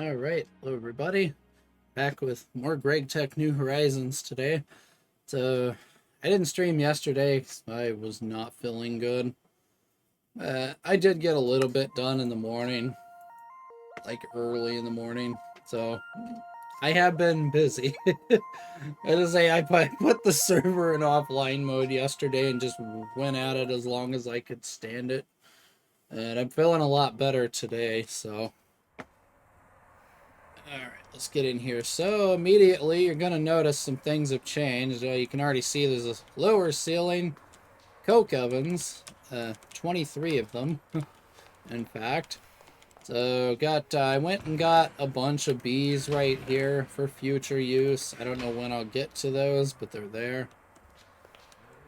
Alright, hello everybody. Back with more GregTech New Horizons today. So, I didn't stream yesterday because I was not feeling good. I did get a little bit done in the morning, like early in the morning. So, I have been busy. I just say I put the server in offline mode yesterday and just went at it as long as I could stand it. And I'm feeling a lot better today, so... Alright, let's get in here. So, immediately, you're going to notice some things have changed. You can already see there's a lower ceiling, coke ovens, 23 of them, in fact. So, I went and got a bunch of bees right here for future use. I don't know when I'll get to those, but they're there.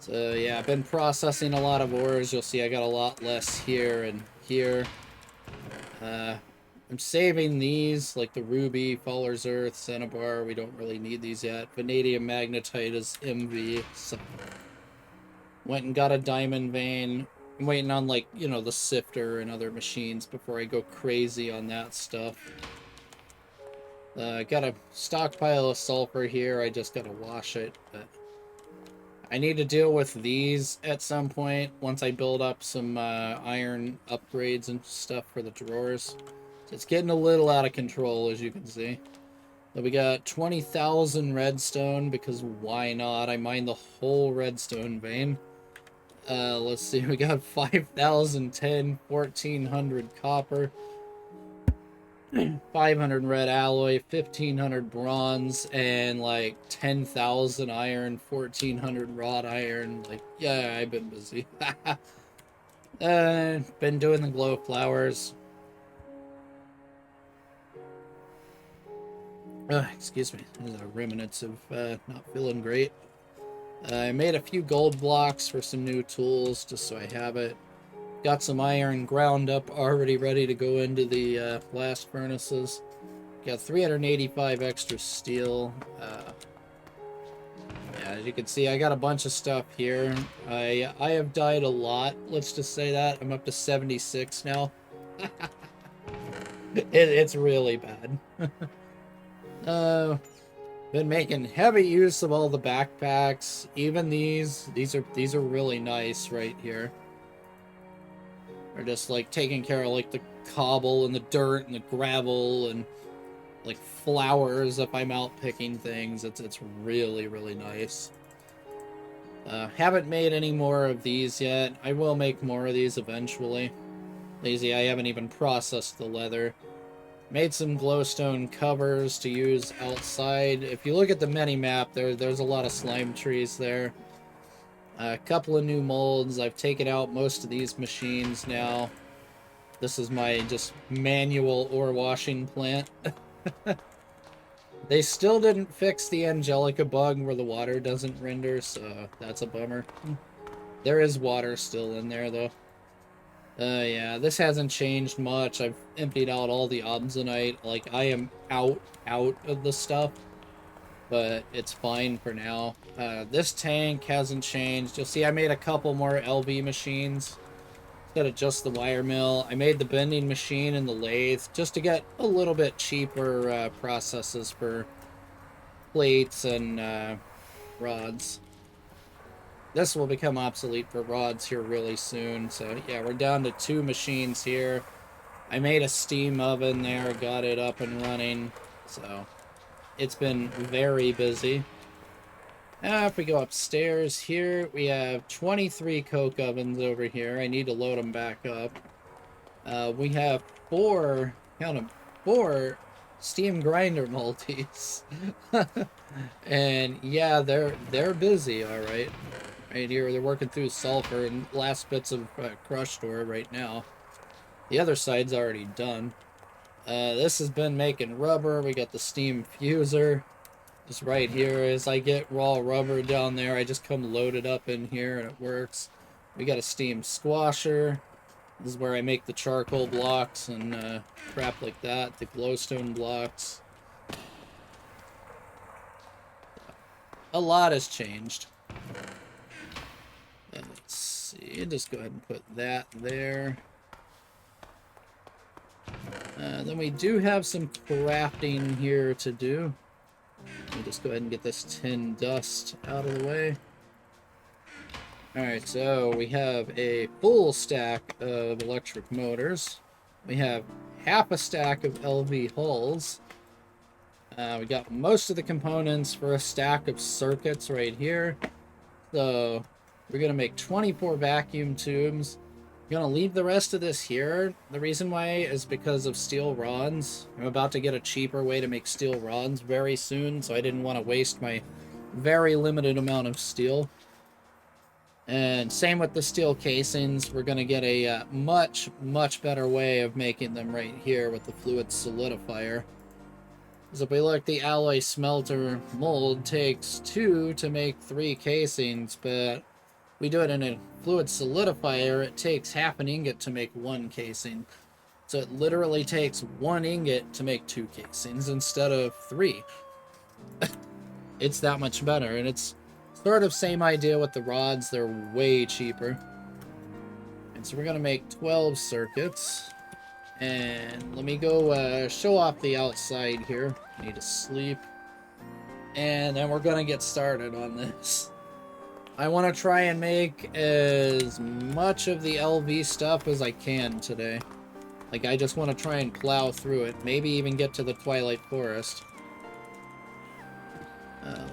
So, yeah, I've been processing a lot of ores. You'll see I got a lot less here and here. I'm saving these, like the ruby, Faller's Earth, Cinnabar. We don't really need these yet. Vanadium magnetite is MV. So went and got a diamond vein. I'm waiting on, like, you know, the sifter and other machines before I go crazy on that stuff. Got a stockpile of sulfur here. I just gotta wash it, but I need to deal with these at some point once I build up some iron upgrades and stuff for the drawers. It's getting a little out of control, as you can see. But we got 20,000 redstone, because why not? I mined the whole redstone vein. Let's see, we got 5,010, 1,400 copper, 500 red alloy, 1,500 bronze, and like 10,000 iron, 1,400 wrought iron. Like, yeah, I've been busy. Been doing the glow flowers. Excuse me, there's a remnants of not feeling great. I made a few gold blocks for some new tools, just so I have it. Got some iron ground up, already ready to go into the blast furnaces. Got 385 extra steel. Yeah, as you can see, I got a bunch of stuff here. I have died a lot, let's just say that. I'm up to 76 now. It's really bad. Been making heavy use of all the backpacks. Even these are really nice right here. They're just like taking care of like the cobble and the dirt and the gravel and like flowers if I'm out picking things. It's really, really nice. Haven't made any more of these yet. I will make more of these eventually. Lazy, I haven't even processed the leather. Made some glowstone covers to use outside. If you look at the mini-map, there's a lot of slime trees there. A couple of new molds. I've taken out most of these machines now. This is my just manual ore washing plant. They still didn't fix the Angelica bug where the water doesn't render, so that's a bummer. There is water still in there, though. Yeah, this hasn't changed much. I've emptied out all the obsonite. Like, I am out of the stuff, but it's fine for now. This tank hasn't changed. You'll see I made a couple more LV machines instead of just the wire mill. I made the bending machine and the lathe just to get a little bit cheaper processes for plates and rods. This will become obsolete for rods here really soon. So yeah, we're down to 2 machines here. I made a steam oven there, got it up and running. So it's been very busy. Now if we go upstairs here, we have 23 coke ovens over here. I need to load them back up. We have 4, count them, 4 steam grinder multis. And yeah, they're busy, all right. Right here, they're working through sulfur and last bits of crushed ore right now. The other side's already done. This has been making rubber. We got the steam fuser. Just right here, as I get raw rubber down there, I just come load it up in here and it works. We got a steam squasher. This is where I make the charcoal blocks and crap like that, the glowstone blocks. A lot has changed. Let's see, just go ahead and put that there. Then we do have some crafting here to do. Let me just go ahead and get this tin dust out of the way. Alright, so we have a full stack of electric motors. We have half a stack of LV hulls. We got most of the components for a stack of circuits right here. So we're going to make 24 vacuum tubes. I'm going to leave the rest of this here. The reason why is because of steel rods. I'm about to get a cheaper way to make steel rods very soon, so I didn't want to waste my very limited amount of steel. And same with the steel casings. We're going to get a much, much better way of making them right here with the fluid solidifier. So if we look, the alloy smelter mold takes 2 to make 3 casings, but we do it in a fluid solidifier, it takes half an ingot to make 1 casing. So it literally takes 1 ingot to make 2 casings instead of 3. It's that much better, and it's sort of same idea with the rods. They're way cheaper. And so we're going to make 12 circuits. And let me go show off the outside here. I need to sleep. And then we're going to get started on this. I want to try and make as much of the LV stuff as I can today. Like, I just want to try and plow through it. Maybe even get to the Twilight Forest.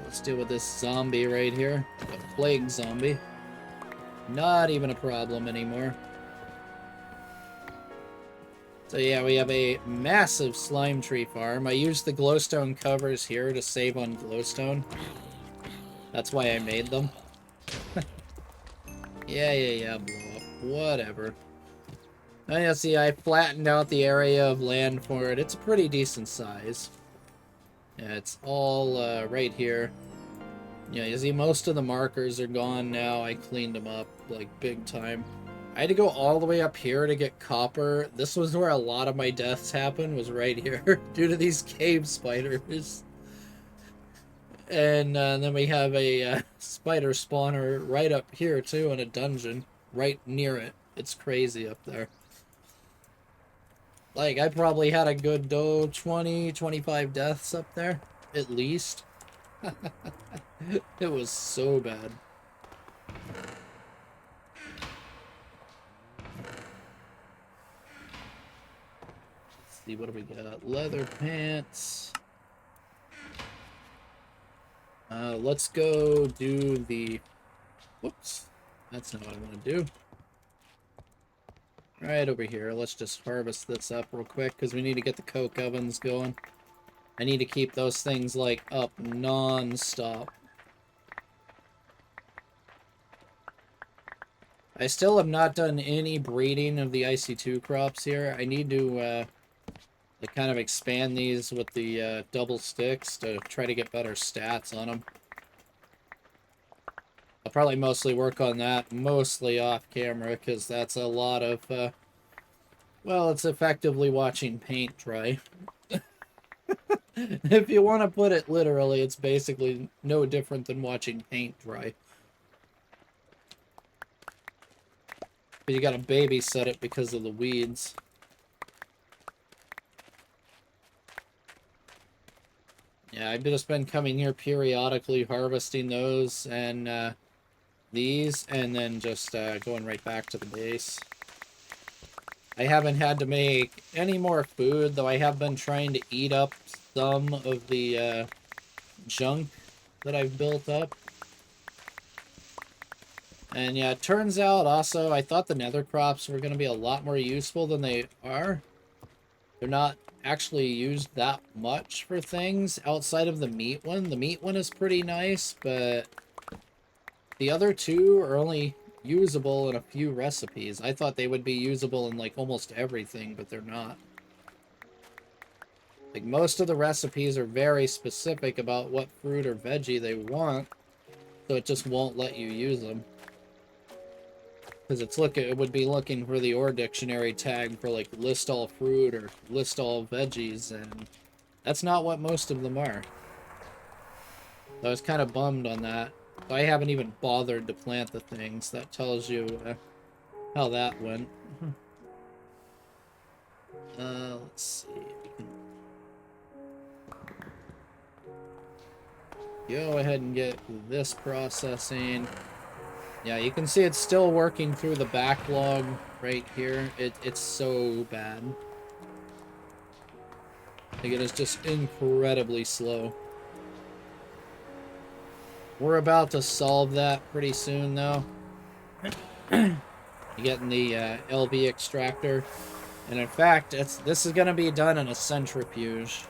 Let's deal with this zombie right here. A plague zombie. Not even a problem anymore. So yeah, we have a massive slime tree farm. I used the glowstone covers here to save on glowstone. That's why I made them. Yeah, blow up. Whatever. Oh yeah, see, I flattened out the area of land for it. It's a pretty decent size. Yeah, it's all right here. Yeah, you see, most of the markers are gone now. I cleaned them up, like, big time. I had to go all the way up here to get copper. This was where a lot of my deaths happened, was right here, due to these cave spiders. And then we have a spider spawner right up here, too, in a dungeon, right near it. It's crazy up there. Like, I probably had a good 20, 25 deaths up there, at least. It was so bad. Let's see, what do we got? Leather pants. Let's go do the... Whoops. That's not what I want to do. Right over here. Let's just harvest this up real quick, because we need to get the coke ovens going. I need to keep those things, like, up non-stop. I still have not done any breeding of the IC2 crops here. I need to kind of expand these with the double sticks to try to get better stats on them. I'll probably mostly work on that, mostly off camera, because that's a lot of, well, it's effectively watching paint dry. If you want to put it literally, it's basically no different than watching paint dry. But you gotta babysit it because of the weeds. Yeah, I've just been coming here periodically, harvesting those and these, and then just going right back to the base. I haven't had to make any more food, though I have been trying to eat up some of the junk that I've built up. And yeah, it turns out also, I thought the nether crops were going to be a lot more useful than they are. They're not actually used that much for things outside of the meat one. The meat one is pretty nice, but the other two are only usable in a few recipes. I thought they would be usable in like almost everything, but they're not. Like, most of the recipes are very specific about what fruit or veggie they want, so it just won't let you use them. Because it would be looking for the ore dictionary tag for like list all fruit or list all veggies, and that's not what most of them are. So I was kind of bummed on that. So I haven't even bothered to plant the things. That tells you how that went. Let's see. Go ahead and get this processing. Yeah, you can see it's still working through the backlog right here. It's so bad. Like, it is just incredibly slow. We're about to solve that pretty soon, though. Getting the LV extractor. And in fact, this is going to be done in a centrifuge.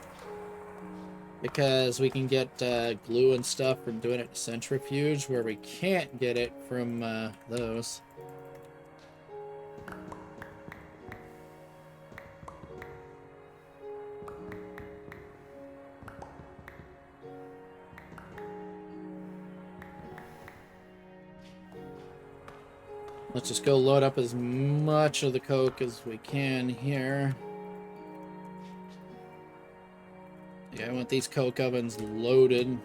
Because we can get glue and stuff from doing it in a centrifuge, where we can't get it from those. Let's just go load up as much of the coke as we can here. Yeah, I want these coke ovens loaded.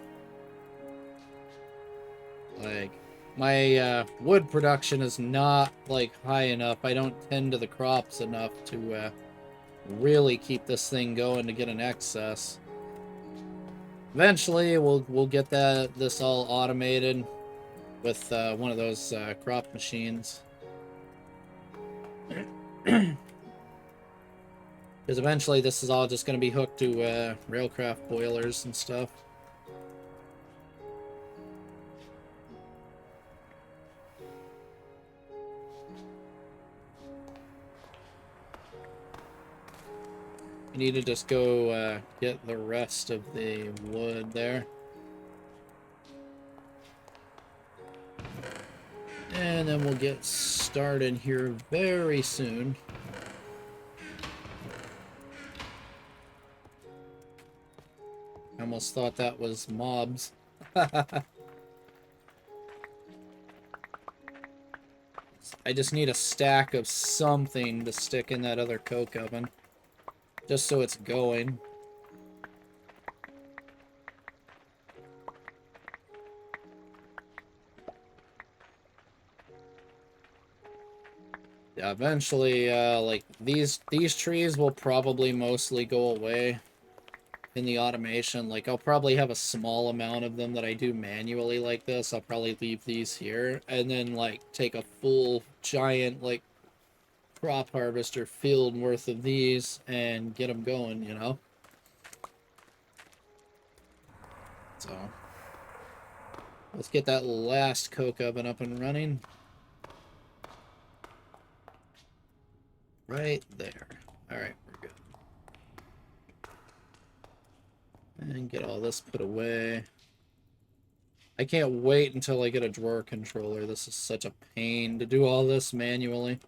Like, my wood production is not, like, high enough. I don't tend to the crops enough to really keep this thing going to get an excess. Eventually, we'll get this all automated with one of those crop machines. Because eventually this is all just going to be hooked to railcraft boilers and stuff. You need to just go get the rest of the wood there. And then we'll get started here very soon. I almost thought that was mobs. I just need a stack of something to stick in that other coke oven. Just so it's going. Yeah, eventually, like, these trees will probably mostly go away in the automation. Like, I'll probably have a small amount of them that I do manually like this. I'll probably leave these here, and then, like, take a full, giant, like, crop harvester field worth of these and get them going, you know? So, let's get that last coke oven up and running. Right there. Alright, we're good. And get all this put away. I can't wait until I get a drawer controller. This is such a pain to do all this manually.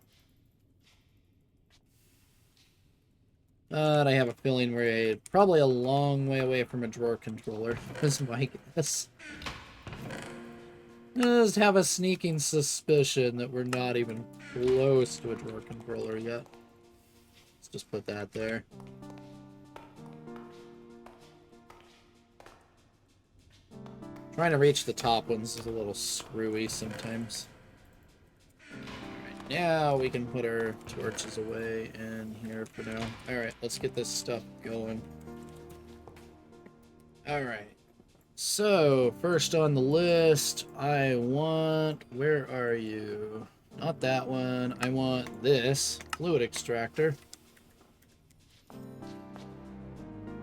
And I have a feeling we're probably a long way away from a drawer controller, is my guess. I just have a sneaking suspicion that we're not even close to a drawer controller yet. Let's just put that there. Trying to reach the top ones is a little screwy sometimes. Alright, now we can put our torches away in here for now. Alright, let's get this stuff going. Alright. So, first on the list, I want... Where are you? Not that one. I want this fluid extractor.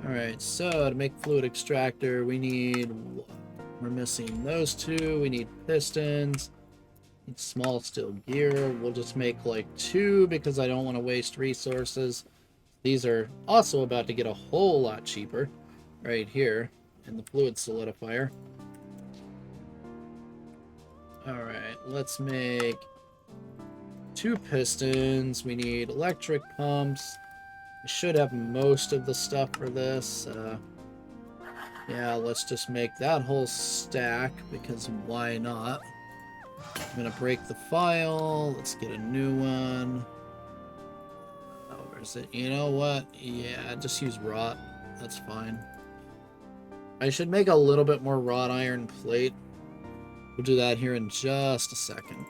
Alright, so to make fluid extractor, we need... We're missing those two. We need pistons. Need small steel gear. We'll just make like 2 because I don't want to waste resources. These are also about to get a whole lot cheaper right here in the fluid solidifier. Alright, let's make 2 pistons. We need electric pumps. I should have most of the stuff for this. Yeah, let's just make that whole stack, because why not? I'm gonna break the file. Let's get a new one. Oh, where's it? You know what? Yeah, just use wrought. That's fine. I should make a little bit more wrought iron plate. We'll do that here in just a second.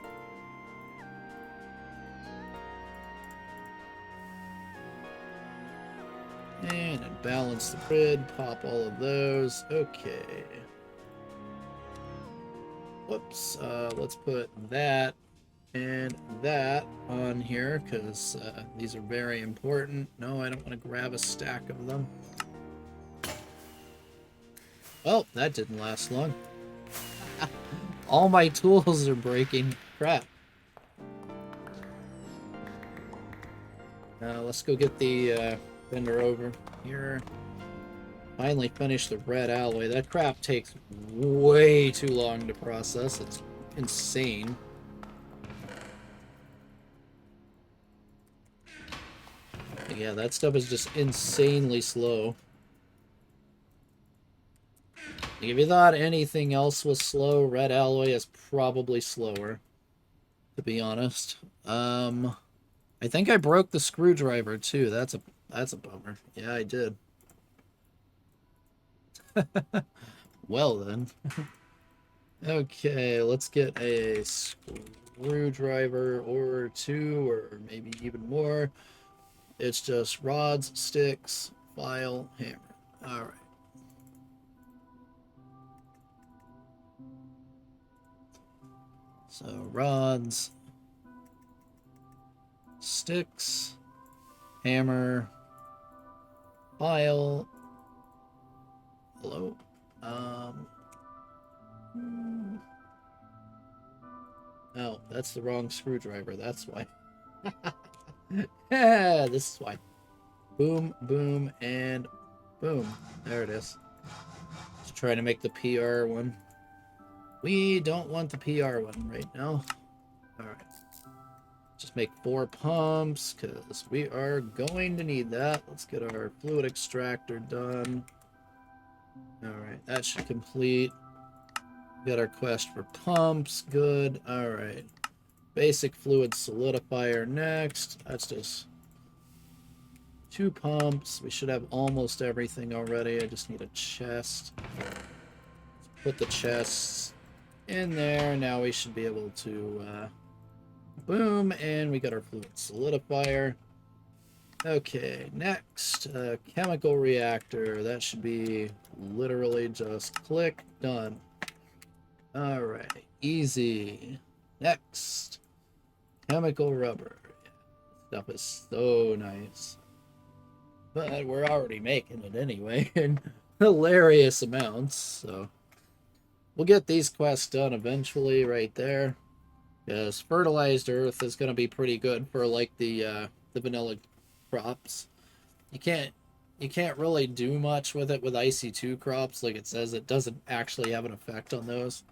And then balance the grid, pop all of those. Okay. Whoops. Let's put that and that on here because these are very important. No, I don't want to grab a stack of them. Oh, that didn't last long. All my tools are breaking. Crap. Let's go get the vendor over here. Finally finished the red alloy. That crap takes way too long to process. It's insane. But yeah, that stuff is just insanely slow. If you thought anything else was slow, red alloy is probably slower, to be honest. I think I broke the screwdriver too. That's a bummer. Yeah, I did. Well then. Okay, let's get a screwdriver or two, or maybe even more. It's just rods, sticks, file, hammer. Alright. So rods, sticks, hammer, file. Hello. Oh, that's the wrong screwdriver. That's why. Yeah, this is why. Boom, boom, and boom. There it is. Just trying to make the PR one. We don't want the PR one right now. Alright. Just make 4 pumps, because we are going to need that. Let's get our fluid extractor done. Alright, that should complete. Got our quest for pumps. Good. Alright. Basic fluid solidifier next. That's just 2 pumps. We should have almost everything already. I just need a chest. Let's put the chests in there. Now we should be able to boom, and we got our fluid solidifier. Okay, next, chemical reactor. That should be literally just click, done. Alright, easy. Next, chemical rubber. Stuff is so nice. But we're already making it anyway in hilarious amounts, so we'll get these quests done eventually right there. Because fertilized earth is going to be pretty good for like the vanilla crops. You can't really do much with it with IC2 crops. Like it says, it doesn't actually have an effect on those.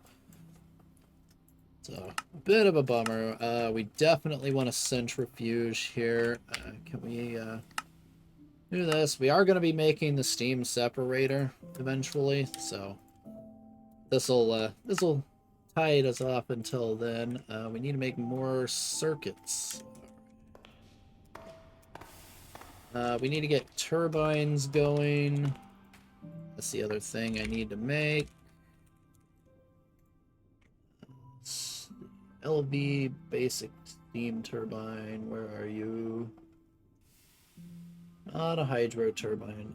So, a bit of a bummer. We definitely want a centrifuge here. Can we do this? We are going to be making the steam separator eventually, so this'll tide us off until then. We need to make more circuits. We need to get turbines going. That's the other thing I need to make. LV basic steam turbine. Where are you? Not a hydro turbine.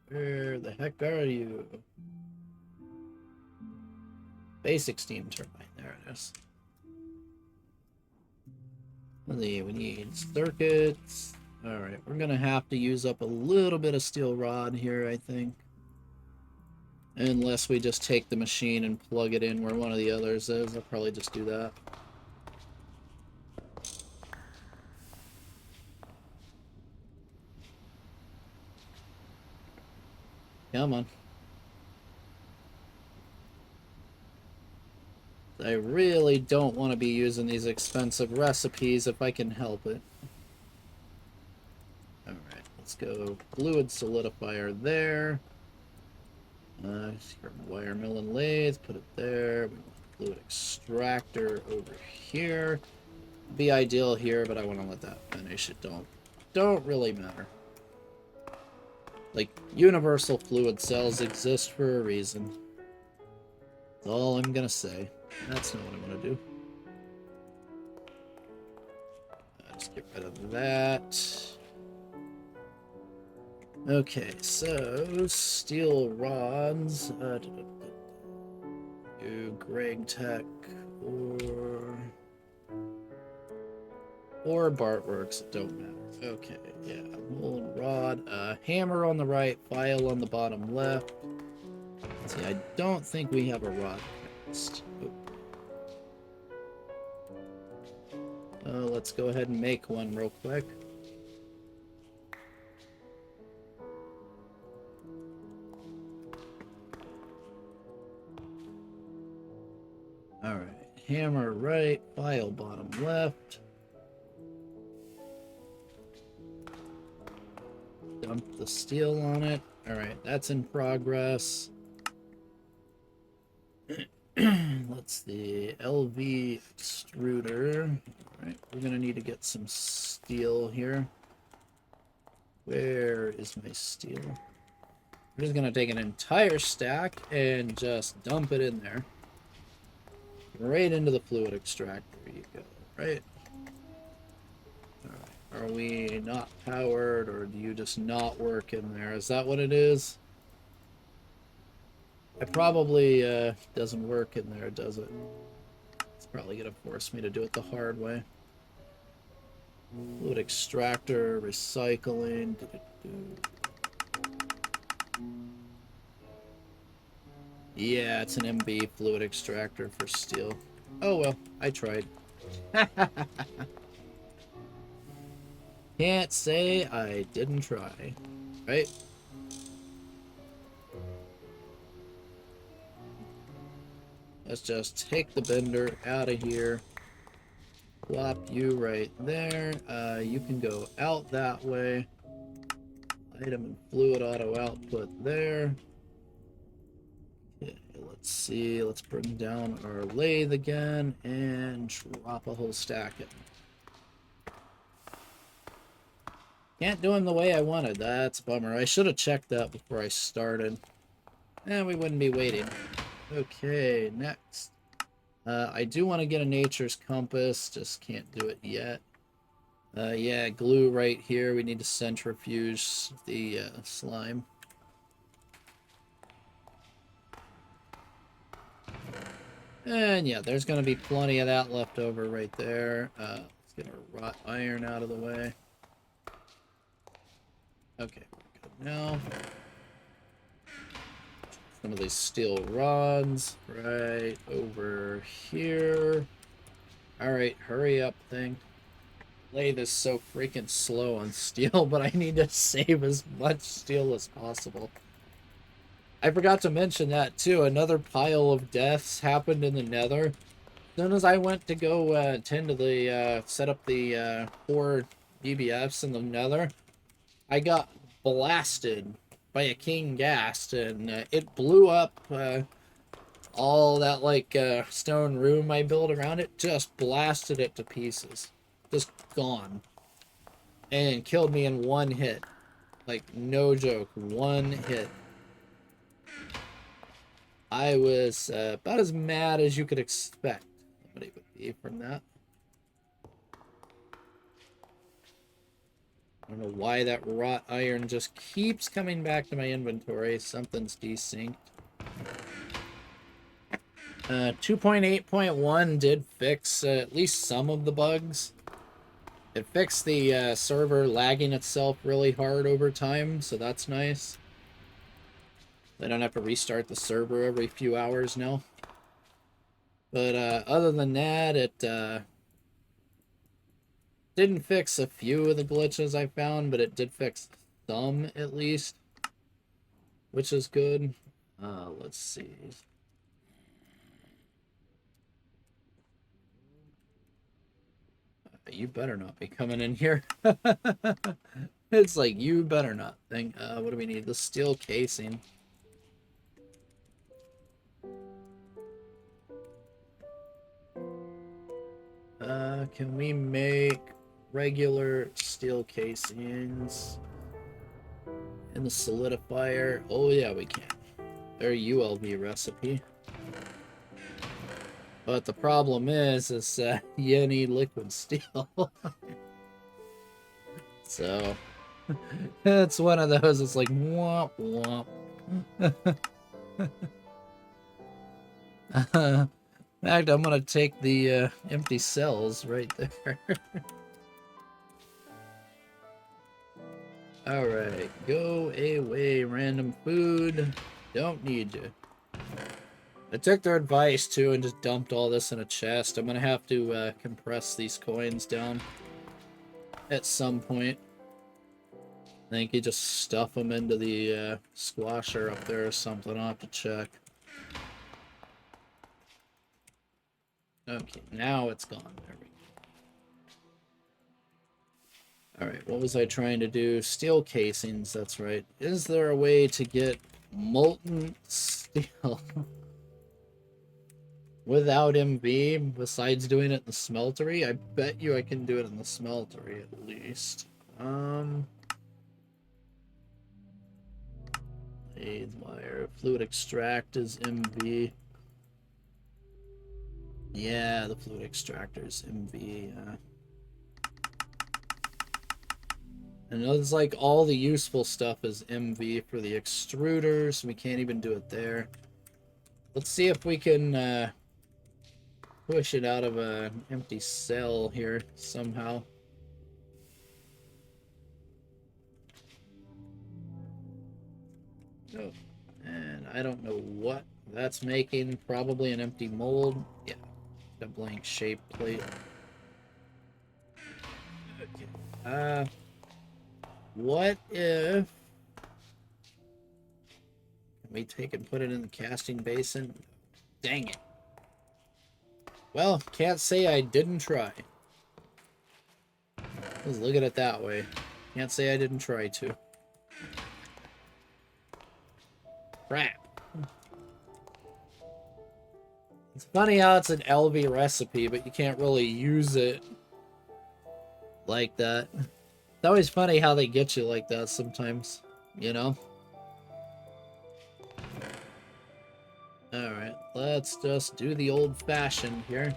Where the heck are you? Basic steam turbine. There it is. We need circuits. Alright, we're gonna have to use up a little bit of steel rod here, I think. Unless we just take the machine and plug it in where one of the others is. I'll probably just do that. Come on. I really don't want to be using these expensive recipes if I can help it. Alright, let's go fluid solidifier there. Wire mill and lathe, put it there. We want fluid extractor over here. Be ideal here, but I want to let that finish. It don't really matter. Like, universal fluid cells exist for a reason. That's all I'm gonna say. That's not what I'm gonna do. Just get rid of that. Okay, so steel rods. Do GregTech or Bartworks. It don't matter. Okay, yeah. Molten rod. Hammer on the right. File on the bottom left. See, I don't think we have a rod cast. Let's go ahead and make one real quick. Alright, hammer right, file bottom left. Dump the steel on it. Alright, that's in progress. Let's the LV extruder. Alright, we're gonna need to get some steel here. Where is my steel? I'm just gonna take an entire stack and just dump it in there. Right into the fluid extractor you go, right? Alright, are we not powered, or do you just not work in there? Is that what it is? It probably doesn't work in there, does it? It's probably gonna force me to do it the hard way. Fluid extractor, recycling. Yeah, it's an MB fluid extractor for steel. Oh well, I tried. Can't say I didn't try, right? Let's just take the bender out of here. Plop you right there. You can go out that way. Item and fluid auto output there. Okay, let's see. Let's bring down our lathe again and drop a whole stack in. Can't do them the way I wanted. That's a bummer. I should have checked that before I started. And we wouldn't be waiting. Okay, next. I do want to get a nature's compass. Just can't do it yet. Yeah, glue right here. We need to centrifuge the slime. And yeah, there's going to be plenty of that left over right there. Let's get our wrought iron out of the way. Okay, we're good now. Some of these steel rods right over here. Alright, hurry up thing. Lathe is so freaking slow on steel, but I need to save as much steel as possible. I forgot to mention that too. Another pile of deaths happened in the nether. As soon as I went to go tend to the set up the 4 BBFs in the nether, I got blasted by a king ghast, and it blew up all that like stone room I built around it. Just blasted it to pieces, just gone, and killed me in one hit. Like, no joke, one hit. I was about as mad as you could expect somebody would be from that. I don't know why that wrought iron just keeps coming back to my inventory. Something's desynced. 2.8.1 did fix at least some of the bugs. It fixed the server lagging itself really hard over time, so that's nice. I don't have to restart the server every few hours now. But other than that, it didn't fix a few of the glitches I found, but it did fix some at least, which is good. Let's see. You better not be coming in here. It's like, you better not. What do we need? The steel casing. Can we make regular steel casings in the solidifier? Oh yeah, we can. Their ULV recipe. But the problem is you need liquid steel. So It's one of those, it's like, womp womp. In fact, I'm gonna take the empty cells right there. Alright, go away, random food. Don't need you. I took their advice too and just dumped all this in a chest. I'm gonna have to compress these coins down at some point. I think you just stuff them into the squasher up there or something. I'll have to check. Okay, now it's gone. There we go. Alright, what was I trying to do? Steel casings, that's right. Is there a way to get molten steel without MV besides doing it in the smeltery? I bet you I can do it in the smeltery at least. Lathe wire. Fluid extract is MV. Yeah, the fluid extractor is MV. And it's like all the useful stuff is MV for the extruders. We can't even do it there. Let's see if we can push it out of an empty cell here somehow. Oh, and I don't know what that's making. Probably an empty mold. Yeah, a blank shape plate. Okay. What if we take and put it in the casting basin? Dang it. Well, can't say I didn't try. Let's look at it that way. Can't say I didn't try to. Crap. It's funny how it's an LV recipe, but you can't really use it like that. It's always funny how they get you like that sometimes, you know? Alright, let's just do the old-fashioned here.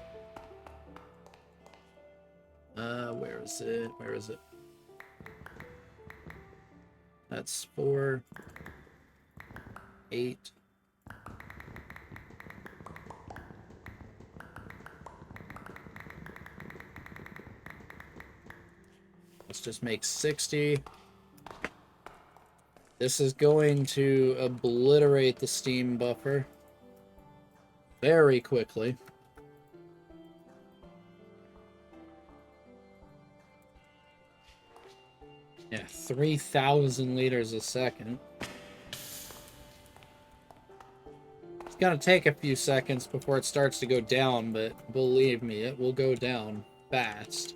Where is it? Where is it? That's 4, 8. Let's just make 60. This is going to obliterate the steam buffer very quickly. Yeah, 3,000 liters a second. It's gonna take a few seconds before it starts to go down, but believe me, it will go down fast.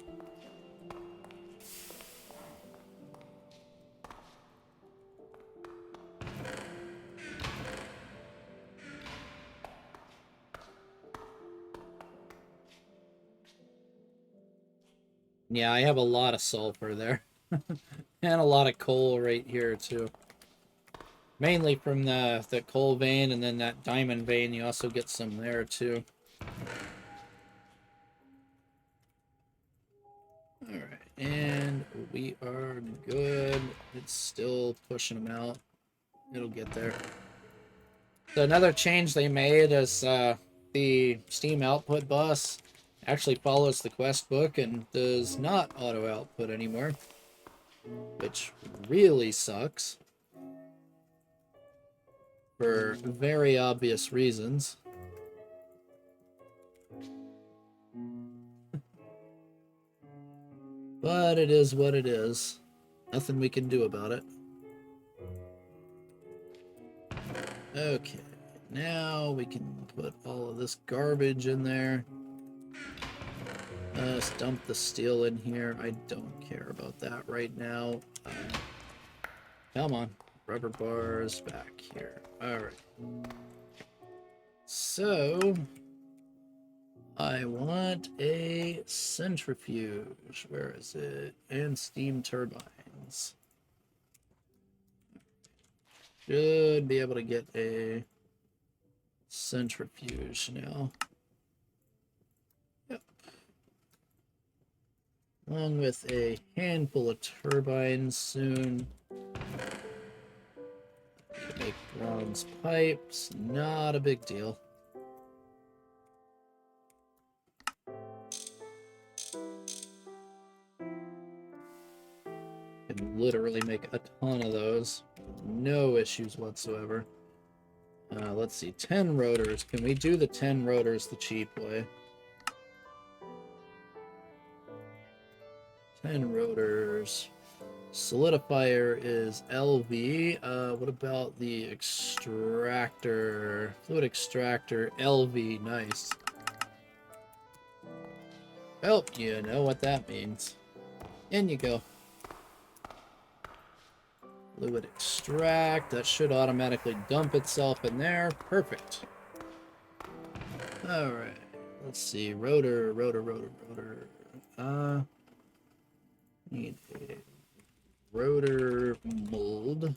Yeah, I have a lot of sulfur there. And a lot of coal right here, too. Mainly from the coal vein, and then that diamond vein, you also get some there, too. Alright, and we are good. It's still pushing them out. It'll get there. So another change they made is the Steam output bus actually follows the quest book and does not auto output anymore, which really sucks for very obvious reasons. But it is what it is. Nothing we can do about it. Okay, now we can put all of this garbage in there. Let's dump the steel in here. I don't care about that right now. Come on. Rubber bars back here. Alright. So, I want a centrifuge. Where is it? And steam turbines. Should be able to get a centrifuge now. Yep. along with a handful of turbines soon. Make bronze pipes, not a big deal. Can literally make a ton of those. No issues whatsoever. Let's see, 10 rotors. Can we do the 10 rotors the cheap way? 10 rotors. Solidifier is LV. What about the extractor? Fluid extractor, LV. Nice. Oh, you know what that means. In you go. Fluid extract. That should automatically dump itself in there. Perfect. Alright. Let's see. Rotor. Need a rotor mold.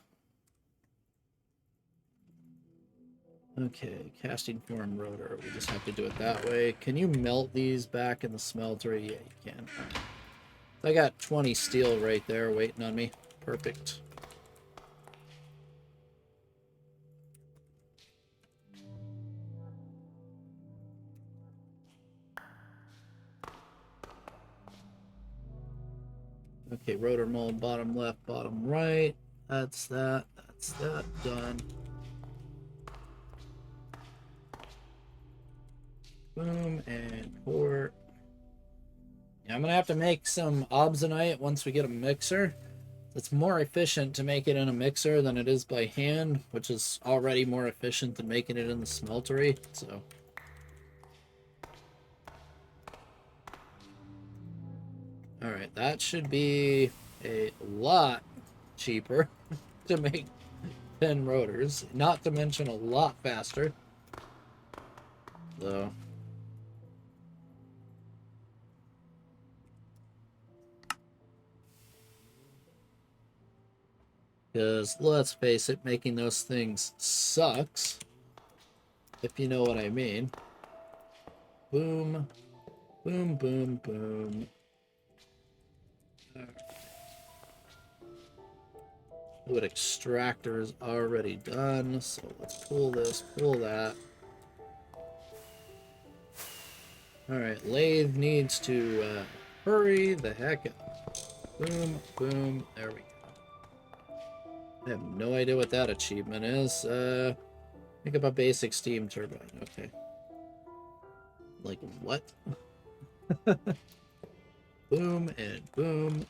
Okay, casting form rotor. We just have to do it that way. Can you melt these back in the smelter? Yeah, you can. I got 20 steel right there waiting on me. Perfect. Okay, rotor mold, bottom left, bottom right. That's that. That's that. Done. Boom, and pour. Yeah, I'm going to have to make some obsonite once we get a mixer. It's more efficient to make it in a mixer than it is by hand, which is already more efficient than making it in the smeltery, so... Alright, that should be a lot cheaper to make 10 rotors, not to mention a lot faster. So... Because, let's face it, making those things sucks. If you know what I mean. Boom. Boom, boom, boom. Fluid extractor is already done, so let's pull this, pull that. Alright, lathe needs to hurry the heck up. Boom, boom, there we go. I have no idea what that achievement is. Think up a basic steam turbine. Okay. Like, what? Boom and boom.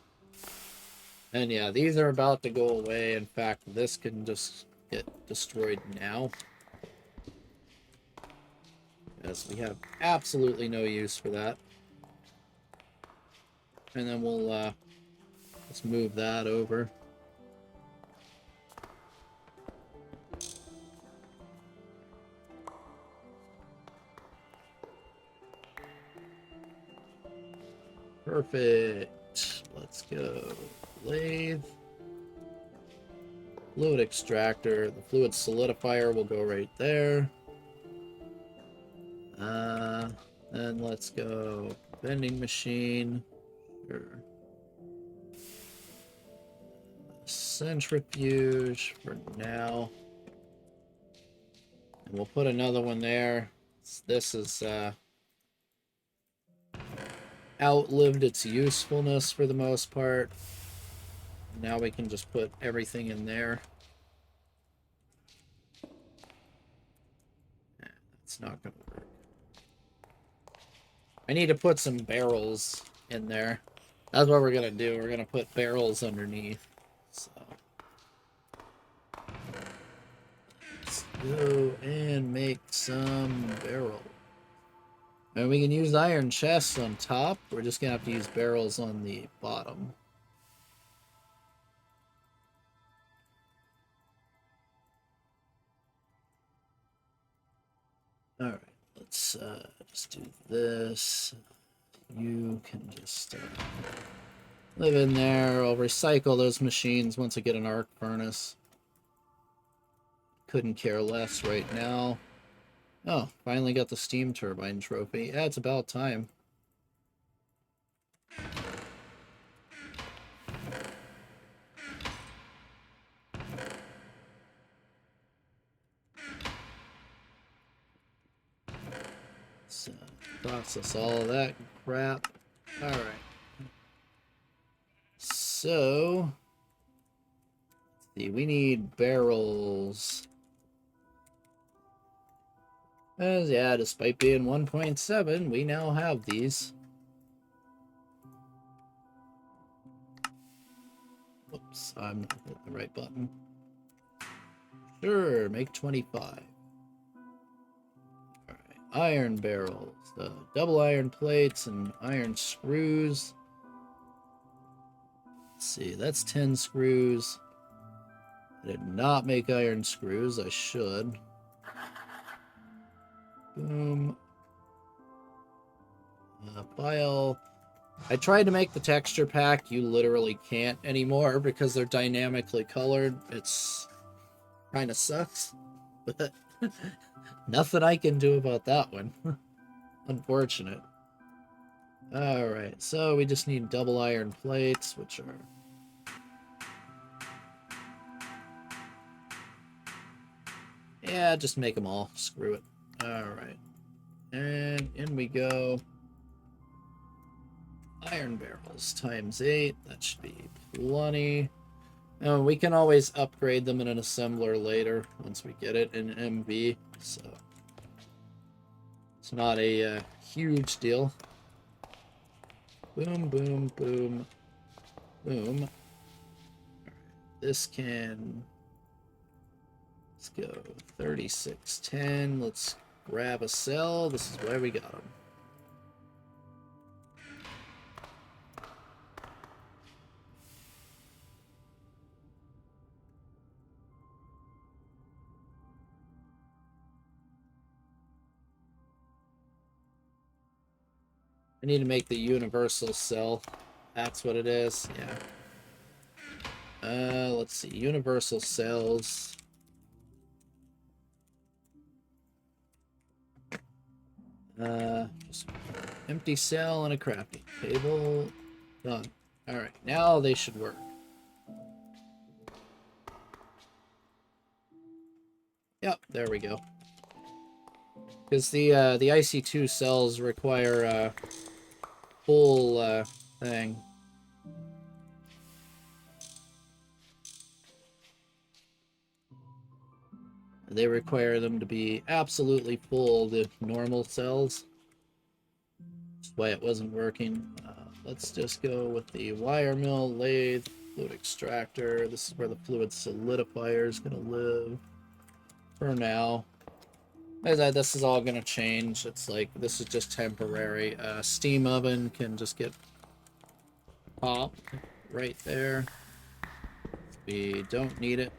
And yeah, these are about to go away. In fact, this can just get destroyed now. Yes, we have absolutely no use for that. And then we'll, let's move that over. Perfect. Let's go. Lathe. Fluid extractor. The fluid solidifier will go right there. Then let's go. Vending machine. Sure. Centrifuge for now. And we'll put another one there. This is, outlived its usefulness for the most part. Now we can just put everything in there. That's not gonna work. I need to put some barrels in there. That's what we're gonna do. We're gonna put barrels underneath. So let's go and make some barrels. And we can use iron chests on top. We're just gonna have to use barrels on the bottom. Alright, let's just do this. You can just live in there. I'll recycle those machines once I get an arc furnace. Couldn't care less right now. Oh, finally got the steam turbine trophy. Yeah, it's about time. Let's process all of that crap. Alright. So, let's see, we need barrels. As yeah, despite being 1.7, we now have these. Whoops, I'm not hitting the right button. Sure, make 25. Alright, iron barrels. Double iron plates and iron screws. Let's see, that's 10 screws. I did not make iron screws, I should. Boom. Bile. I tried to make the texture pack. You literally can't anymore because they're dynamically colored. It's kind of sucks, but nothing I can do about that one. Unfortunate. Alright, so we just need double iron plates, which are... yeah, just make them all. Screw it. Alright. And in we go. Iron barrels times 8. That should be plenty. We can always upgrade them in an assembler later once we get it in MV. So it's not a huge deal. Boom, boom, boom, boom. Right. This can... let's go 3610. Let's grab a cell. This is where we got them. I need to make the universal cell. That's what it is. Yeah. Let's see. Universal cells. Just empty cell and a crafting table. Done. Alright, now they should work. Yep, there we go. Because the IC2 cells require a full thing. They require them to be absolutely full, the normal cells. That's why it wasn't working. Let's just go with the wire mill, lathe, fluid extractor. This is where the fluid solidifier is going to live for now. This is all going to change. It's like, this is just temporary. Steam oven can just get popped right there. We don't need it.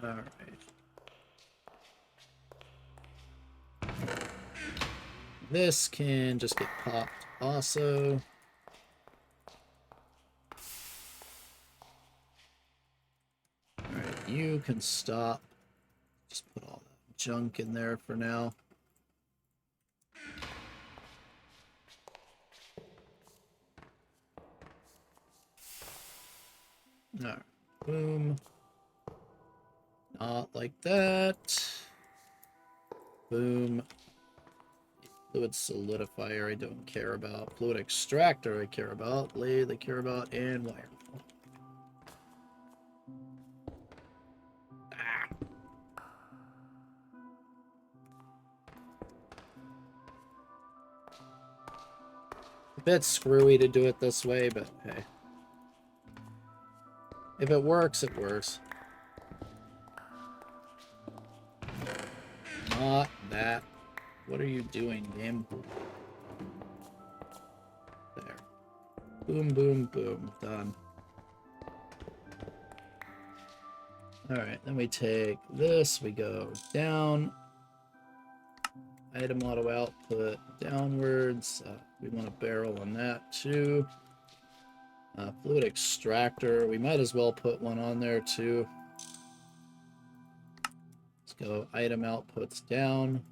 Alright. This can just get popped also. Alright, you can stop. Just put all that junk in there for now. Alright, boom. Not like that. Boom. Fluid solidifier I don't care about. Fluid extractor I care about. Lathe I care about. And wire. Ah. A bit screwy to do it this way, but hey. If it works, it works. Not that. What are you doing, game? There. Boom, boom, boom. Done. Alright, then we take this, we go down. Item auto output downwards. We want a barrel on that too. Fluid extractor, we might as well put one on there too. Let's go item outputs down.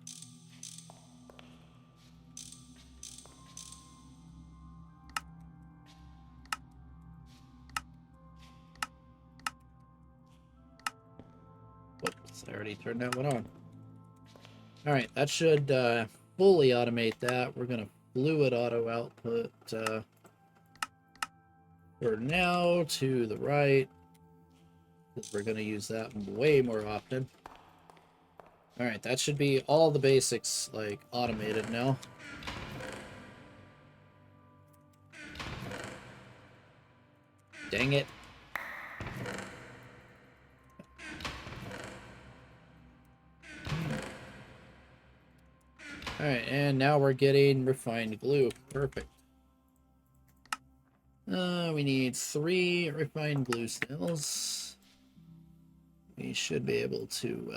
Whoops, I already turned that one on. Alright, that should fully automate that, we're going to fluid auto output for now to the right, because we're going to use that way more often. Alright, that should be all the basics, like, automated now. Dang it. Alright, and now we're getting refined glue. Perfect. We need 3 refined glue snails. We should be able to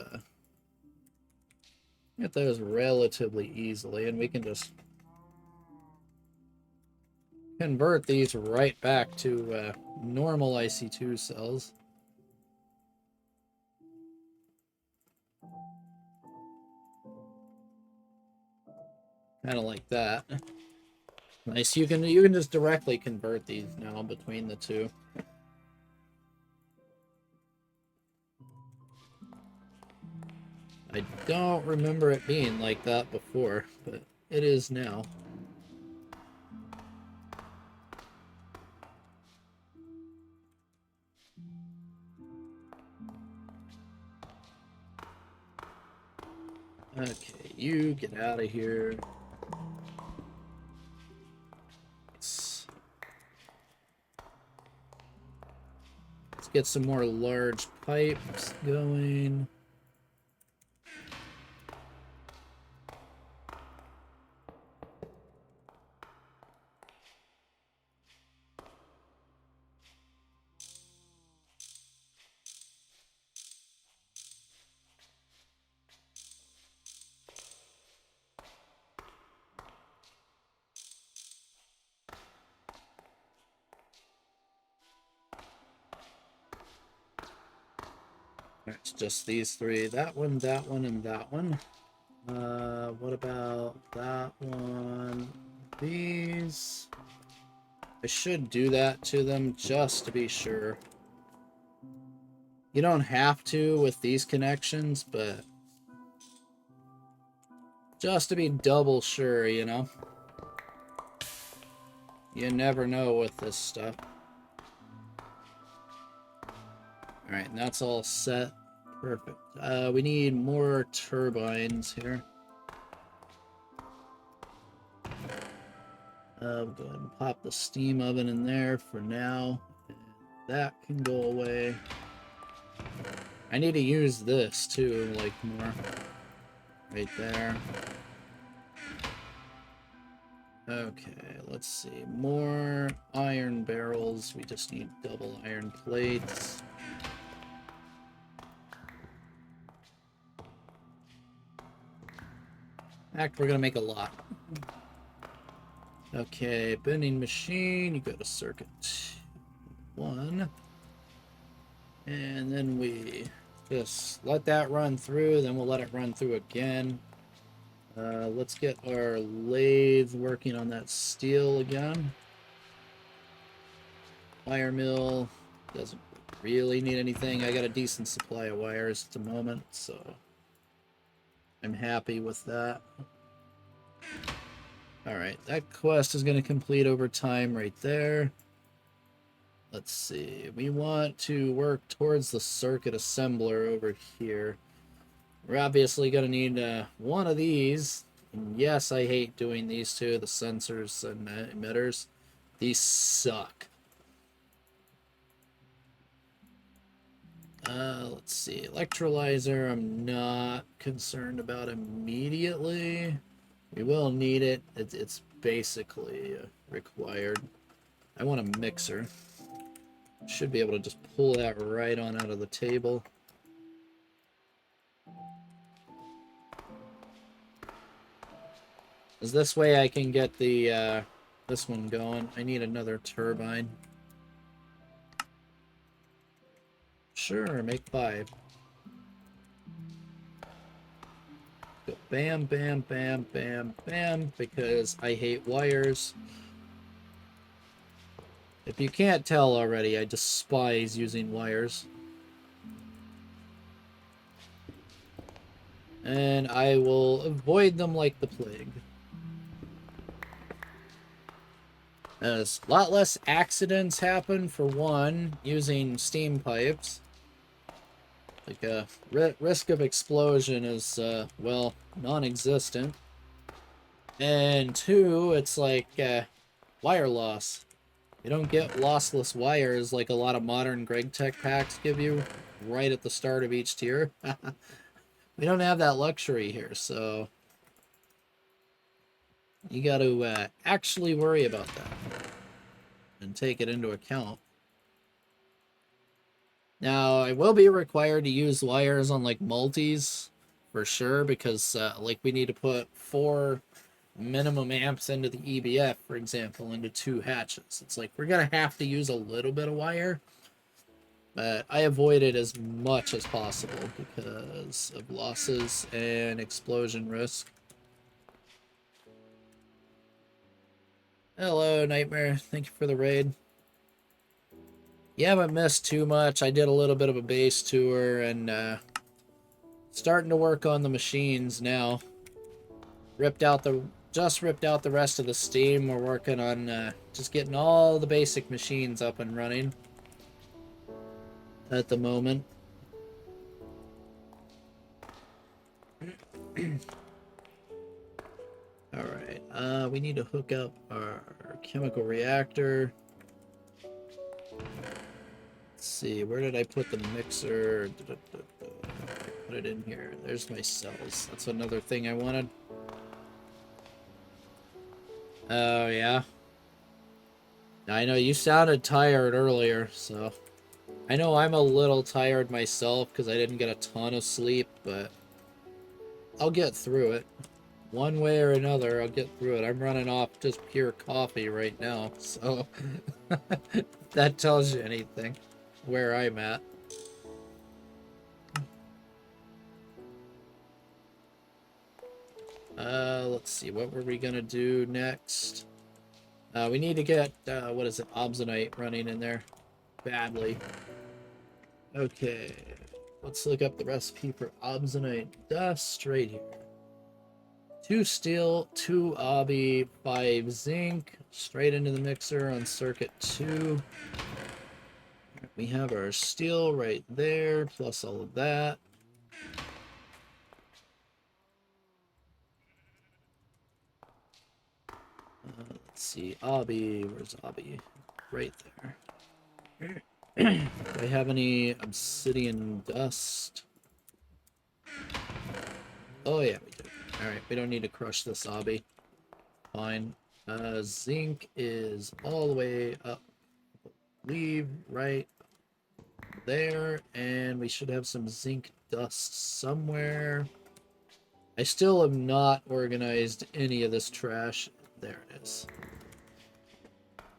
get those relatively easily, and we can just convert these right back to normal IC2 cells. Kind of like that. Nice. You can just directly convert these now between the two. I don't remember it being like that before, but it is now. Okay, you get out of here. Let's get some more large pipes going. It's just these 3. That one, and that one. What about that one? These. I should do that to them just to be sure. You don't have to with these connections, but just to be double sure, you know? You never know with this stuff. Alright, and that's all set. Perfect. We need more turbines here. We'll go ahead and pop the steam oven in there for now. That can go away. I need to use this too, like more. Right there. Okay, let's see. More iron barrels. We just need double iron plates. In fact, we're gonna make a lot. Okay, bending machine. You go to circuit 1. And then we just let that run through, then we'll let it run through again. Let's get our lathe working on that steel again. Wire mill doesn't really need anything. I got a decent supply of wires at the moment, so I'm happy with that. Alright, that quest is going to complete over time right there. Let's see. We want to work towards the circuit assembler over here. We're obviously going to need one of these. And yes, I hate doing these two, the sensors and emitters. These suck. Let's see. Electrolyzer, I'm not concerned about immediately. We will need it. It's basically required. I want a mixer. Should be able to just pull that right on out of the table. Is this way I can get the this one going? I need another turbine. Sure, make 5. Go bam, bam, bam, bam, bam, because I hate wires. If you can't tell already, I despise using wires. And I will avoid them like the plague. As a lot less accidents happen, for one, using steam pipes. Like, risk of explosion is, well, non-existent. And two, it's like, wire loss. You don't get lossless wires like a lot of modern GregTech packs give you right at the start of each tier. We don't have that luxury here, so you got to actually worry about that and take it into account. Now, I will be required to use wires on like multis for sure, because like we need to put 4 minimum amps into the EBF, for example, into 2 hatches. It's like we're gonna have to use a little bit of wire, but I avoid it as much as possible because of losses and explosion risk. Hello, Nightmare. Thank you for the raid. You haven't missed too much. I did a little bit of a base tour and starting to work on the machines now. Just ripped out the rest of the steam. We're working on just getting all the basic machines up and running at the moment. Alright, we need to hook up our chemical reactor. Let's see, where did I put the mixer? Put it in here. There's my cells. That's another thing I wanted. Oh, yeah. I know you sounded tired earlier, so... I know I'm a little tired myself because I didn't get a ton of sleep, but... I'll get through it. One way or another, I'll get through it. I'm running off just pure coffee right now, so... that tells you anything. Where I'm at. Let's see, what were we gonna do next? We need to get, what is it, Obsonite running in there. Badly. Okay, let's look up the recipe for Obsonite dust right here. 2 steel, 2 obby, 5 zinc, straight into the mixer on circuit 2. We have our steel right there, plus all of that. Let's see, obby, where's obby? Right there. Do I have any obsidian dust? Oh yeah, we do. Alright, we don't need to crush this obby. Fine. Zinc is all the way up. Leave right there, and we should have some zinc dust somewhere. I still have not organized any of this trash. There it is.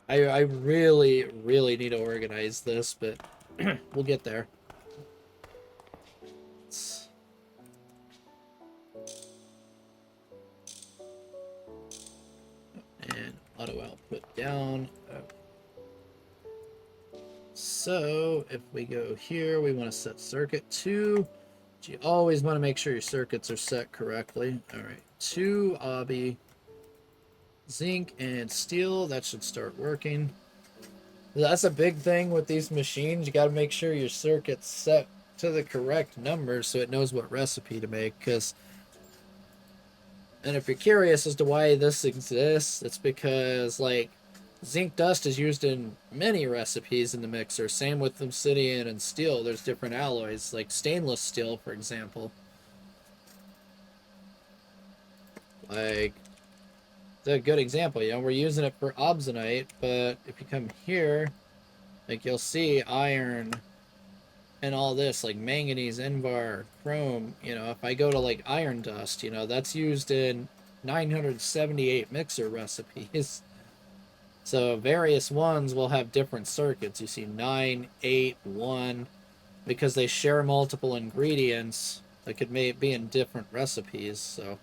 I really, really need to organize this, but we'll get there. And auto output down. So if we go here, we want to set circuit 2. You always want to make sure your circuits are set correctly. Alright, 2 obby, zinc, and steel. That should start working. That's a big thing with these machines. You got to make sure your circuit's set to the correct number so it knows what recipe to make. And if you're curious as to why this exists, it's because, like, zinc dust is used in many recipes in the mixer. Same with obsidian and steel. There's different alloys, like stainless steel, for example. Like, it's a good example, you know, we're using it for Obsonite, but if you come here, like, you'll see iron and all this, like manganese, Invar, chrome. You know, if I go to, like, iron dust, you know, that's used in 978 mixer recipes. So various ones will have different circuits. You see 9, 8, 1, because they share multiple ingredients that could be in different recipes. So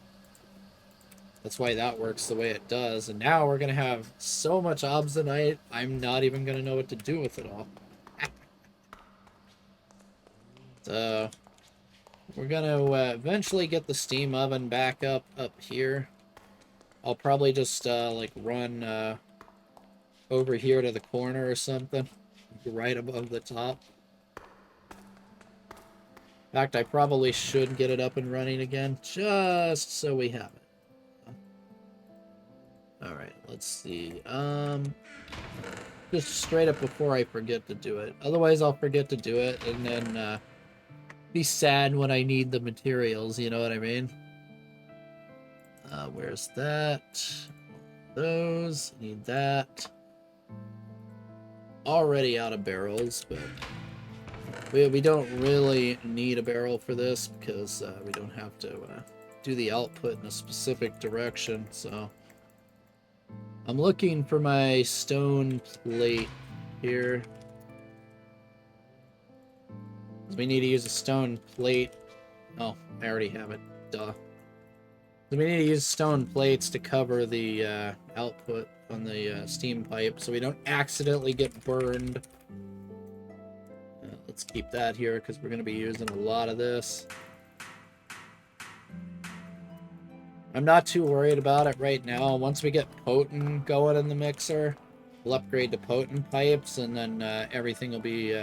that's why that works the way it does. And now we're going to have so much Obsonite, I'm not even going to know what to do with it all. So we're gonna eventually get the steam oven back up here. I'll probably just like run over here to the corner or something, right above the top. In fact, I probably should get it up and running again, just so we have it. Alright, let's see. Just straight up before I forget to do it. Otherwise, I'll forget to do it, and then be sad when I need the materials, you know what I mean? Where's that? Those, need that. Already out of barrels, but we don't really need a barrel for this because we don't have to do the output in a specific direction, so I'm looking for my stone plate here. We need to use a stone plate. Oh, I already have it. Duh. So we need to use stone plates to cover the output on the steam pipe so we don't accidentally get burned. Let's keep that here because we're going to be using a lot of this. I'm not too worried about it right now. Once we get potent going in the mixer, we'll upgrade to potent pipes and then everything will be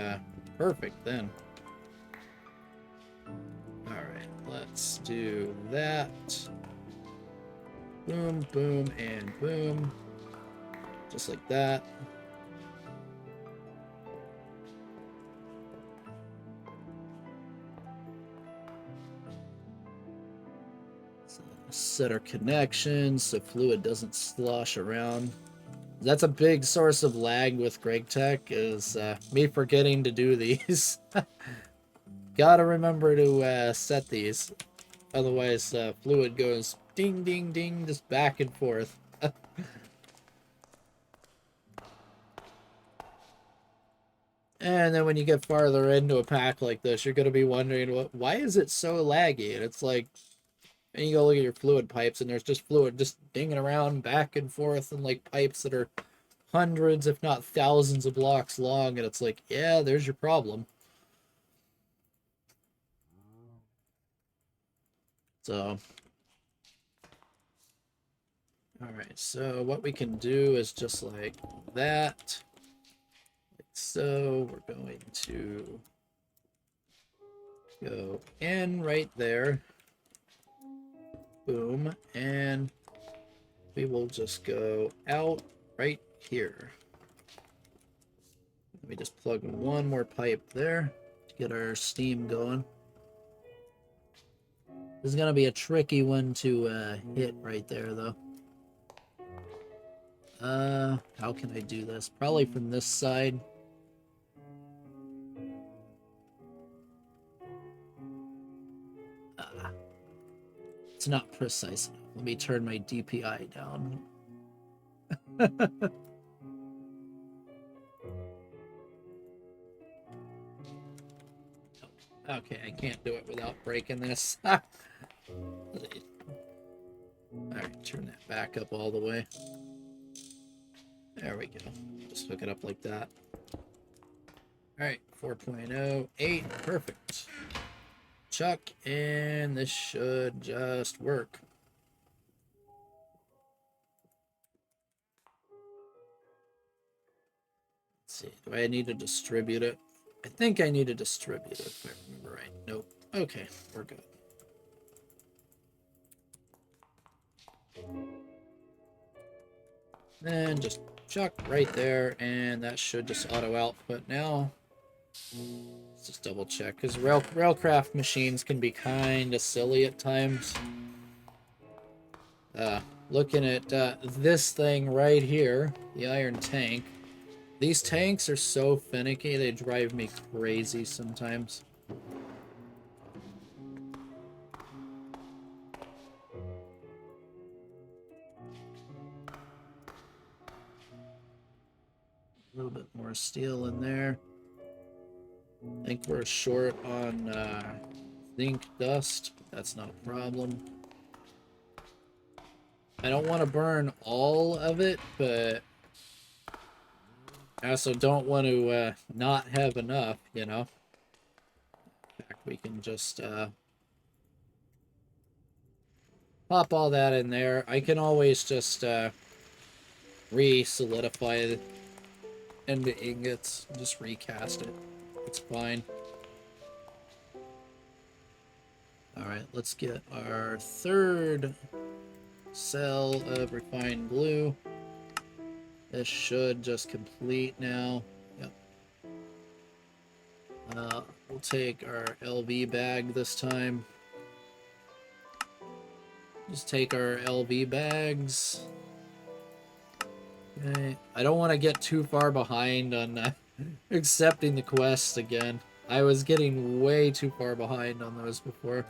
perfect then. Alright, let's do that. Boom, boom, and boom. Just like that. So set our connections so fluid doesn't slosh around. That's a big source of lag with GregTech, is me forgetting to do these. Gotta remember to set these. Otherwise, fluid goes ding, ding, ding, just back and forth. And then when you get farther into a pack like this, you're going to be wondering, why is it so laggy? And it's like, and you go look at your fluid pipes, and there's just fluid just dinging around back and forth, and like pipes that are hundreds, if not thousands of blocks long, and it's like, yeah, there's your problem. So, alright, so what we can do is just like that. Like so, we're going to go in right there. Boom, and we will just go out right here. Let me just plug one more pipe there to get our steam going. This is going to be a tricky one to hit right there, though. How can I do this? Probably from this side. It's not precise enough. Let me turn my DPI down. Okay, I can't do it without breaking this. Alright, turn that back up all the way. There we go. Just hook it up like that. Alright, 4.08. Perfect. Chuck, and this should just work. Let's see, do I need to distribute it? I think I need to distribute it, if I remember right. Nope. Okay, we're good. Then just chuck right there, and that should just auto output now. Let's just double check, because railcraft machines can be kind of silly at times. Looking at this thing right here, the iron tank. These tanks are so finicky, they drive me crazy sometimes. A little bit more steel in there. I think we're short on zinc dust. That's not a problem. I don't want to burn all of it, but I also don't want to not have enough, you know? In fact, we can just pop all that in there. I can always just re-solidify it into ingots, just recast it. It's fine. Alright, let's get our third cell of refined glue. This should just complete now. Yep. We'll take our LV bag this time. Just take our LV bags. Okay. I don't want to get too far behind on accepting the quests again. I was getting way too far behind on those before.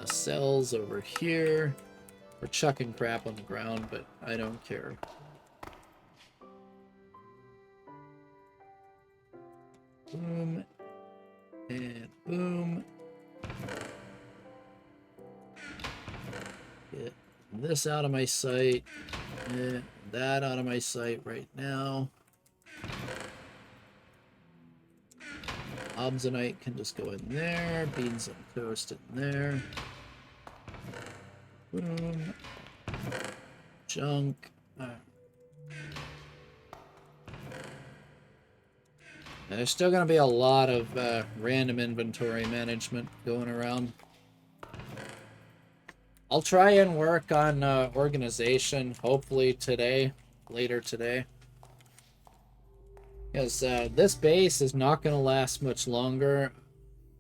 Cells over here. We're chucking crap on the ground, but I don't care. Boom. And boom. Get this out of my sight. And that out of my sight right now. Obsonite can just go in there. Beans and toast in there. Boom. Junk. There's still going to be a lot of random inventory management going around. I'll try and work on organization, hopefully today, later today. Because this base is not going to last much longer.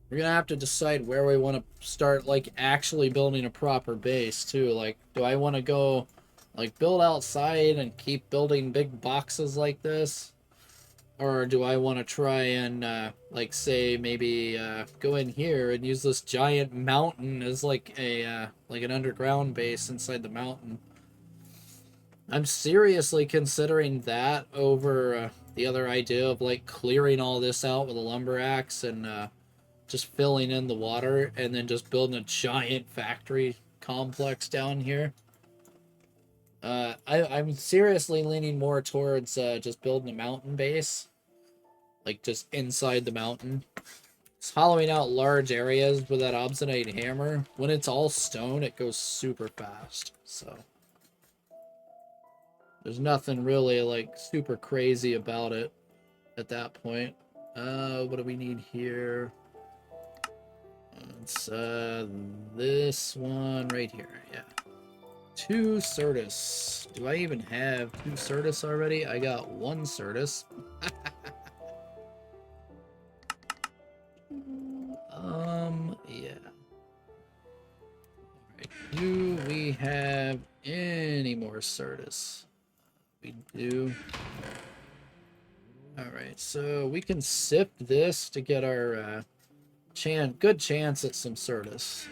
We're going to have to decide where we want to start, like, actually building a proper base, too. Like, do I want to go, like, build outside and keep building big boxes like this? Or do I want to try and, like, say, maybe go in here and use this giant mountain as, like, a like an underground base inside the mountain? I'm seriously considering that over the other idea of, like, clearing all this out with a lumber axe and just filling in the water and then just building a giant factory complex down here. I'm seriously leaning more towards just building a mountain base. Like, just inside the mountain. It's hollowing out large areas with that obstinate hammer. When it's all stone, it goes super fast. So, there's nothing really, like, super crazy about it at that point. What do we need here? It's, this one right here, yeah. 2 Certus. Do I even have 2 Certus already? I got 1 Certus. Yeah. Alright, do we have any more Certus? We do. Alright, so we can sift this to get our, good chance at some Certus.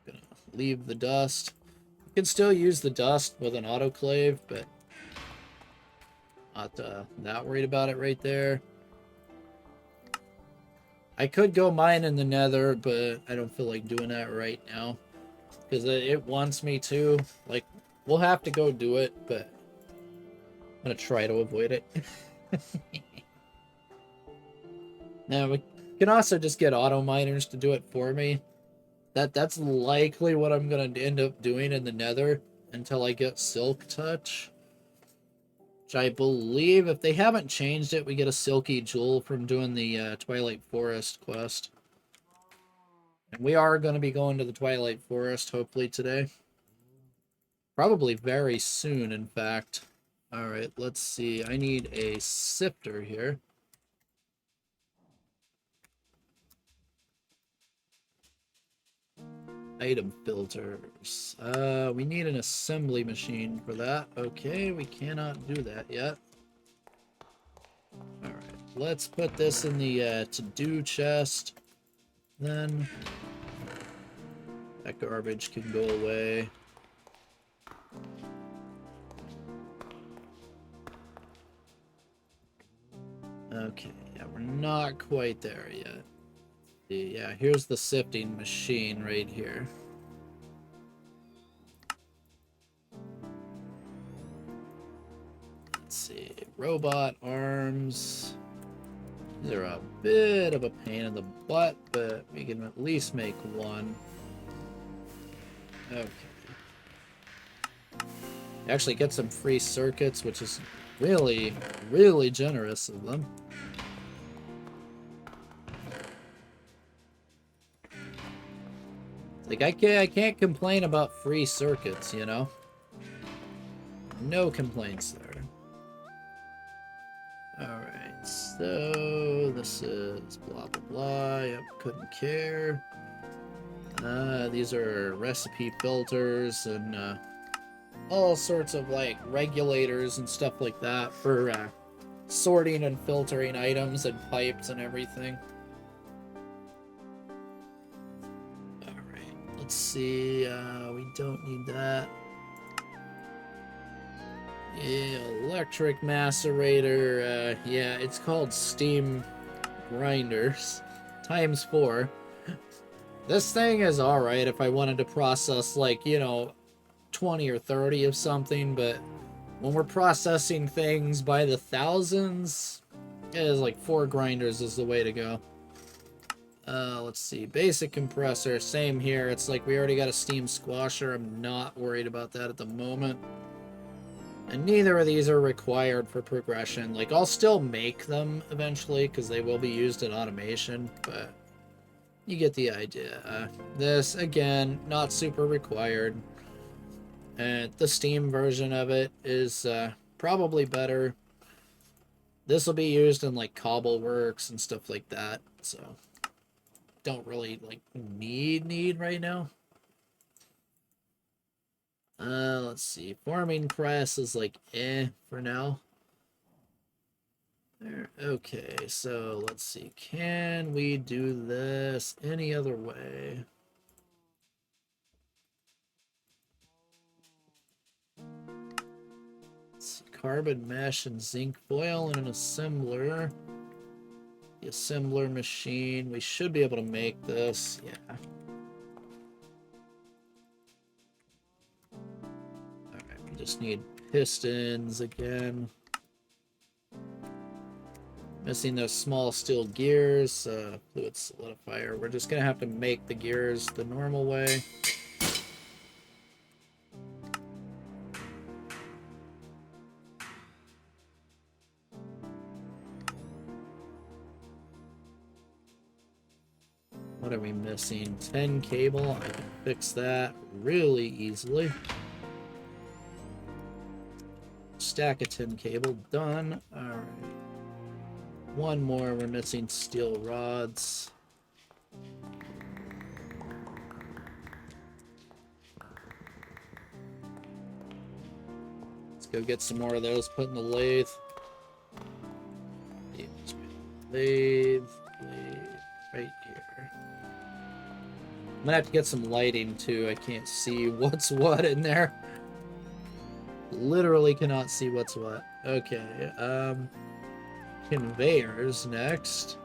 Gonna leave the dust. You can still use the dust with an autoclave, but not that worried about it right there. I could go mine in the nether, but I don't feel like doing that right now. Because it wants me to. Like, we'll have to go do it, but I'm going to try to avoid it. Now, we can also just get auto miners to do it for me. That's likely what I'm going to end up doing in the nether until I get Silk Touch. Which I believe, if they haven't changed it, we get a Silky Jewel from doing the Twilight Forest quest. And we are going to be going to the Twilight Forest, hopefully today. Probably very soon, in fact. Alright, let's see. I need a sifter here. Item filters. We need an assembly machine for that. Okay, we cannot do that yet. Alright, let's put this in the to-do chest. Then that garbage can go away. Okay, yeah, we're not quite there yet. Yeah, here's the sifting machine right here. Let's see, robot arms. These are a bit of a pain in the butt, but we can at least make one. Okay. Actually get some free circuits, which is really, really generous of them. Like, I can't complain about free circuits, you know? No complaints there. Alright, so this is blah blah blah. Yep, couldn't care. These are recipe filters and all sorts of like regulators and stuff like that for sorting and filtering items and pipes and everything. Alright, let's see. We don't need that. Yeah, electric macerator. Yeah, it's called steam grinders. Times 4. This thing is alright if I wanted to process, like, you know, 20 or 30 of something, but when we're processing things by the thousands, it is like 4 grinders is the way to go. Let's see. Basic compressor, same here. It's like we already got a steam squasher. I'm not worried about that at the moment. And neither of these are required for progression. Like, I'll still make them eventually, because they will be used in automation, but you get the idea. This, again, not super required. And the Steam version of it is probably better. This will be used in, like, cobble works and stuff like that, so don't really, like, need right now. Let's see. Forming press is like for now. There. Okay, so let's see. Can we do this any other way? Let's see. Carbon mesh and zinc foil in an assembler. The assembler machine. We should be able to make this. Yeah. Alright, we just need pistons again. Missing those small steel gears, fluid solidifier. We're just gonna have to make the gears the normal way. What are we missing? 10 cable. I can fix that really easily. Stack of 10 cable. Done. Alright. One more. We're missing steel rods. Let's go get some more of those put in the lathe. Lathe. Right here. I'm gonna have to get some lighting too. I can't see what's what in there. Literally cannot see what's what. Okay, conveyors next.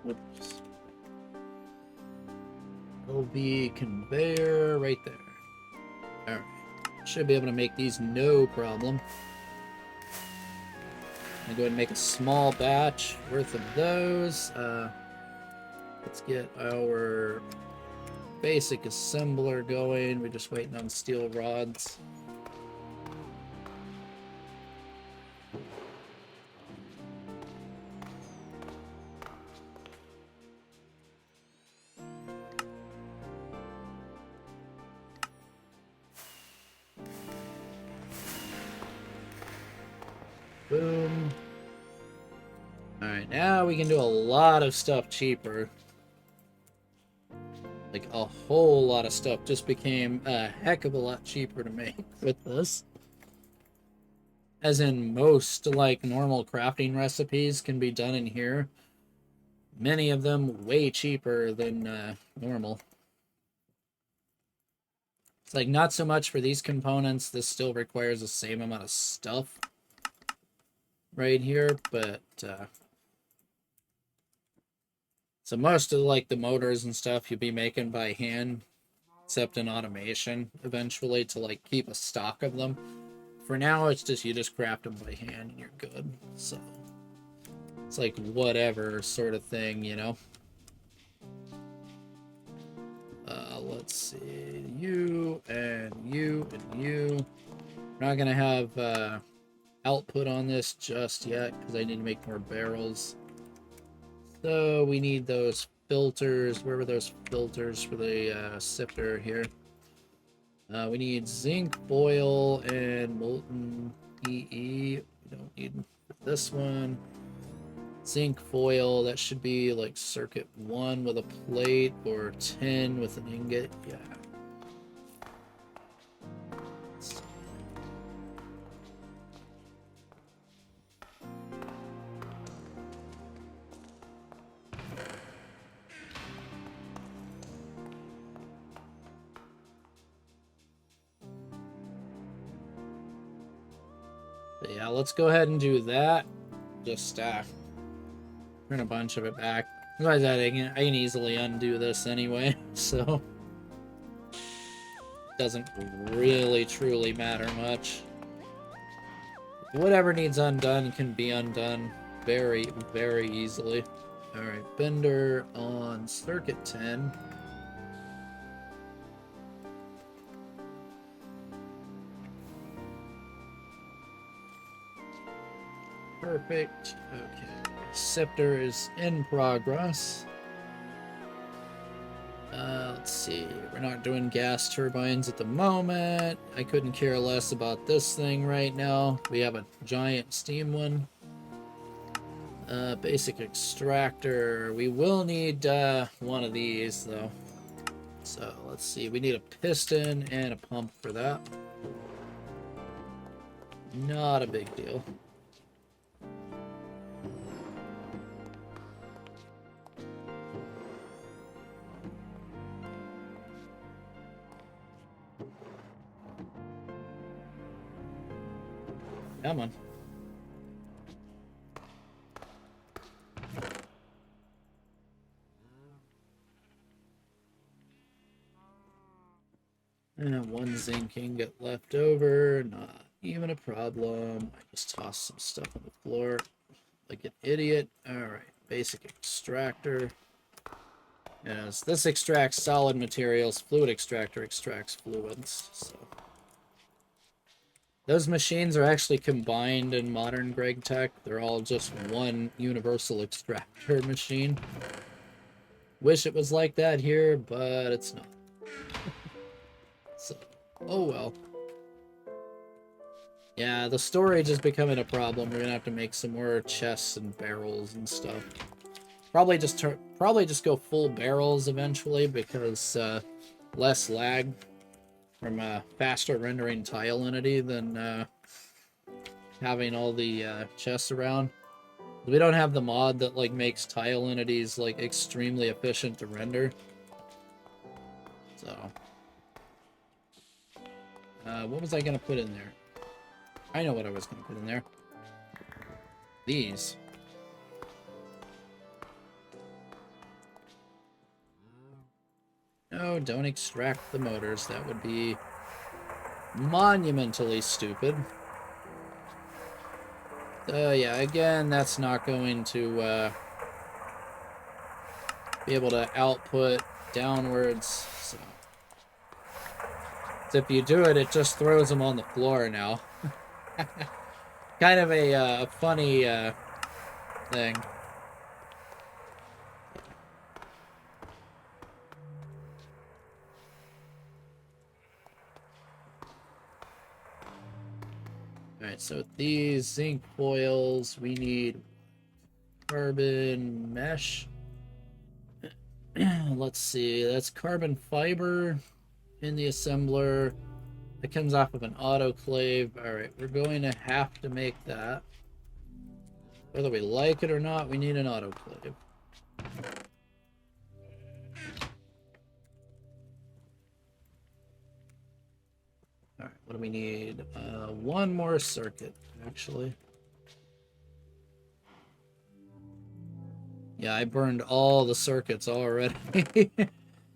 Whoops. LV conveyor right there. Alright. Should be able to make these no problem. I'm going to go ahead and make a small batch worth of those. Let's get our basic assembler going. We're just waiting on steel rods. Boom. Alright, now we can do a lot of stuff cheaper. Like, a whole lot of stuff just became a heck of a lot cheaper to make with this. As in, most, like, normal crafting recipes can be done in here. Many of them way cheaper than normal. It's like, not so much for these components. This still requires the same amount of stuff right here, but so most of like the motors and stuff you'll be making by hand, except in automation eventually to like keep a stock of them. For now, it's just you just craft them by hand and you're good. So it's like whatever sort of thing, you know. let's see. You and you and you. We're not gonna have output on this just yet because I need to make more barrels. So we need those filters. Where were those filters for the sifter here? We need zinc foil and molten EE. We don't need this one. Zinc foil, that should be like circuit 1 with a plate or 10 with an ingot. Yeah. But yeah, let's go ahead and do that. Just turn a bunch of it back. Besides that, I can easily undo this anyway, so it doesn't really truly matter much. Whatever needs undone can be undone very, very easily. Alright, Bender on circuit 10. Perfect. Okay. Scepter is in progress. Let's see. We're not doing gas turbines at the moment. I couldn't care less about this thing right now. We have a giant steam one. Basic extractor. We will need one of these though. So let's see. We need a piston and a pump for that. Not a big deal. Come on. And one zinc ingot left over. Not even a problem. I just tossed some stuff on the floor like an idiot. Alright, basic extractor. As this extracts solid materials, fluid extractor extracts fluids. So those machines are actually combined in modern GregTech. They're all just one universal extractor machine. Wish it was like that here, but it's not. So, oh well. Yeah, the storage is becoming a problem. We're gonna have to make some more chests and barrels and stuff. Probably just go full barrels eventually because less lag from a faster rendering tile entity than having all the chests around. We don't have the mod that like makes tile entities like extremely efficient to render. So what was I gonna put in there? I know what I was gonna put in there. These. No, don't extract the motors. That would be monumentally stupid. Yeah, again, that's not going to be able to output downwards. So if you do it, it just throws them on the floor now. Kind of a funny thing. Alright, so these zinc foils, we need carbon mesh. Let's see, that's carbon fiber in the assembler. It comes off of an autoclave. Alright, we're going to have to make that. Whether we like it or not, we need an autoclave. Alright, what do we need? One more circuit, actually. Yeah, I burned all the circuits already.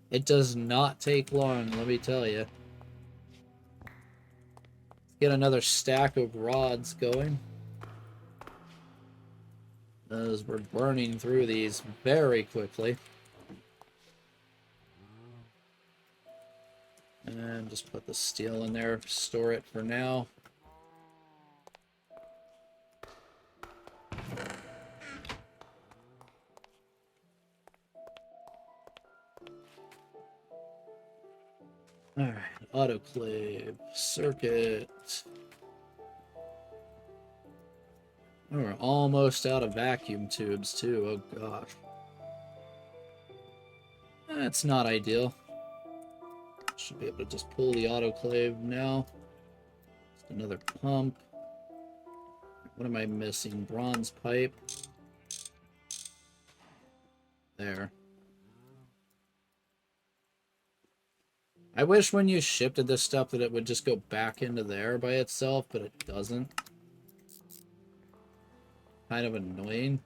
It does not take long, let me tell you. Let's get another stack of rods going. As we're burning through these very quickly. And just put the steel in there, store it for now. Alright, autoclave, circuit. We're almost out of vacuum tubes too, oh gosh. That's not ideal. Should be able to just pull the autoclave now. Just another pump. What am I missing? Bronze pipe. There. I wish when you shifted this stuff that it would just go back into there by itself, but it doesn't. Kind of annoying,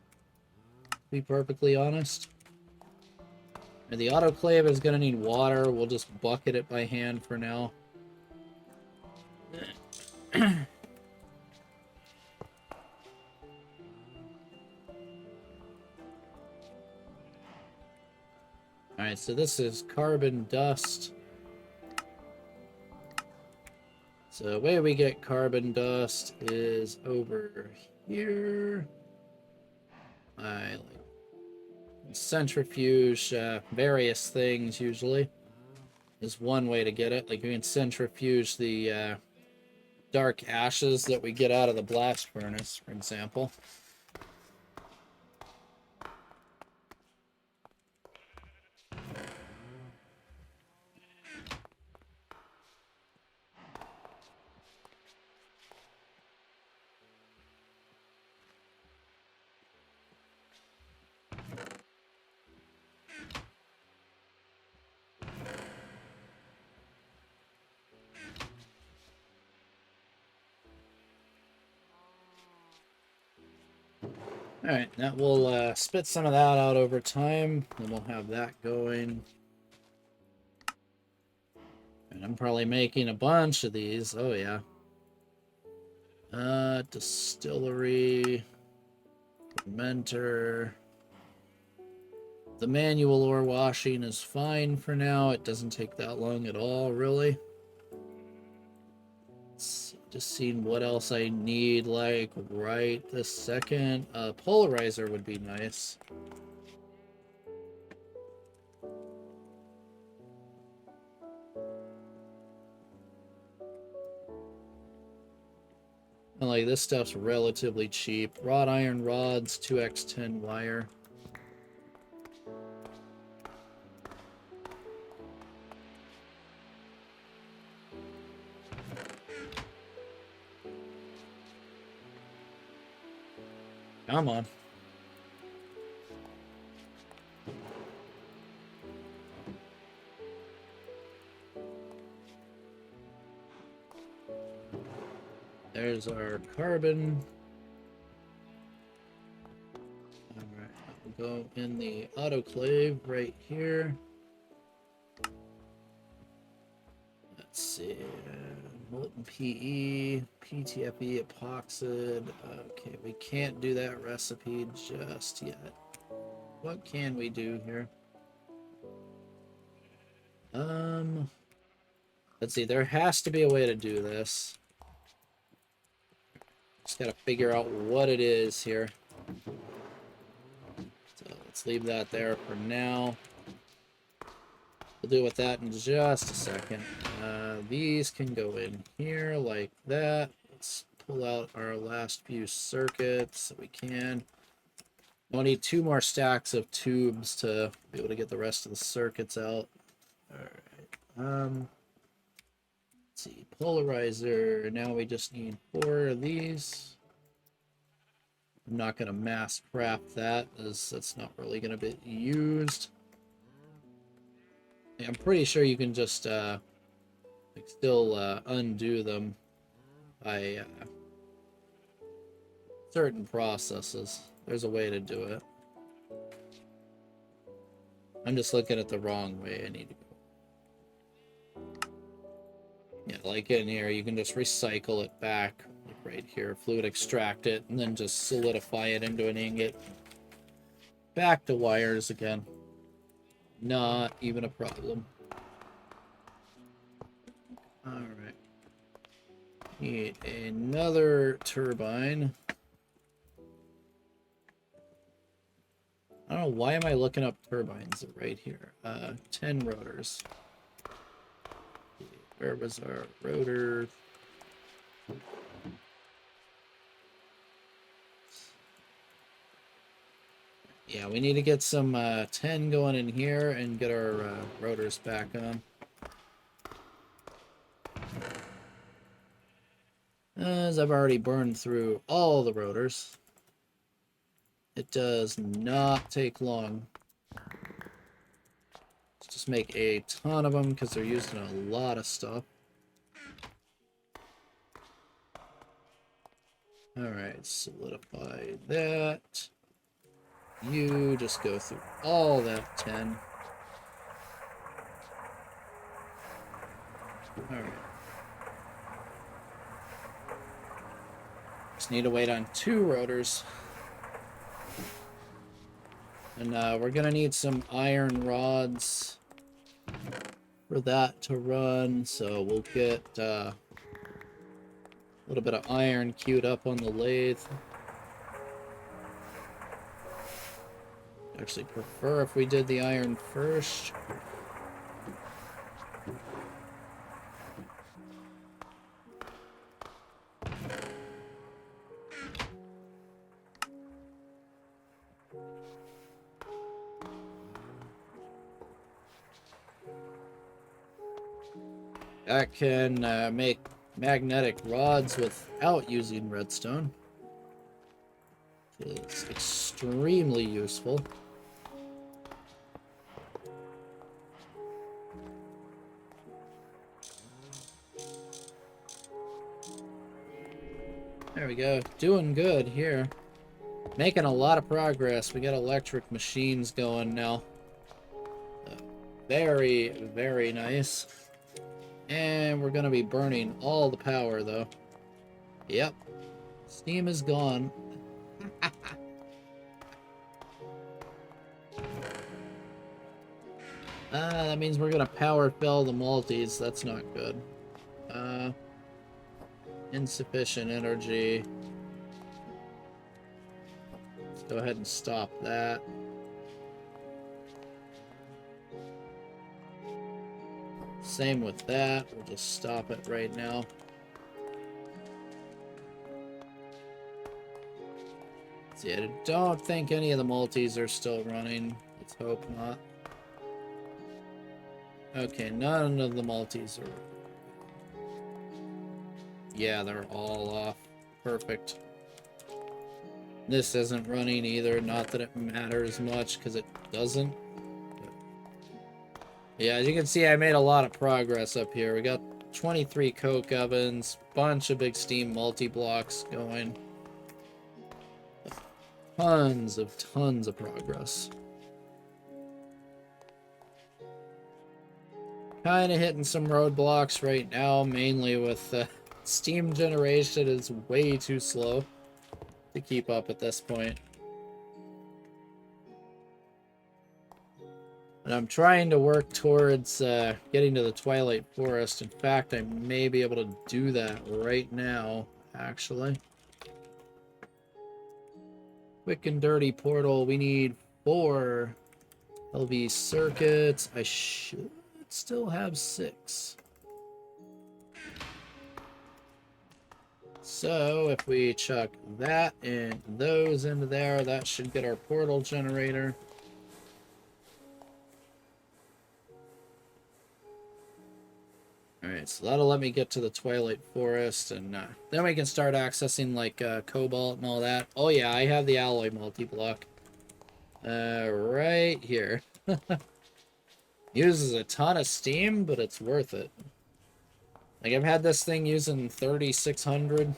to be perfectly honest. And the autoclave is going to need water. We'll just bucket it by hand for now. Alright, so this is carbon dust. So the way we get carbon dust is over here. I like centrifuge various things usually is one way to get it. Like you can centrifuge the dark ashes that we get out of the blast furnace, for example. Alright, that will spit some of that out over time, and we'll have that going. And I'm probably making a bunch of these. Oh, yeah. Distillery. Fermenter. The manual ore washing is fine for now. It doesn't take that long at all, really. Just seeing what else I need, like, right this second. Polarizer would be nice. And, like, this stuff's relatively cheap. Wrought iron rods, 2x10 wire. Come on. There's our carbon. Alright, we'll go in the autoclave right here. Let's see. Molten PE, PTFE, epoxid. Okay, we can't do that recipe just yet. What can we do here? Let's see. There has to be a way to do this. Just gotta figure out what it is here. So let's leave that there for now. We'll deal with that in just a second. These can go in here like that. Let's pull out our last few circuits so we can. We'll need 2 more stacks of tubes to be able to get the rest of the circuits out. Alright. Let's see. Polarizer. Now we just need 4 of these. I'm not going to mass craft that, as that's not really going to be used. I'm pretty sure you can just still undo them by certain processes. There's a way to do it. I'm just looking at the wrong way. I need to go. Yeah, like in here, you can just recycle it back, like right here, fluid extract it, and then just solidify it into an ingot. Back to wires again. Not even a problem. Alright. Need another turbine. I don't know, why am I looking up turbines right here? 10 rotors. Where was our rotor? Yeah, we need to get some 10 going in here and get our rotors back on. As I've already burned through all the rotors. It does not take long. Let's just make a ton of them because they're used in a lot of stuff. Alright, solidify that. You just go through all that 10. Alright. Just need to wait on 2 rotors. And we're going to need some iron rods for that to run. So we'll get a little bit of iron queued up on the lathe. Actually prefer if we did the iron first. I can make magnetic rods without using redstone. It's extremely useful. There we go. Doing good here. Making a lot of progress. We got electric machines going now. Very, very nice. And we're going to be burning all the power, though. Yep. Steam is gone. That means we're going to power fill the multis. That's not good. Insufficient energy. Let's go ahead and stop that. Same with that. We'll just stop it right now. See, I don't think any of the multis are still running. Let's hope not. Okay, none of the multis are. Yeah, they're all off. Perfect. This isn't running either. Not that it matters much, because it doesn't. Yeah, as you can see, I made a lot of progress up here. We got 23 coke ovens, bunch of big steam multi-blocks going. Tons of progress. Kind of hitting some roadblocks right now, mainly with steam generation is way too slow to keep up at this point. And I'm trying to work towards getting to the Twilight Forest. In fact, I may be able to do that right now, actually. Quick and dirty portal. We need 4 LV circuits. I should still have 6. So if we chuck that and those into there, that should get our portal generator. Alright, so that'll let me get to the Twilight Forest, and then we can start accessing, like, cobalt and all that. Oh yeah, I have the alloy multi-block. Right here. Uses a ton of steam, but it's worth it. Like, I've had this thing using 3600.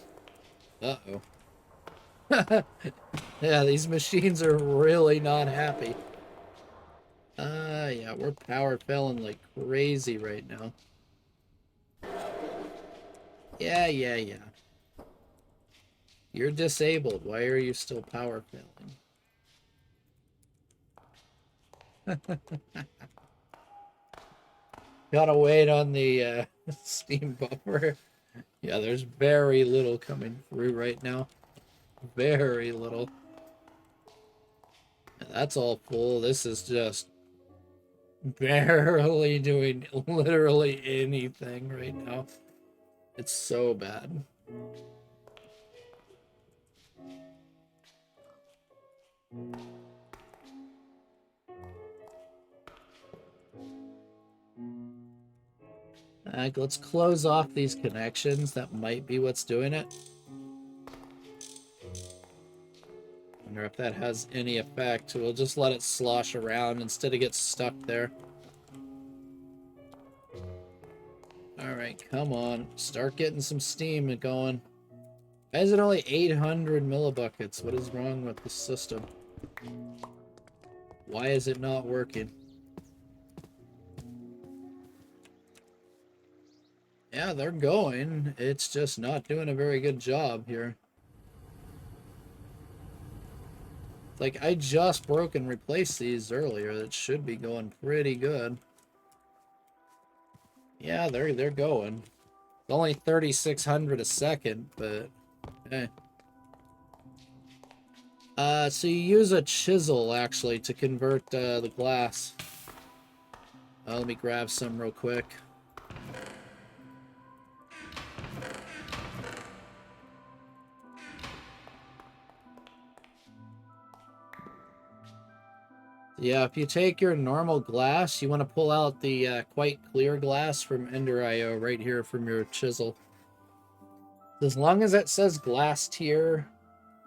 Uh-oh. Yeah, these machines are really not happy. Yeah, we're power filling like crazy right now. Yeah. You're disabled. Why are you still power failing? Gotta wait on the Steam buffer. Yeah, there's very little coming through right now. Very little. That's all full. This is just barely doing literally anything right now. It's so bad. Let's close off these connections. That might be what's doing it. Wonder if that has any effect. We'll just let it slosh around instead of get stuck there. Alright, come on. Start getting some steam going. Why is it only 800 millibuckets? What is wrong with the system? Why is it not working? Yeah, they're going. It's just not doing a very good job here. Like, I just broke and replaced these earlier. That should be going pretty good. Yeah, they're going. It's only 3,600 a second, but eh. So you use a chisel, actually, to convert the glass. Let me grab some real quick. Yeah, if you take your normal glass, you want to pull out the quite clear glass from Ender.io right here from your chisel. As long as it says glass tier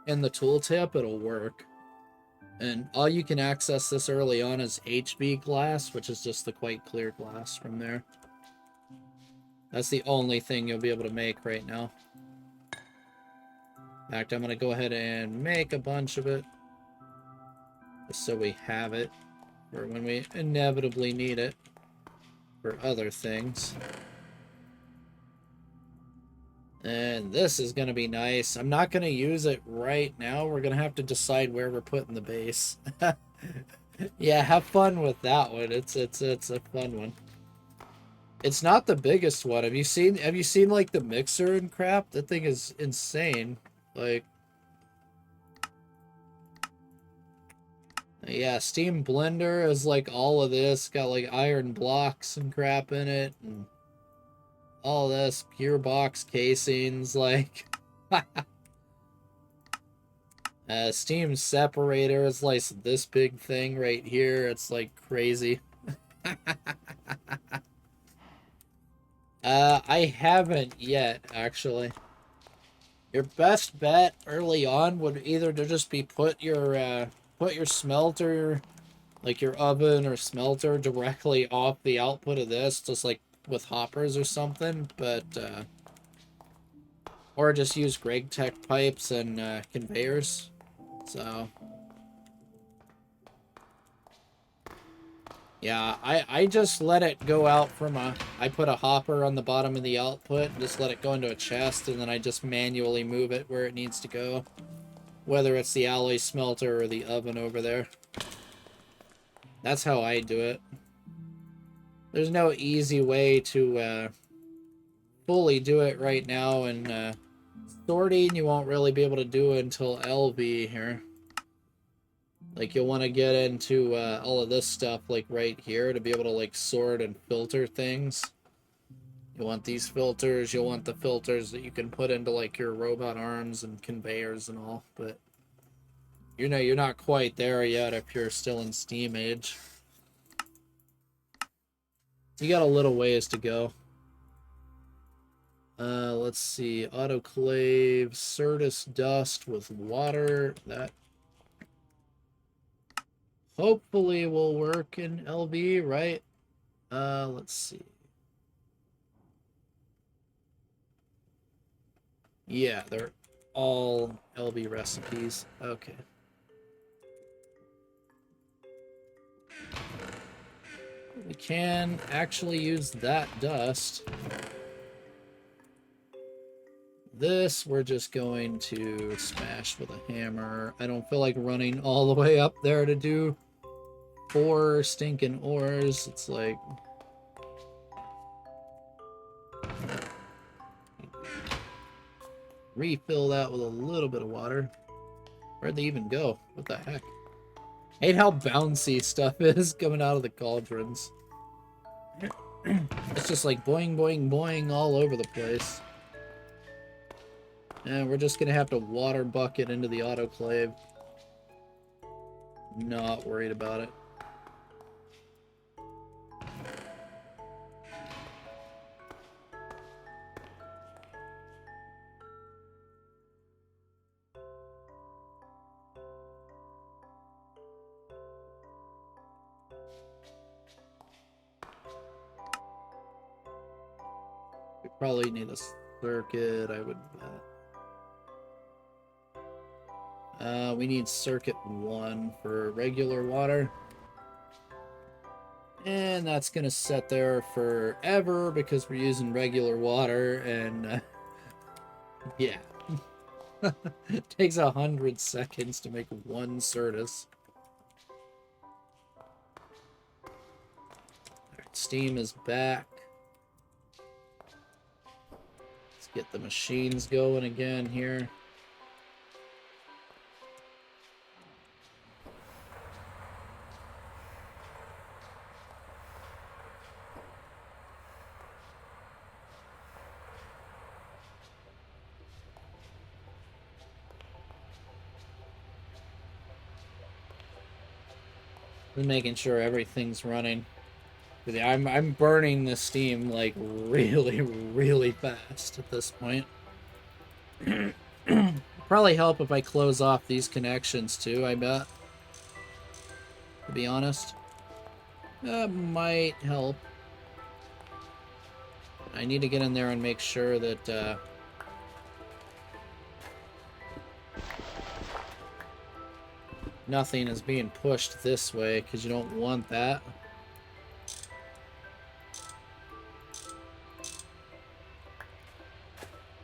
in the tooltip, it'll work. And all you can access this early on is HB glass, which is just the quite clear glass from there. That's the only thing you'll be able to make right now. In fact, I'm going to go ahead and make a bunch of it, just so we have it for when we inevitably need it for other things. And this is going to be nice. I'm not going to use it right now. We're going to have to decide where we're putting the base. Yeah, have fun with that one. It's a fun one. It's not the biggest one. Have you seen like the mixer and crap? That thing is insane. Like, yeah, Steam Blender is like all of this. Got like iron blocks and crap in it, and all this gearbox casings, like Steam separator is like this big thing right here. It's like crazy. I haven't yet, actually. Your best bet early on would either to just be put your smelter, like your oven or smelter, directly off the output of this, just like with hoppers or something, but or just use GregTech pipes and conveyors. So yeah, I just let it go out from I put a hopper on the bottom of the output and just let it go into a chest, and then I just manually move it where it needs to go, whether it's the alloy smelter or the oven over there. That's how I do it. There's no easy way to fully do it right now, and sorting you won't really be able to do it until LV here. Like, you'll want to get into all of this stuff, like, right here to be able to, like, sort and filter things. You want these filters, you'll want the filters that you can put into, like, your robot arms and conveyors and all, but you know, you're not quite there yet if you're still in Steam age. You got a little ways to go. Let's see, autoclave, Certus dust with water, that hopefully will work in LV, right? Let's see. Yeah, they're all LV recipes. Okay. We can actually use that dust. This we're just going to smash with a hammer. I don't feel like running all the way up there to do 4 stinking ores. It's like, Refill that with a little bit of water. Where'd they even go? What the heck? I hate how bouncy stuff is coming out of the cauldrons. It's just like boing, boing, boing all over the place. And we're just gonna have to water bucket into the autoclave. Not worried about it. We probably need a circuit, I would bet. We need circuit 1 for regular water. And that's gonna sit there forever because we're using regular water, and yeah. It takes 100 seconds to make one Certus. Alright, steam is back. Let's get the machines going again here. Just making sure everything's running. I'm burning the steam like really, really fast at this point. Probably help if I close off these connections too, I bet. To be honest. That might help. I need to get in there and make sure that nothing is being pushed this way, because you don't want that.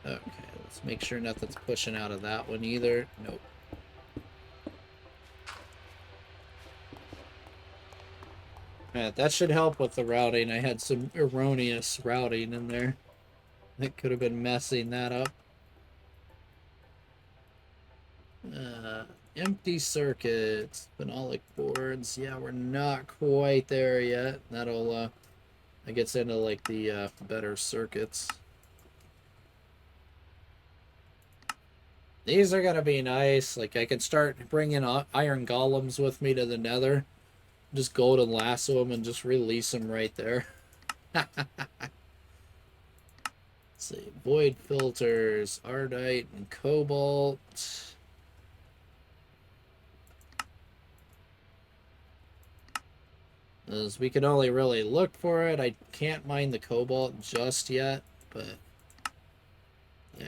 Okay, let's make sure nothing's pushing out of that one either. Nope. Alright, that should help with the routing. I had some erroneous routing in there. That could have been messing that up. Empty circuits, phenolic boards. Yeah, we're not quite there yet. That'll, that gets into, like, the, better circuits. These are gonna be nice. Like, I can start bringing iron golems with me to the nether. Just golden lasso them and just release them right there. Let's see. Void filters, ardite, and cobalt. As we can only really look for it. I can't mine the cobalt just yet, but yeah.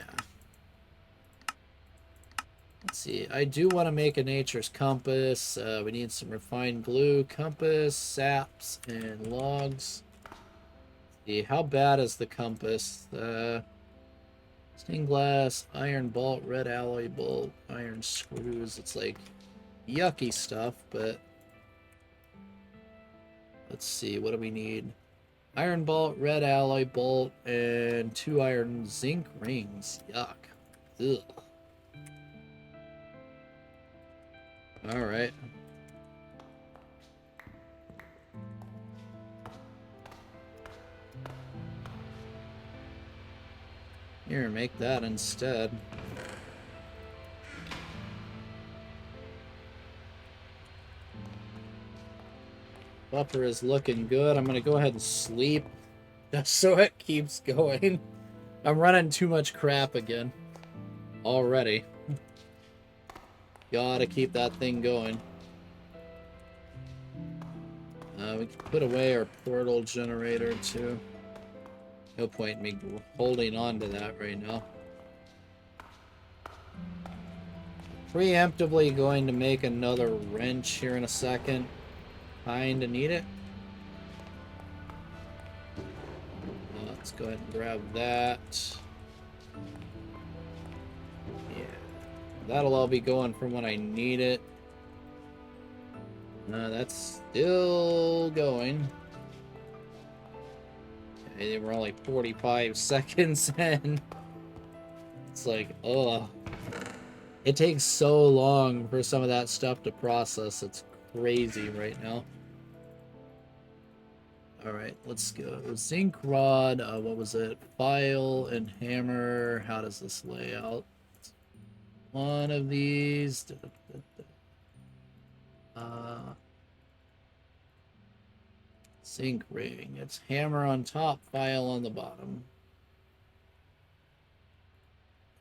Let's see. I do want to make a nature's compass. We need some refined glue, compass, saps, and logs. Let's see, how bad is the compass? Stained glass, iron bolt, red alloy bolt, iron screws. It's like yucky stuff, but let's see, what do we need? Iron bolt, red alloy bolt, and 2 iron zinc rings. Yuck. Ugh. Alright. Here, make that instead. Buffer is looking good. I'm gonna go ahead and sleep just so it keeps going. I'm running too much crap again already. Gotta keep that thing going. We can put away our portal generator too. No point in me holding on to that right now. Preemptively going to make another wrench here in a second. Kinda need it. Let's go ahead and grab that. Yeah. That'll all be going from when I need it. That's still going. Okay, we're only 45 seconds in. It's like, ugh. It takes so long for some of that stuff to process. It's crazy right now. Alright, let's go. Zinc rod, what was it? File and hammer. How does this lay out? One of these. Zinc ring. It's hammer on top, file on the bottom.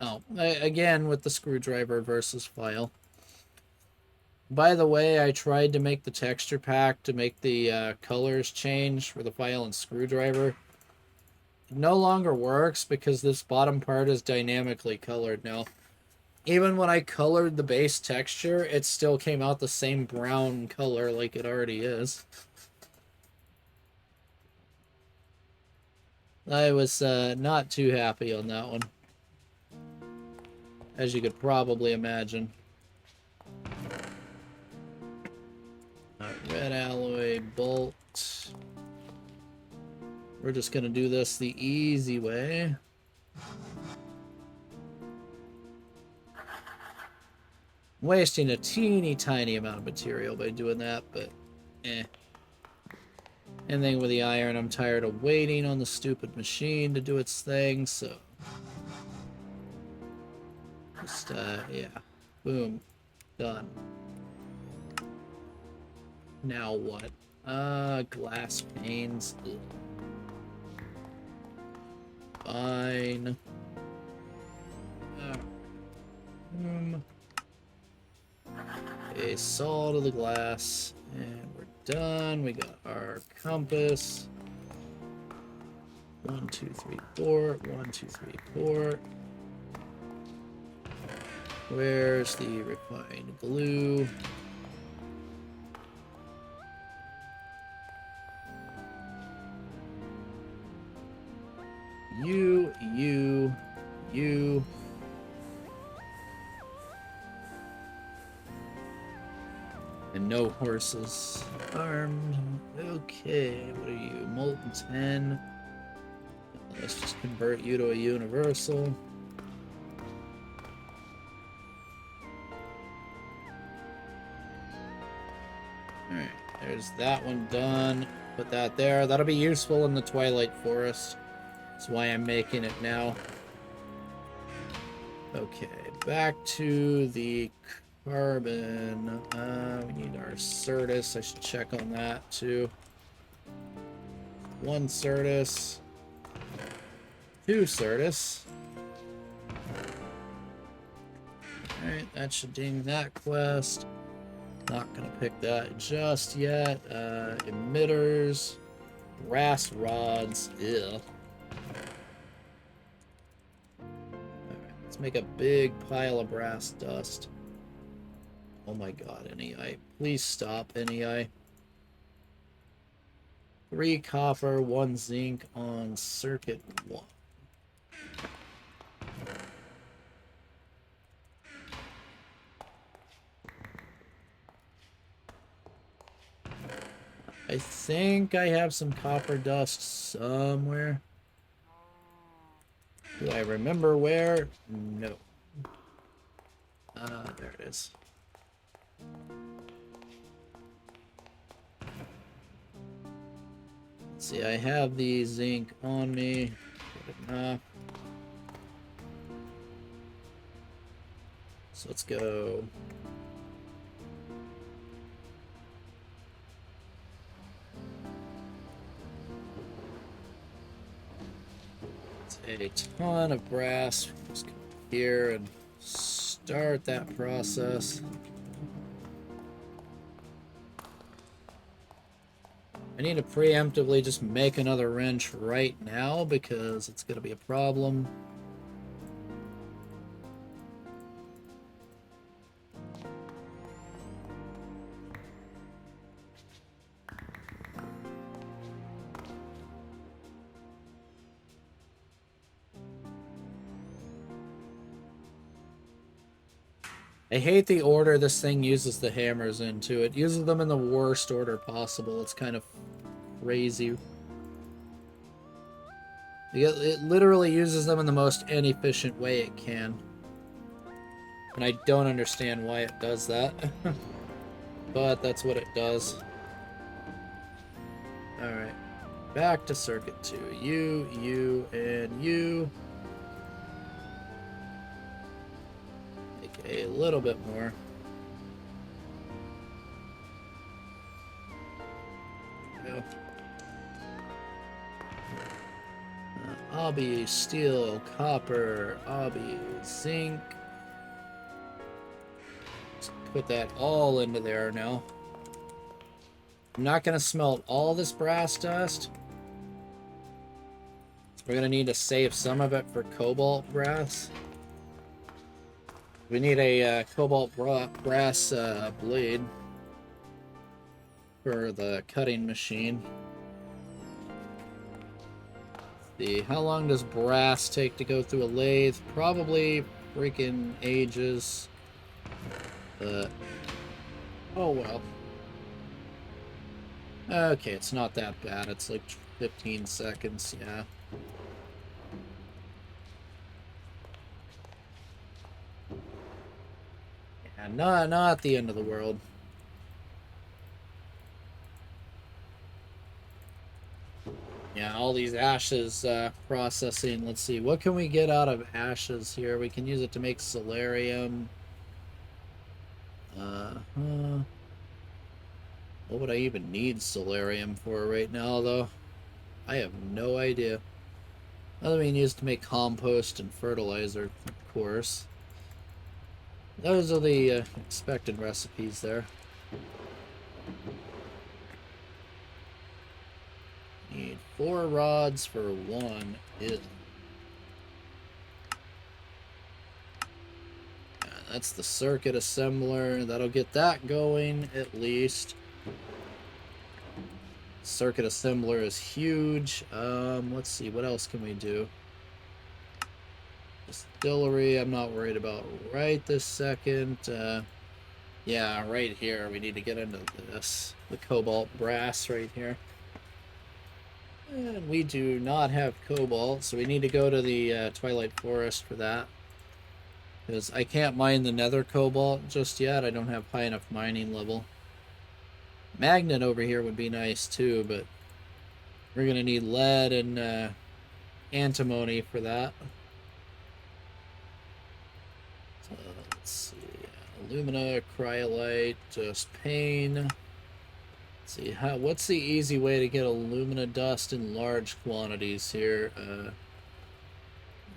Oh, again with the screwdriver versus file. By the way, I tried to make the texture pack to make the colors change for the file and screwdriver. It no longer works because this bottom part is dynamically colored now. Even when I colored the base texture, it still came out the same brown color like it already is. I was not too happy on that one, as you could probably imagine. Red alloy bolt. We're just gonna do this the easy way. Wasting a teeny tiny amount of material by doing that, but eh. And then with the iron, I'm tired of waiting on the stupid machine to do its thing, so just yeah. Boom. Done. Now what? Glass panes. Ugh. Fine. Okay, saw to the glass, and we're done. We got our compass. 1, 2, 3, 4. 1, 2, 3, 4. Where's the refined glue? You. And no horses. Armed. Okay, what are you? Molten 10. Let's just convert you to a universal. Alright, there's that one done. Put that there. That'll be useful in the Twilight Forest. That's why I'm making it now. Okay, back to the carbon. We need our Certus. I should check on that too. 1 Certus. 2 Certus. Alright, that should ding that quest. Not gonna pick that just yet. Emitters. Brass rods. Ew. Alright, let's make a big pile of brass dust. Oh my god, NEI. Please stop, NEI. 3 copper, 1 zinc on circuit 1. I think I have some copper dust somewhere. Do I remember where? No. There it is. Let's see, I have the zinc on me. Good enough. So let's go. A ton of brass. Just come here and start that process. I need to preemptively just make another wrench right now because it's going to be a problem. I hate the order this thing uses the hammers into. It uses them in the worst order possible. It's kind of crazy. It literally uses them in the most inefficient way it can. And I don't understand why it does that. But that's what it does. Alright. Back to circuit 2. You, and you. Make a little bit more. There we go. Obby, steel, copper, obby, zinc. Let's put that all into there now. I'm not going to smelt all this brass dust. We're going to need to save some of it for cobalt brass. We need a cobalt brass blade for the cutting machine. How long does brass take to go through a lathe? Probably freaking ages. But oh well. Okay, it's not that bad. It's like 15 seconds, yeah. Yeah, not the end of the world. Yeah, all these ashes processing. Let's see, what can we get out of ashes here? We can use it to make solarium. What would I even need solarium for right now, though? I have no idea. Other than used to make compost and fertilizer, of course. Those are the expected recipes there. Need 4 rods for 1. That's the circuit assembler. That'll get that going, at least. Circuit assembler is huge. Let's see, what else can we do? Distillery, I'm not worried about right this second. Yeah, right here, we need to get into this. The cobalt brass right here. And we do not have cobalt, so we need to go to the Twilight Forest for that. Because I can't mine the nether cobalt just yet. I don't have high enough mining level. Magnet over here would be nice too, but we're going to need lead and antimony for that. So, let's see. Alumina, cryolite, just pain. Let's see, what's the easy way to get alumina dust in large quantities here?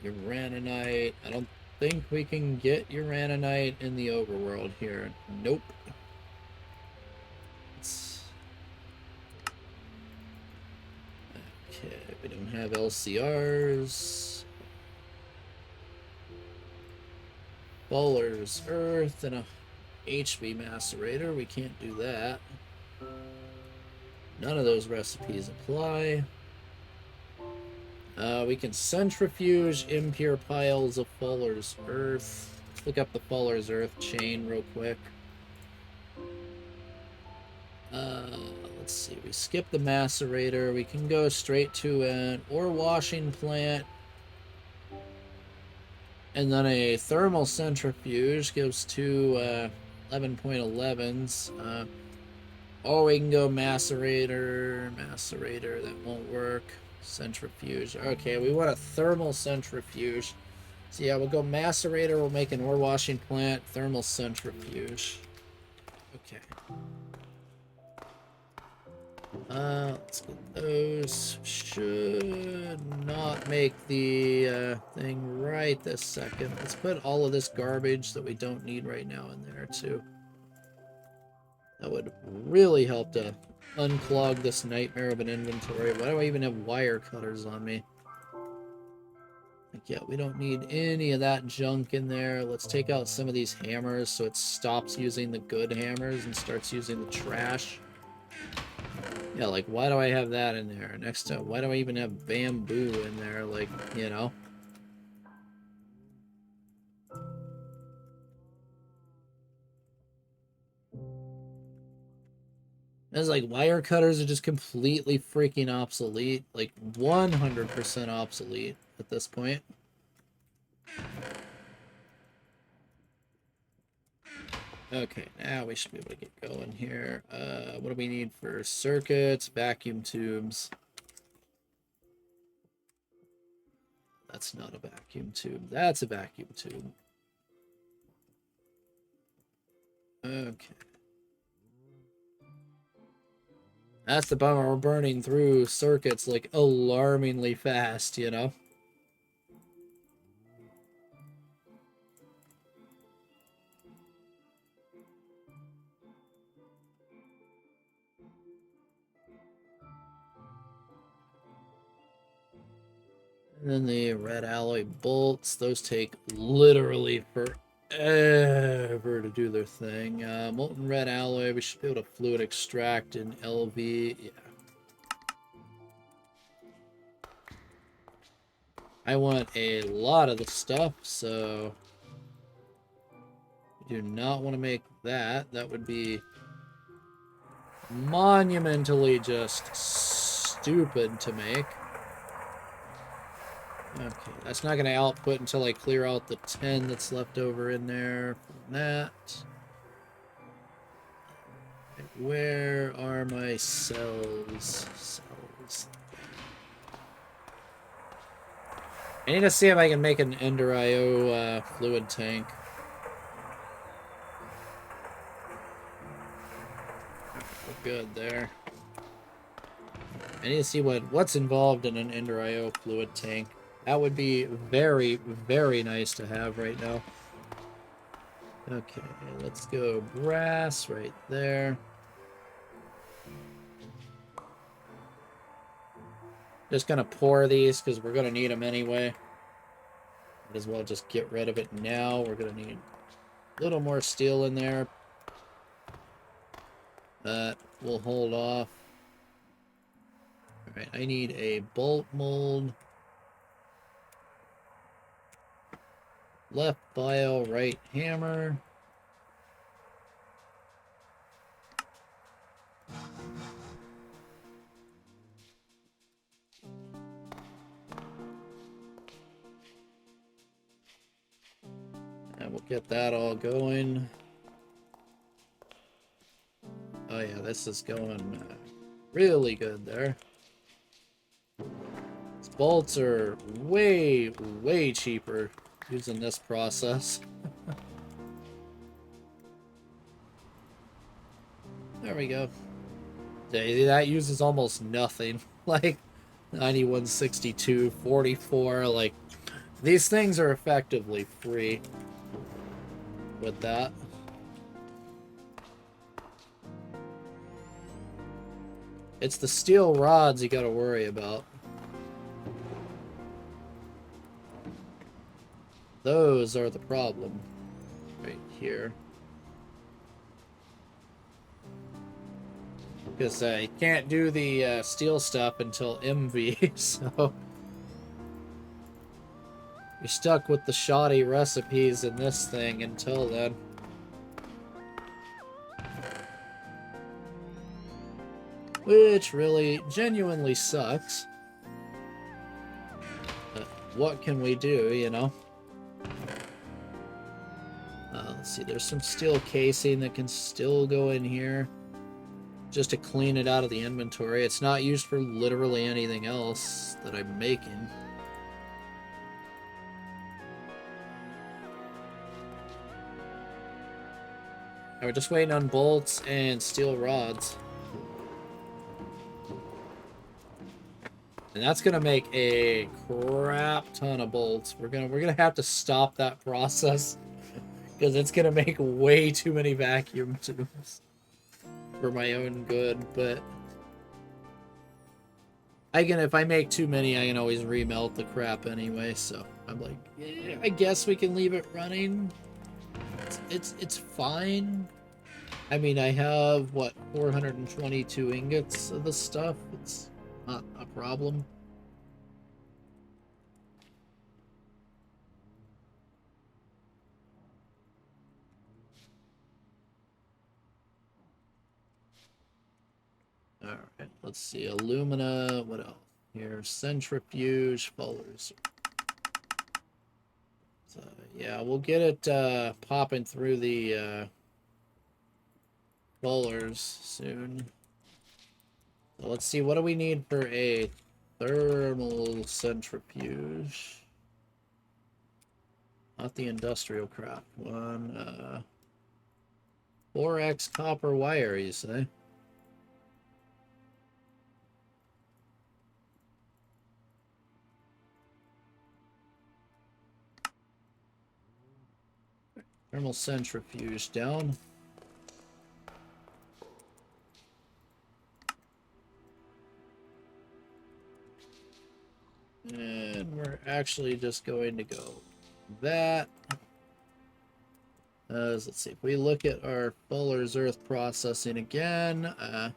Uraninite. I don't think we can get uraninite in the overworld here. Nope. Okay, we don't have LCRs. Fuller's Earth and a HB macerator. We can't do that. None of those recipes apply. We can centrifuge impure piles of Fuller's Earth. Let's look up the Fuller's Earth chain real quick. Let's see. We skip the macerator. We can go straight to an ore washing plant. And then a thermal centrifuge gives two 11.11s. Or we can go macerator. That won't work. Centrifuge. Okay, we want a thermal centrifuge. So yeah, we'll go macerator. We'll make an ore washing plant. Thermal centrifuge. Okay. Let's get those. Should not make the thing right this second. Let's put all of this garbage that we don't need right now in there too. That would really help to unclog this nightmare of an inventory. Why do I even have wire cutters on me? Like, yeah, we don't need any of that junk in there. Let's take out some of these hammers so it stops using the good hammers and starts using the trash. Yeah, like, why do I have that in there? Next to, why do I even have bamboo in there? Like, you know? It's like wire cutters are just completely freaking obsolete. Like 100% obsolete at this point. Okay, now we should be able to get going here. What do we need for circuits? Vacuum tubes. That's not a vacuum tube. That's a vacuum tube. Okay. That's the bummer. We're burning through circuits like alarmingly fast, you know? And then the red alloy bolts, those take literally forever to do their thing. Molten red alloy, we should be able to fluid extract in LV. Yeah. I want a lot of the stuff, so we do not want to make that. That would be monumentally just stupid to make. Okay, that's not going to output until I clear out the 10 that's left over in there from that. Where are my cells? Cells. I need to see if I can make an Ender IO fluid tank. We're good there. I need to see what's involved in an Ender IO fluid tank. That would be very, very nice to have right now. Okay, let's go brass right there. Just gonna pour these because we're gonna need them anyway. Might as well just get rid of it now. We're gonna need a little more steel in there. But we'll hold off. Alright, I need a bolt mold. Left file, right hammer. And we'll get that all going. Oh yeah, this is going really good there. These bolts are way, way cheaper using this process. There we go. That uses almost nothing. Like 9162, 44, like these things are effectively free with that. It's the steel rods you gotta worry about. Those are the problem right here. Because you can't do the steel stuff until MV, so you're stuck with the shoddy recipes in this thing until then. Which really genuinely sucks. But what can we do, you know? Let's see, there's some steel casing that can still go in here just to clean it out of the inventory. It's not used for literally anything else that I'm making. We're just waiting on bolts and steel rods. And that's gonna make a crap ton of bolts. We're gonna have to stop that process because it's gonna make way too many vacuum tubes for my own good. But if I make too many, I can always remelt the crap anyway. So I'm like, yeah, I guess we can leave it running. It's fine. I mean, I have what 422 ingots of the stuff. It's not a problem. Alright, let's see. Alumina, what else? Here, centrifuge, fullers. So, yeah, we'll get it popping through the fullers soon. So let's see, what do we need for a thermal centrifuge? Not the industrial craft one. 4x copper wire, you say? Thermal centrifuge down. And we're actually just going to go that. Let's see, if we look at our Fuller's Earth processing again, yeah,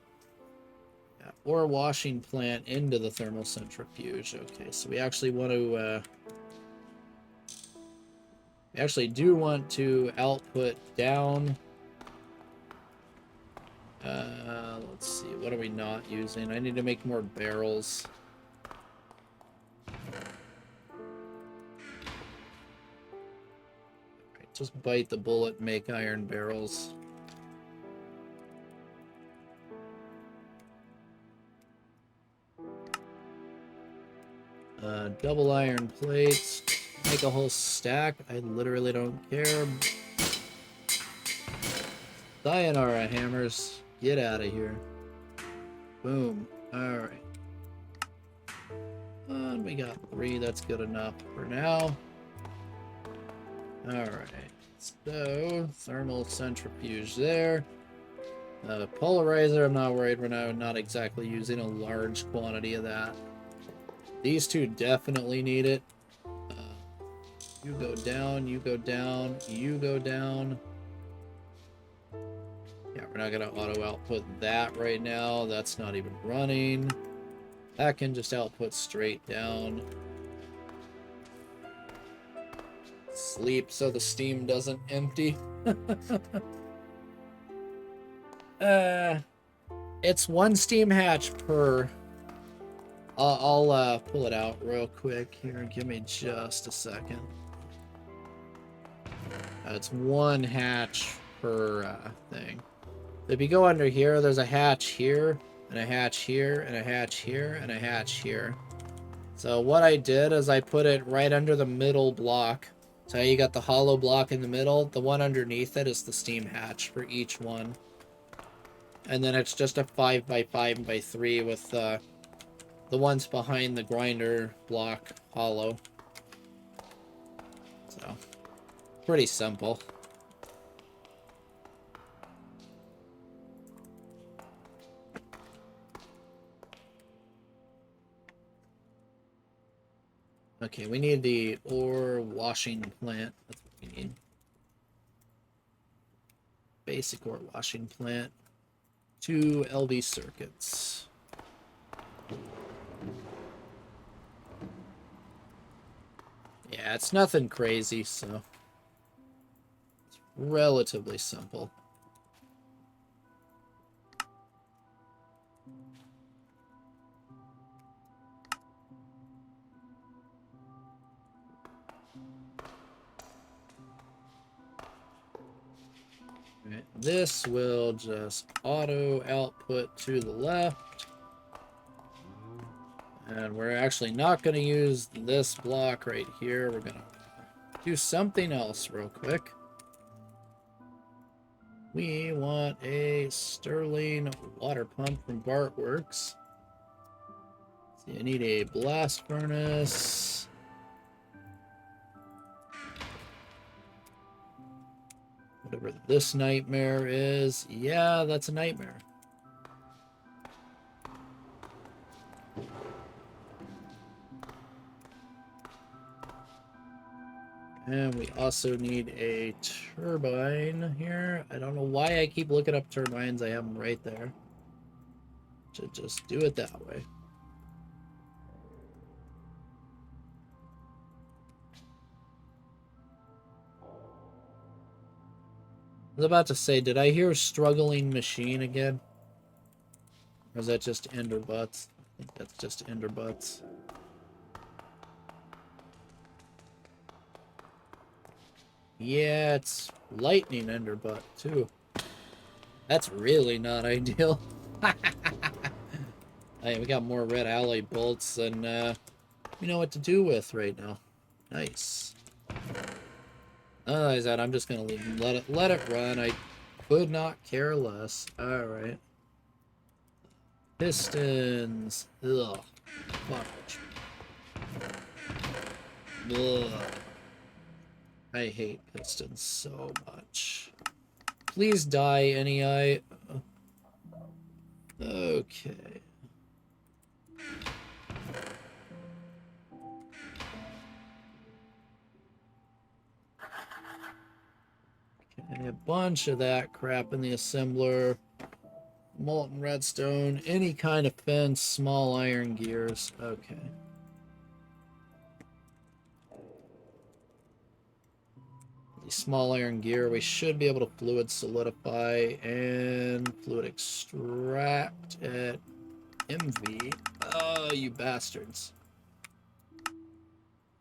ore washing plant into the thermal centrifuge. Okay, so we actually want to, we actually do want to output down. Let's see, what are we not using? I need to make more barrels. Just bite the bullet and make iron barrels. Double iron plates. Make a whole stack. I literally don't care. Sayonara hammers. Get out of here. Boom. Alright. And we got 3. That's good enough for now. Alright. So, thermal centrifuge there. Polarizer, I'm not worried. We're not exactly using a large quantity of that. These two definitely need it. You go down, you go down, you go down. Yeah, we're not going to auto output that right now. That's not even running. That can just output straight down. Sleep so the steam doesn't empty. It's 1 steam hatch per. I'll pull it out real quick here. Give me just a second. It's 1 hatch per thing. If you go under here, there's a hatch here, and a hatch here, and a hatch here, and a hatch here. So what I did is I put it right under the middle block. So you got the hollow block in the middle. The one underneath it is the steam hatch for each one. And then it's just a 5x5x3 with the ones behind the grinder block hollow. So, pretty simple. Okay, we need the ore washing plant. That's what we need. Basic ore washing plant. 2 LV circuits. Yeah, it's nothing crazy, so it's relatively simple. Right, this will just auto output to the left. And we're actually not going to use this block right here. We're going to do something else real quick. We want a Stirling water pump from Bartworks. So you need a blast furnace. Whatever this nightmare is. Yeah, that's a nightmare. And we also need a turbine here. I don't know why I keep looking up turbines. I have them right there. Should just do it that way. I was about to say, did I hear struggling machine again? Or is that just ender butts? I think that's just ender butts. Yeah, it's lightning ender butt too. That's really not ideal. Hey, we got more red alloy bolts than we know what to do with right now. Nice. Otherwise, I'm just gonna let it run. I could not care less. All right. Pistons. Ugh. Fudge. Ugh. I hate pistons so much. Please die, NEI. Okay. Okay, a bunch of that crap in the assembler. Molten redstone, any kind of fence, small iron gears. Okay. The small iron gear, we should be able to fluid solidify and fluid extract at MV. Oh, you bastards.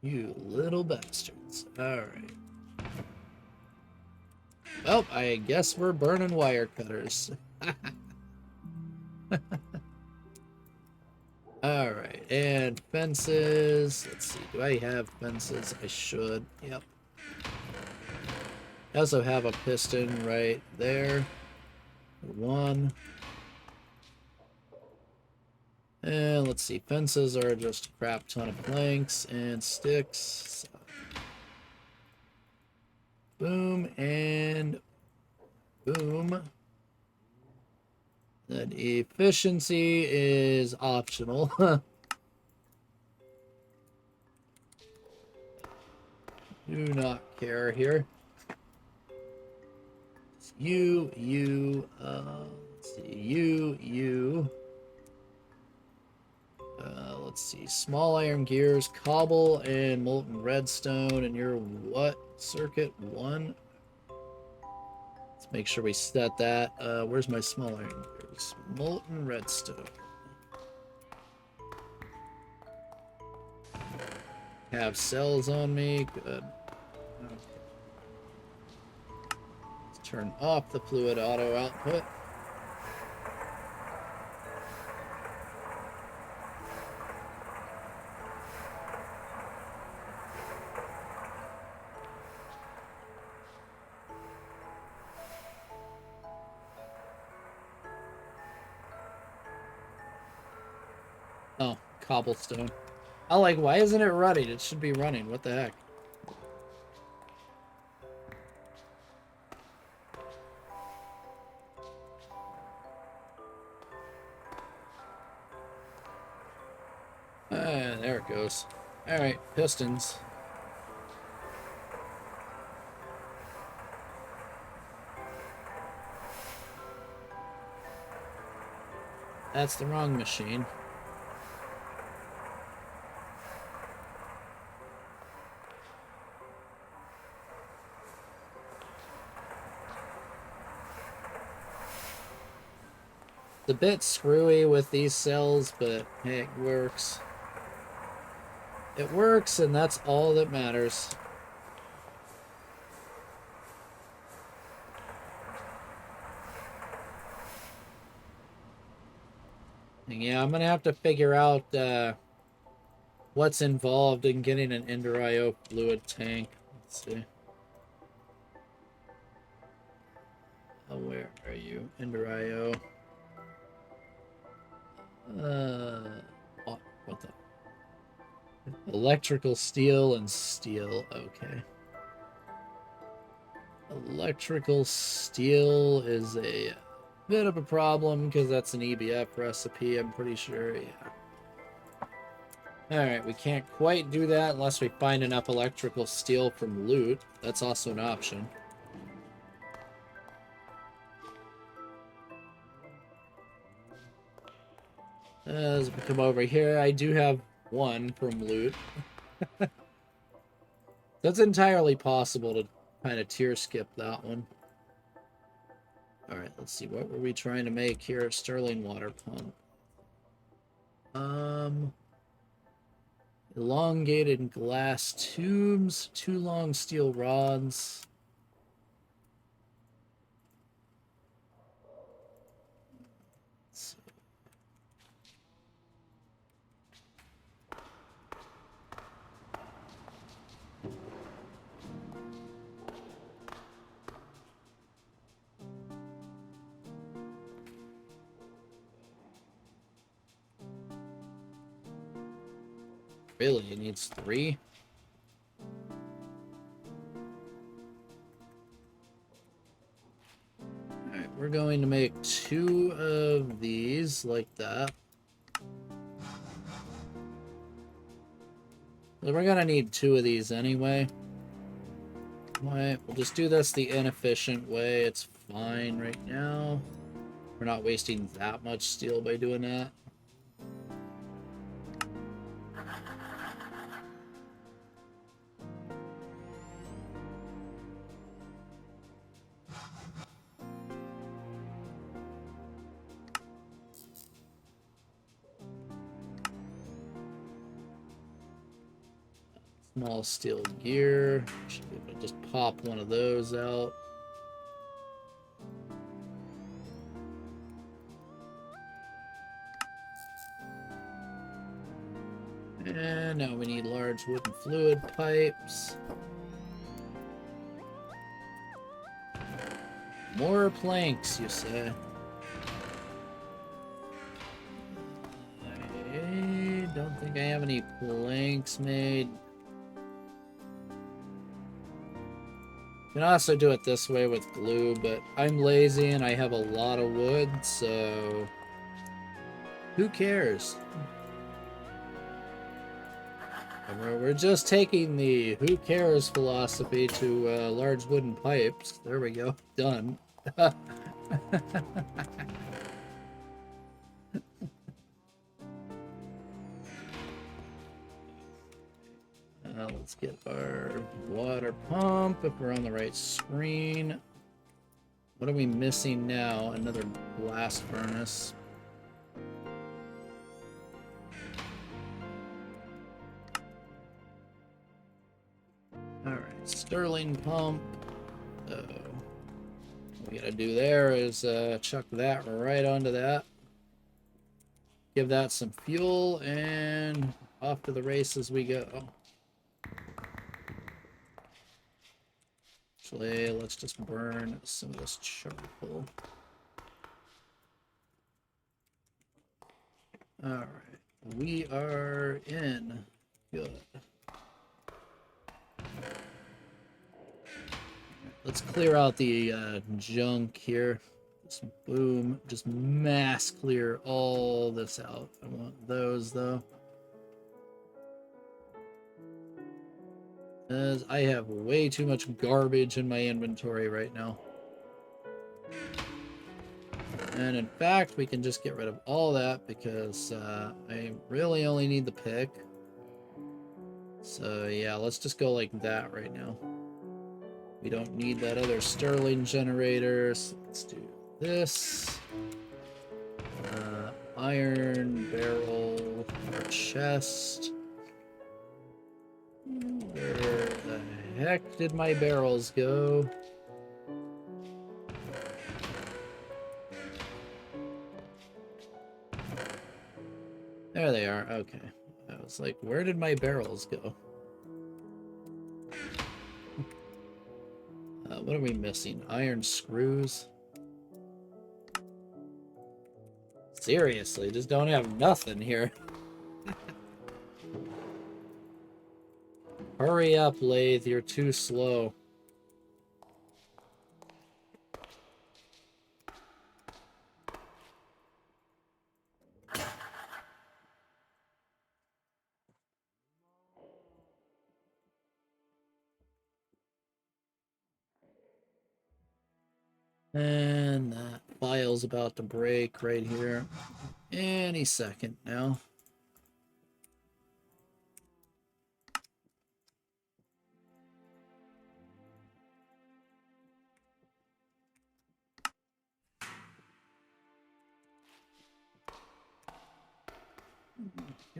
You little bastards. Alright. Well, I guess we're burning wire cutters. Alright, and fences. Let's see, do I have fences? I should. Yep. I also have a piston right there. One. And let's see, fences are just a crap ton of planks and sticks. So. Boom and boom. Then efficiency is optional. Do not care here. It's let's see, you. Let's see, small iron gears, cobble, and molten redstone, and you're what? Circuit 1? Let's make sure we set that. Where's my small iron gears? Molten redstone. Have cells on me. Good. Okay. Let's turn off the fluid auto output. Oh, cobblestone. I'm like, why isn't it running? It should be running. What the heck? There it goes. Alright, pistons. That's the wrong machine. It's a bit screwy with these cells, but hey, it works. It works, and that's all that matters. And yeah, I'm gonna have to figure out what's involved in getting an Ender IO fluid tank. Let's see. Oh, where are you? Ender IO. What the? Electrical steel and steel. Okay. Electrical steel is a bit of a problem because that's an EBF recipe, I'm pretty sure. Yeah. Alright, we can't quite do that unless we find enough electrical steel from loot. That's also an option. As we come over here, I do have one from loot. That's entirely possible to kind of tier skip that one. Alright, let's see, what were we trying to make here at Sterling Water Pump? Elongated glass tubes, 2 long steel rods. Really, it needs 3? Alright, we're going to make 2 of these like that. We're gonna need 2 of these anyway. Alright, we'll just do this the inefficient way. It's fine right now. We're not wasting that much steel by doing that. Small steel gear. Should be able to just pop one of those out. And now we need large wooden fluid pipes. More planks, you say? I don't think I have any planks made. You can also do it this way with glue, but I'm lazy and I have a lot of wood, so who cares? We're just taking the who cares philosophy to large wooden pipes. There we go. Done. Let's get our water pump if we're on the right screen. What are we missing now? Another blast furnace. Alright, Sterling pump. What we gotta do there is chuck that right onto that. Give that some fuel, and off to the races we go. Actually, let's just burn some of this charcoal. Alright, we are in. Good. Let's clear out the junk here. Just boom, just mass clear all this out. I want those though. As I have way too much garbage in my inventory right now. And in fact, we can just get rid of all that because I really only need the pick. So yeah, let's just go like that right now. We don't need that other Sterling generator, so let's do this. Iron barrel, our chest. Where the heck did my barrels go? There they are, okay. I was like, where did my barrels go? What are we missing? Iron screws? Seriously, just don't have nothing here. Hurry up, lathe, you're too slow. And that file's about to break right here. Any second now.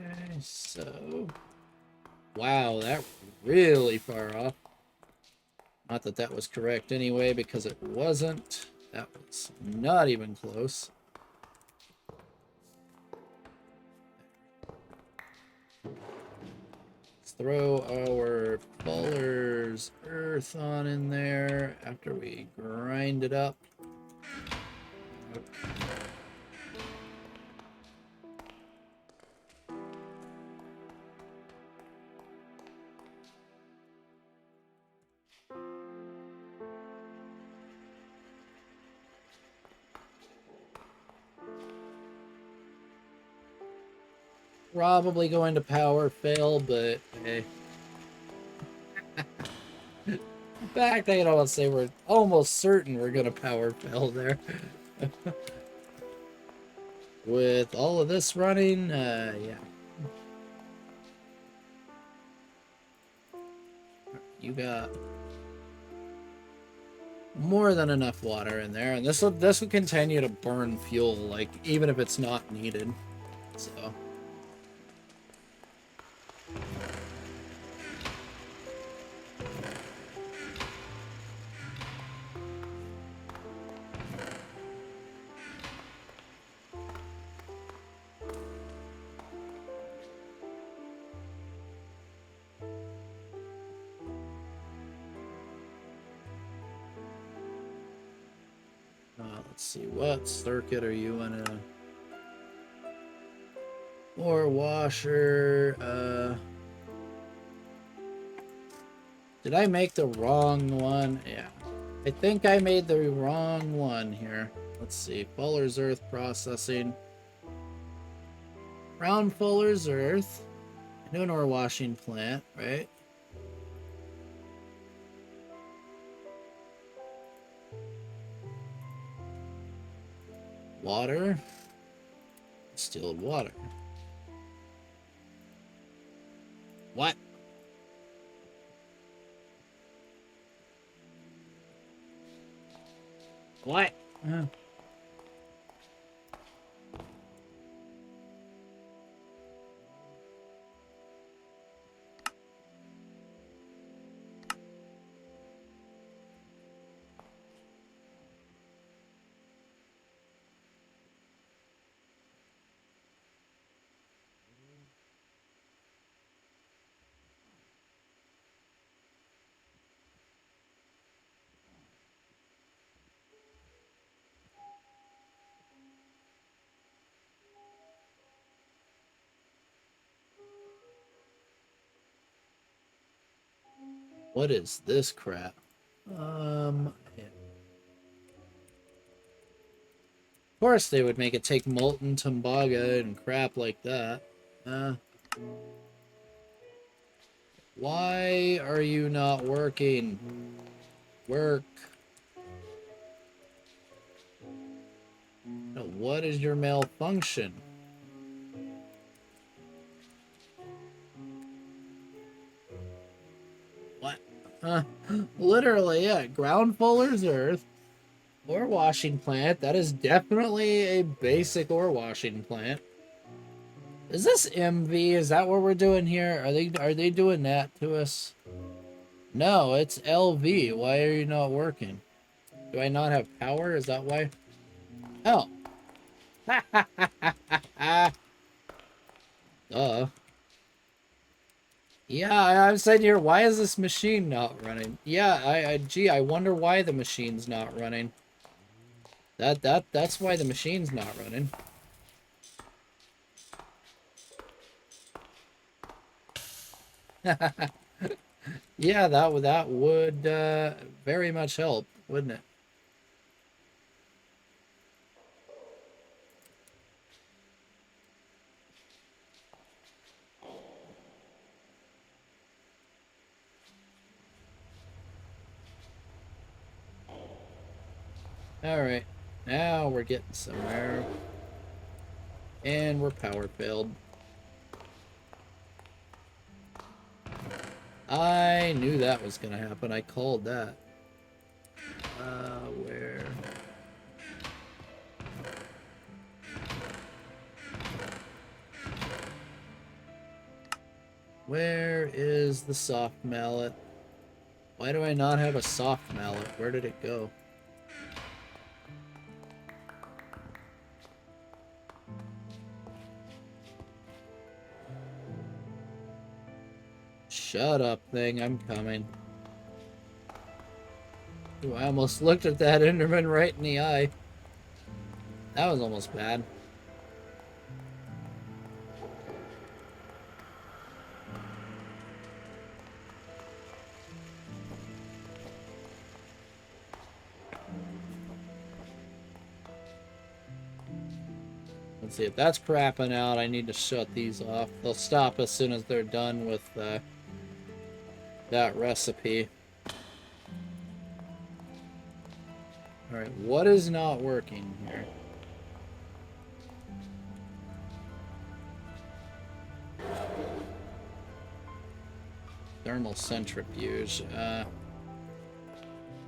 Okay, so... Wow, that really far off. Not that that was correct anyway, because it wasn't. That was not even close. Let's throw our Fuller's Earth on in there after we grind it up. Probably going to power fail, but hey. In fact, I don't want to say we're almost certain we're going to power fail there. With all of this running, yeah. You got more than enough water in there, and this will continue to burn fuel, like even if it's not needed. So. Let's see, what circuit are you in? Or washer. Did I make the wrong one? Yeah. I think I made the wrong one here. Let's see. Fuller's Earth processing. Round Fuller's Earth. New ore washing plant, right? Water. Distilled water. What? What? What is this crap? Yeah. Of course they would make it take molten tembaga and crap like that. Why are you not working? Work. Now, what is your malfunction? What? Literally, yeah. Ground Fuller's Earth. Ore washing plant. That is definitely a basic ore washing plant. Is this MV? Is that what we're doing here? Are they doing that to us? No, it's LV. Why are you not working? Do I not have power? Is that why? Oh. Yeah, I'm saying here, why is this machine not running? Yeah, gee, I wonder why the machine's not running. That's why the machine's not running. Yeah, that would very much help, wouldn't it? Alright, now we're getting somewhere. And we're power failed. I knew that was gonna happen. I called that. Where? Where is the soft mallet? Why do I not have a soft mallet? Where did it go? Shut up, thing. I'm coming. Ooh, I almost looked at that Enderman right in the eye. That was almost bad. Let's see, if that's crapping out, I need to shut these off. They'll stop as soon as they're done with that recipe. Alright, what is not working here? Thermal centrifuge.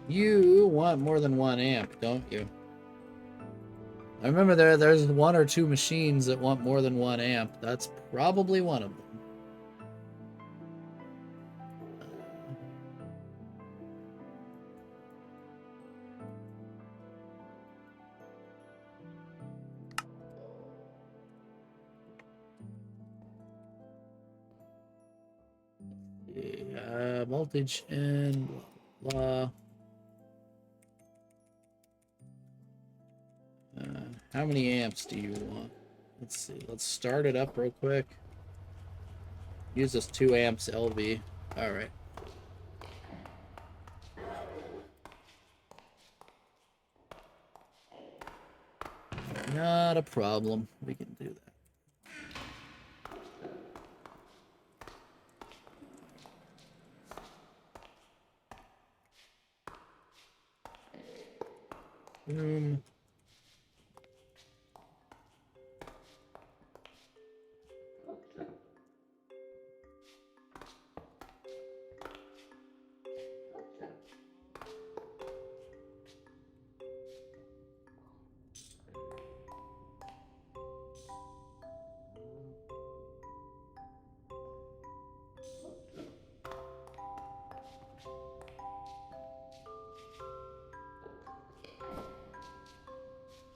You want more than 1 amp, don't you? I remember there's 1 or 2 machines that want more than 1 amp. That's probably one of them. Voltage and blah, blah. How many amps do you want? Let's see. Let's start it up real quick. Use this 2 amps LV. Alright. Not a problem. We can do that. Boom.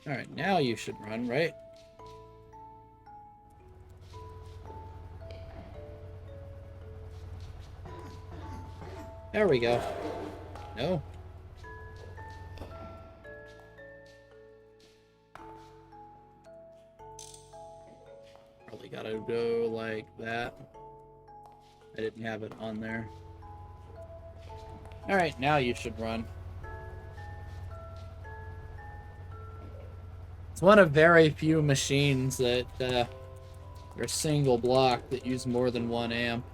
Alright, now you should run, right? There we go. No? Probably gotta go like that. I didn't have it on there. Alright, now you should run. It's one of very few machines that are single block that use more than 1 amp.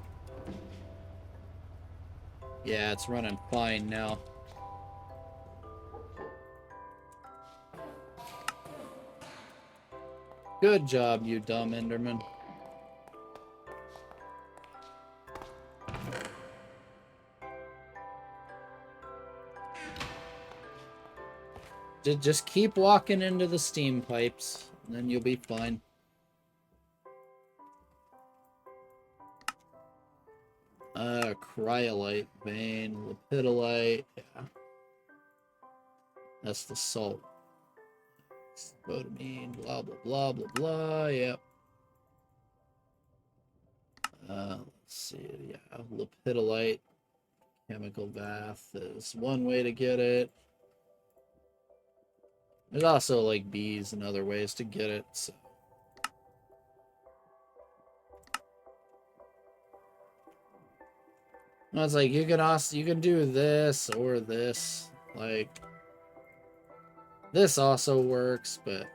Yeah, it's running fine now. Good job, you dumb Enderman. Just keep walking into the steam pipes, and then you'll be fine. Cryolite vein, lepidolite, yeah. That's the salt. Spodumene, blah, blah, blah, blah, blah, yep. Let's see, yeah, lepidolite, chemical bath is one way to get it. There's also, like, bees and other ways to get it, so. No, it's like, you can do this or this, like, this also works, but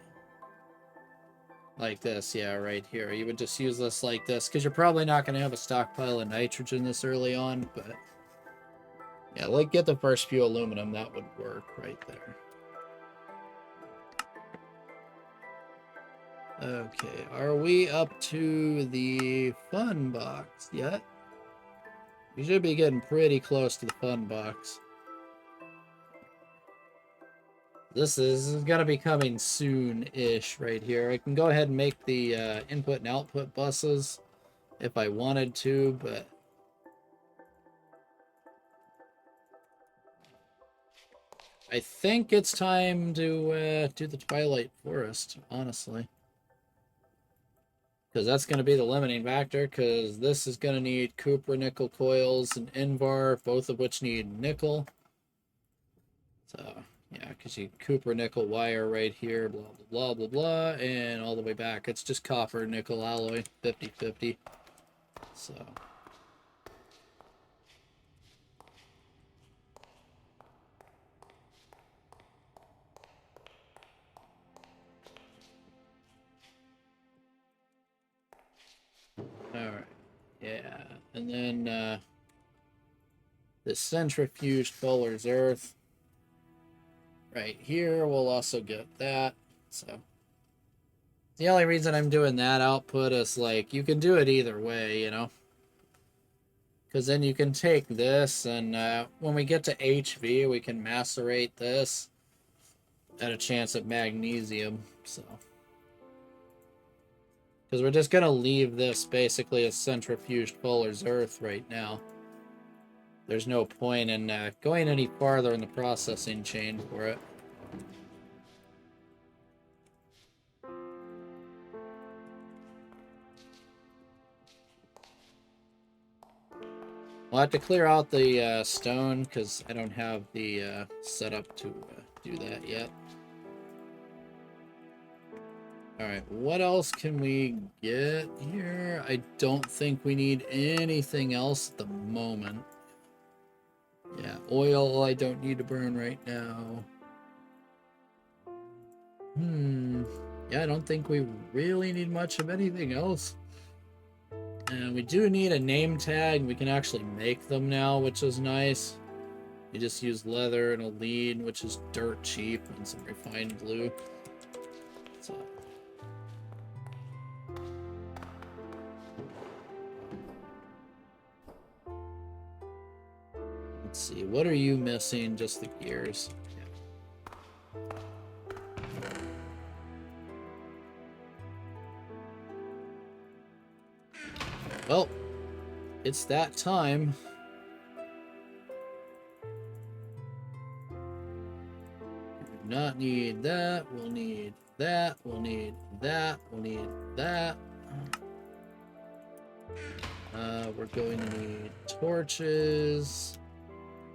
like this, yeah, right here. You would just use this like this, because you're probably not going to have a stockpile of nitrogen this early on, but yeah, like, get the first few aluminum, that would work right there. Okay, are we up to the fun box yet? We should be getting pretty close to the fun box. This is going to be coming soon-ish right here. I can go ahead and make the input and output buses if I wanted to, but I think it's time to do the Twilight Forest, honestly. Because that's going to be the limiting factor, because this is going to need Cooper nickel coils and Invar, both of which need nickel. So, yeah, because you Cooper nickel wire right here, blah, blah, blah, blah, blah, and all the way back. It's just copper nickel alloy, 50-50. So... Alright, yeah, and then the centrifuged Fuller's Earth right here, we'll also get that. So the only reason I'm doing that output is like, you can do it either way, you know? Because then you can take this, and when we get to HV, we can macerate this at a chance at magnesium, so... Because we're just going to leave this basically as centrifuged Fuller's Earth right now. There's no point in going any farther in the processing chain for it. We'll have to clear out the stone because I don't have the setup to do that yet. Alright, what else can we get here? I don't think we need anything else at the moment. Yeah, oil I don't need to burn right now. Yeah, I don't think we really need much of anything else. And we do need a name tag. We can actually make them now, which is nice. You just use leather and a lead, which is dirt cheap, and some refined glue. So... Let's see, what are you missing? Just the gears. Yeah. Well, it's that time. We do not need that. We'll need that. We'll need that. We'll need that. We're going to need torches.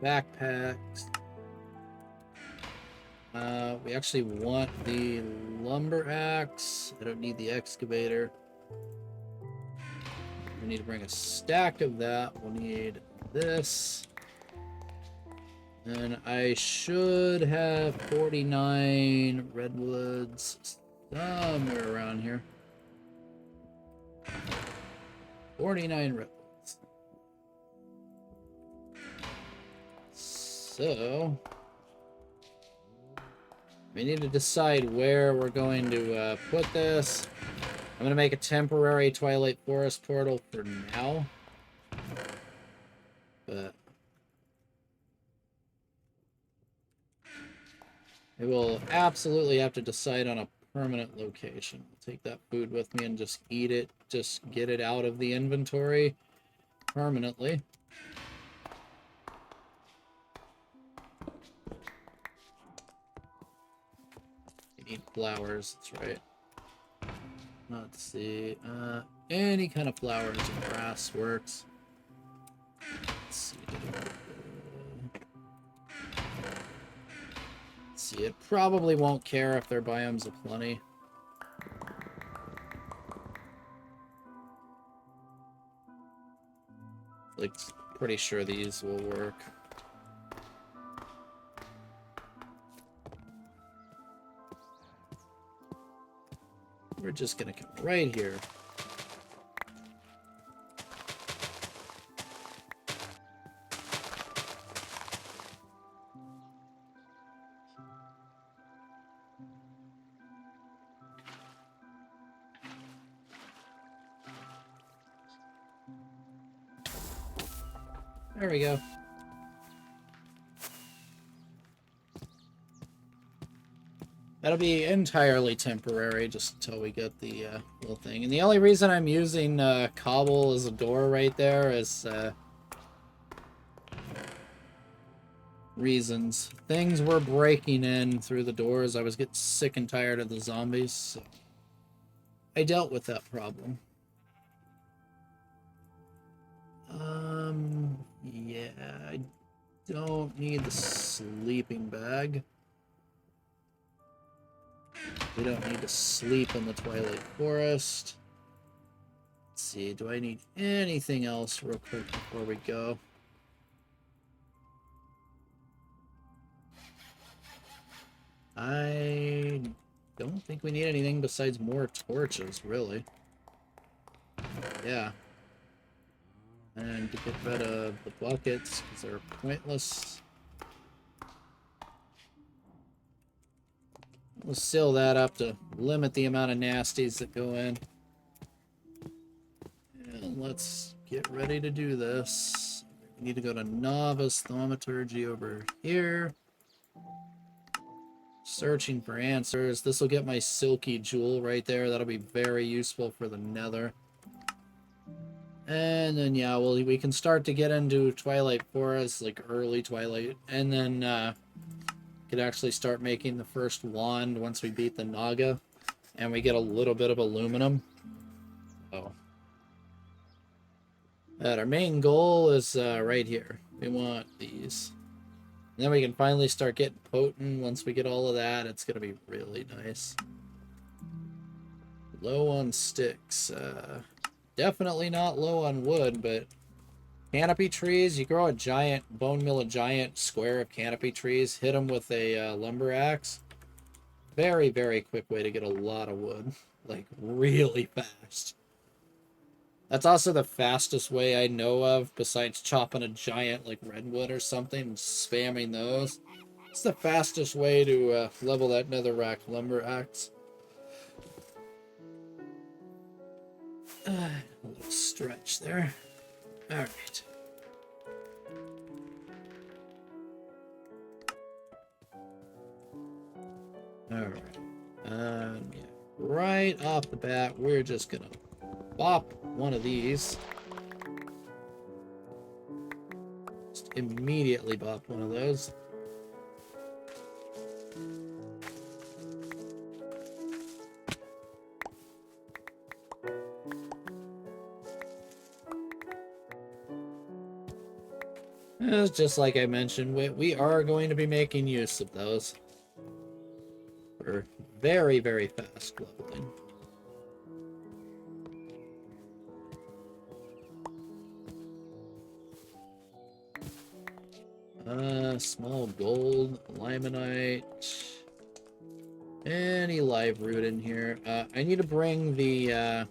Backpacks. We actually want the lumber axe. I don't need the excavator. We need to bring a stack of that. We'll need this. And I should have 49 redwoods somewhere around here. 49 redwoods. So, we need to decide where we're going to put this. I'm going to make a temporary Twilight Forest portal for now. But we will absolutely have to decide on a permanent location. I'll take that food with me and just eat it. Just get it out of the inventory permanently. Need flowers, that's right. Let's see. Any kind of flowers and grass works. Let's see. Let's see. It probably won't care if their biomes are plenty. Like, pretty sure these will work. We're just gonna come right here. There we go. That'll be entirely temporary, just until we get the little thing. And the only reason I'm using cobble as a door right there is reasons. Things were breaking in through the doors. I was getting sick and tired of the zombies, so I dealt with that problem. Yeah, I don't need the sleeping bag. We don't need to sleep in the Twilight Forest. Let's see, do I need anything else real quick before we go? I don't think we need anything besides more torches, really. Yeah. And to get rid of the buckets, because they're pointless. We'll seal that up to limit the amount of nasties that go in. And let's get ready to do this. We need to go to Novice Thaumaturgy over here. Searching for answers. This will get my silky jewel right there. That'll be very useful for the nether. And then, yeah, well, we can start to get into Twilight Forest, like early Twilight. And then, could actually start making the first wand once we beat the Naga. And we get a little bit of aluminum. Oh. But our main goal is right here. We want these. And then we can finally start getting potent. Once we get all of that, it's going to be really nice. Low on sticks. Definitely not low on wood, but canopy trees, you grow a giant, bone mill a giant square of canopy trees, hit them with a lumber axe. Very, very quick way to get a lot of wood. Like, really fast. That's also the fastest way I know of, besides chopping a giant, like, redwood or something, and spamming those. It's the fastest way to level that netherrack lumber axe. A little stretch there. Alright. Alright. Yeah. Right off the bat, we're just gonna bop one of these. Just immediately bop one of those. It's just like I mentioned, we are going to be making use of those for very, very fast leveling. Small gold, limonite, any live root in here. I need to bring the,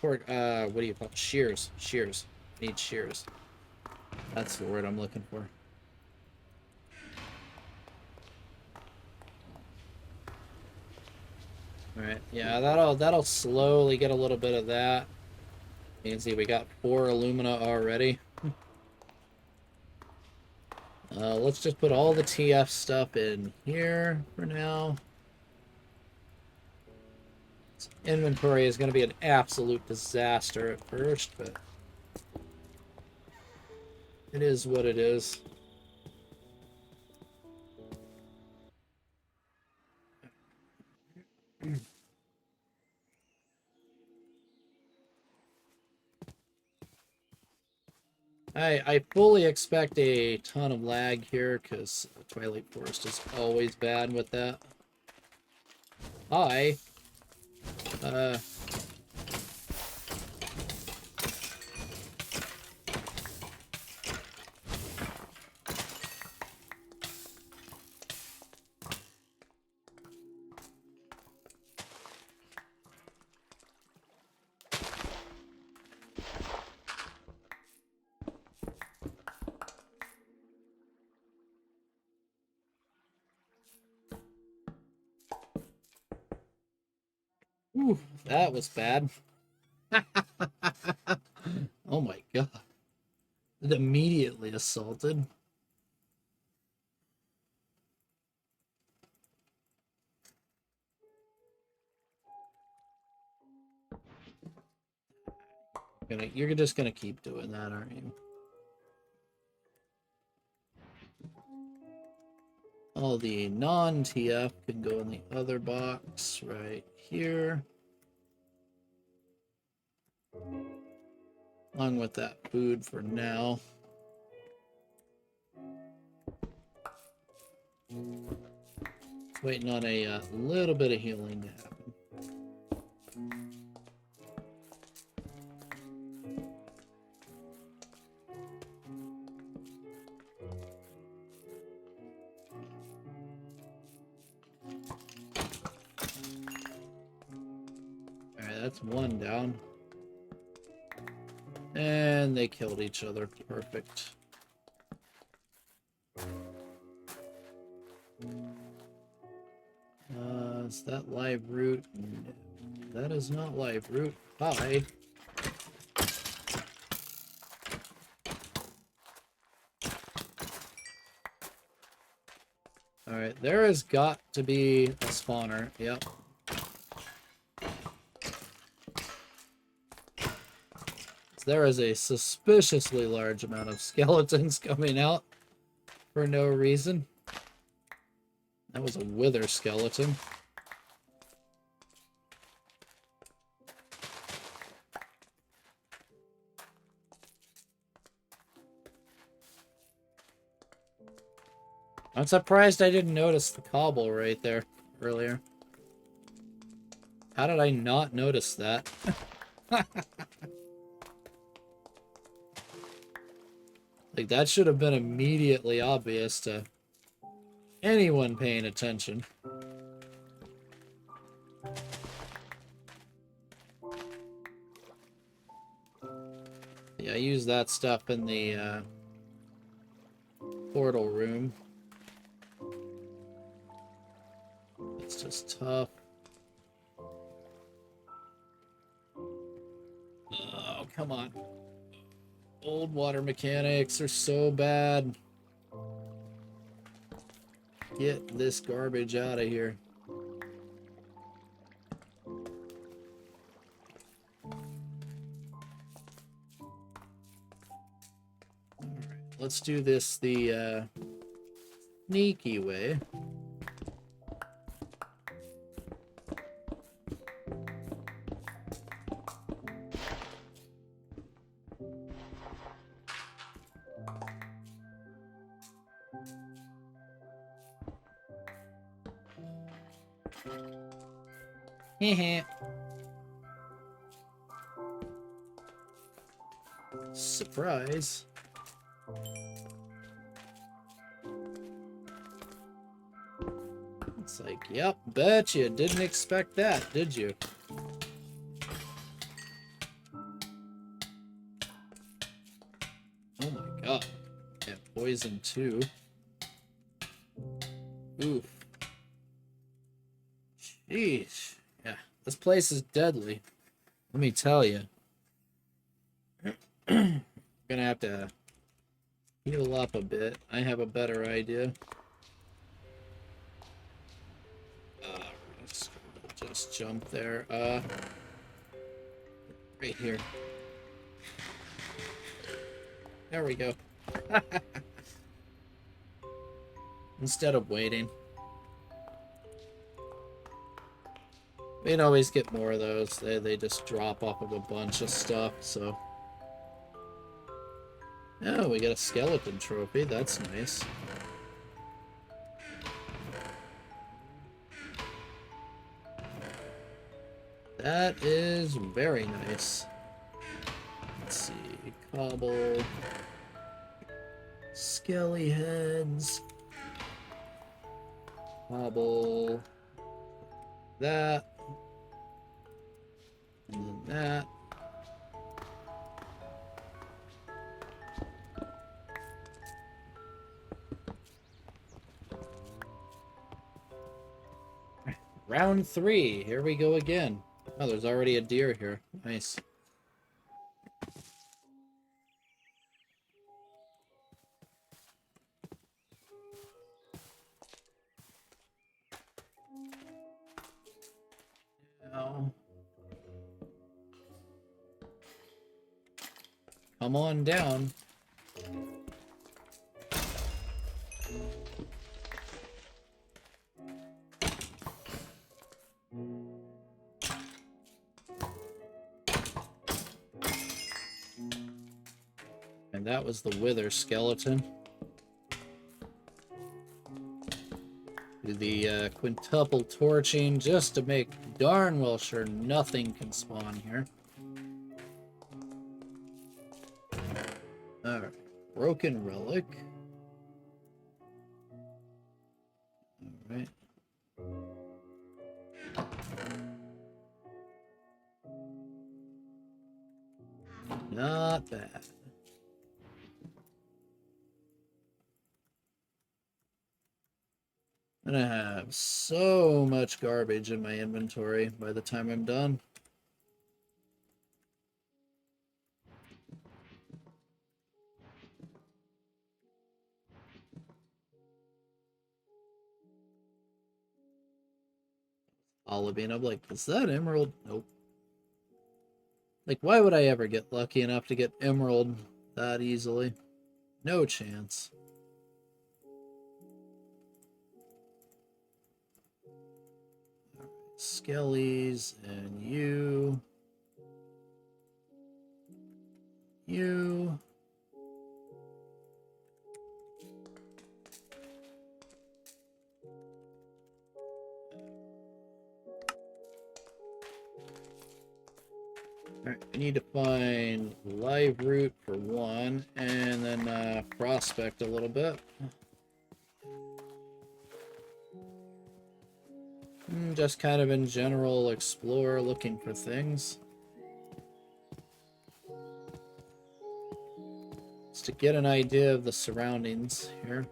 what do you call it? Shears. Shears. I need shears. That's the word I'm looking for. Alright, yeah, that'll slowly get a little bit of that. You can see we got 4 alumina already. Let's just put all the TF stuff in here for now. Inventory is going to be an absolute disaster at first, but it is what it is. I fully expect a ton of lag here, because Twilight Forest is always bad with that. Hi. Ooh, that was bad. Oh my god. It immediately assaulted. You're just gonna keep doing that, aren't you? All the non-TF can go in the other box right here. Along with that food for now. Waiting on a little bit of healing to happen. Alright, that's one down. And they killed each other. Perfect. Is that live root? No, that is not live root. Hi. Alright, there has got to be a spawner. Yep. There is a suspiciously large amount of skeletons coming out for no reason. That was a wither skeleton. I'm surprised I didn't notice the cobble right there earlier. How did I not notice that? Like, that should have been immediately obvious to anyone paying attention. Yeah, I use that stuff in the portal room. It's just tough. Oh, come on. Old water mechanics are so bad. Get this garbage out of here. Alright, let's do this the sneaky way. Heh. Surprise. It's like, yep, bet you didn't expect that, did you? Oh my god. Yeah, poison too. Oof. Jeez. Yeah, this place is deadly. Let me tell you. Gonna have to heal up a bit. I have a better idea. Let's just jump there. Right here. There we go. Instead of waiting. We'd always get more of those. They just drop off of a bunch of stuff, so. Oh, we got a skeleton trophy. That's nice. That is very nice. Let's see. Cobble. Skelly heads. Cobble. That. And then that. Round 3. Here we go again. Oh, there's already a deer here. Nice. Now. Come on down. And that was the wither skeleton. Do the quintuple torching just to make darn well sure nothing can spawn here. Alright, broken relic. Alright. Not bad. I'm gonna have so much garbage in my inventory by the time I'm done. Olivine, I'm like, is that emerald? Nope. Like, why would I ever get lucky enough to get emerald that easily? No chance. Skellies and you. You. Alright, I need to find live root for one, and then prospect a little bit. Just kind of in general explore, looking for things. Just to get an idea of the surroundings here.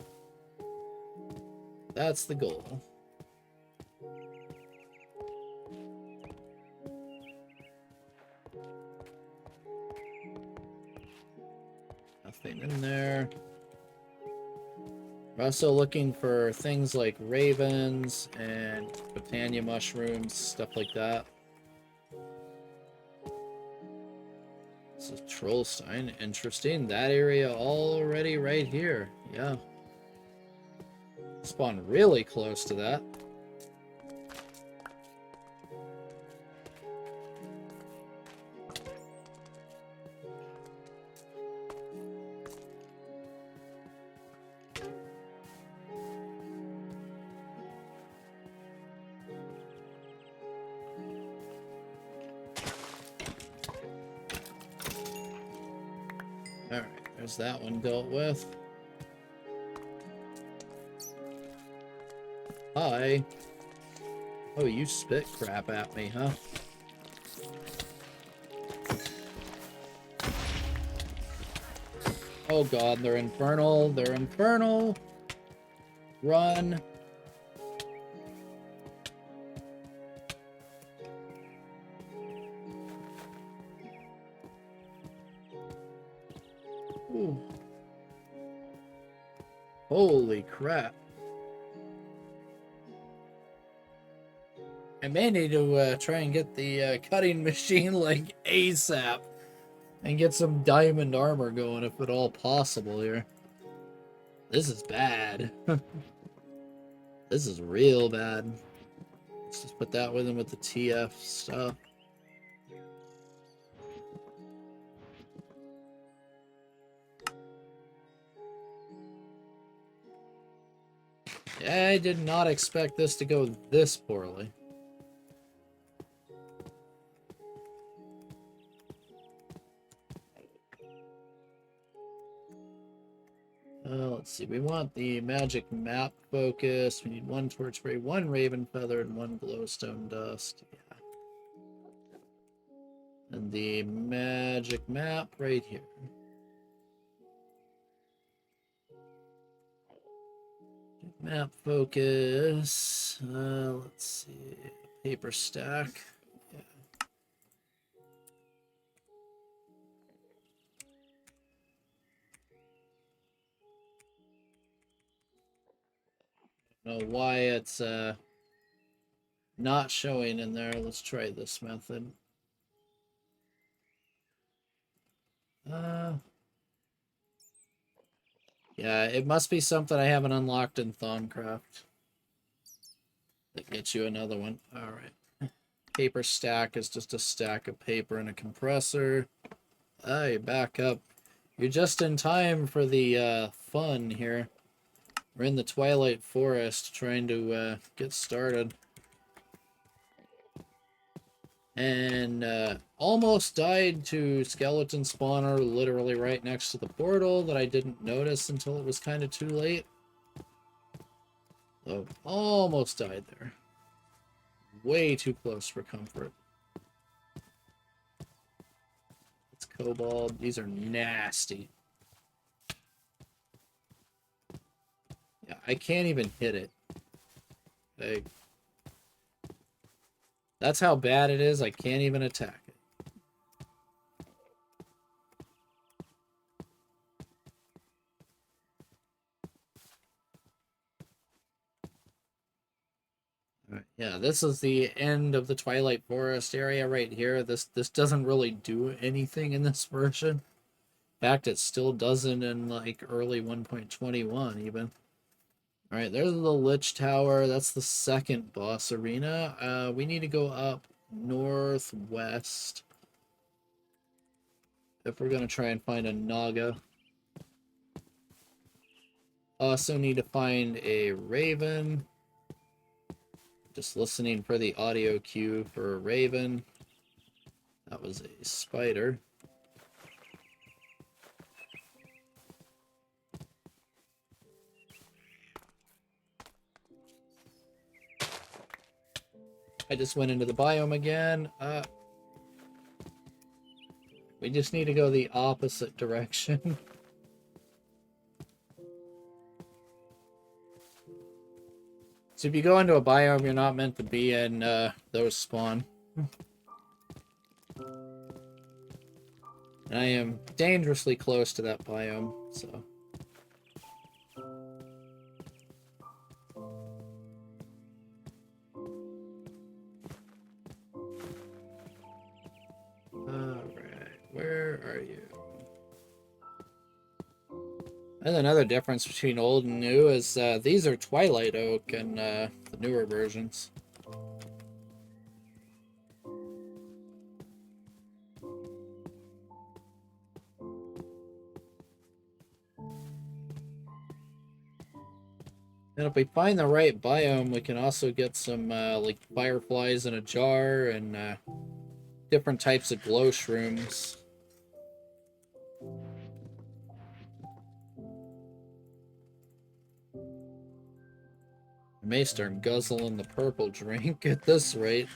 That's the goal. Nothing in there. We're also looking for things like ravens and botania mushrooms, stuff like that. This is Trollstein. Interesting. That area already right here. Yeah. Spawn really close to that. Alright, there's that one dealt with. Hi. Oh, you spit crap at me, huh? Oh god, they're infernal. They're infernal. Run. Ooh. Holy crap. I may need to try and get the cutting machine like ASAP and get some diamond armor going if at all possible here. This is bad. This is real bad. Let's just put that with him with the TF stuff. I did not expect this to go this poorly. Let's see, we want the magic map focus. We need one torch spray, one raven feather, and one glowstone dust. Yeah. And the magic map right here. Map focus. Let's see. Paper stack. Yeah. Don't know why it's not showing in there. Let's try this method. Uh, yeah, it must be something I haven't unlocked in Thaumcraft. That gets you another one. Alright. Paper stack is just a stack of paper and a compressor. Hey, back up. You're just in time for the fun here. We're in the Twilight Forest trying to get started. And almost died to skeleton spawner literally right next to the portal that I didn't notice until it was kind of too late. So almost died there. Way too close for comfort. It's cobalt. These are nasty. Yeah, I can't even hit it. Like, that's how bad it is. I can't even attack it. Alright, yeah, this is the end of the Twilight Forest area right here. This doesn't really do anything in this version. In fact, it still doesn't in like early 1.21 even. Alright, there's the Lich Tower. That's the second boss arena. We need to go up northwest if we're going to try and find a Naga. Also need to find a Raven. Just listening for the audio cue for a Raven. That was a spider. I just went into the biome again. We just need to go the opposite direction. So if you go into a biome you're not meant to be in, those spawn. And I am dangerously close to that biome, so... Alright, where are you? And another difference between old and new is these are Twilight Oak and the newer versions. And if we find the right biome, we can also get some like fireflies in a jar and different types of glow shrooms. I may start guzzling the purple drink at this rate.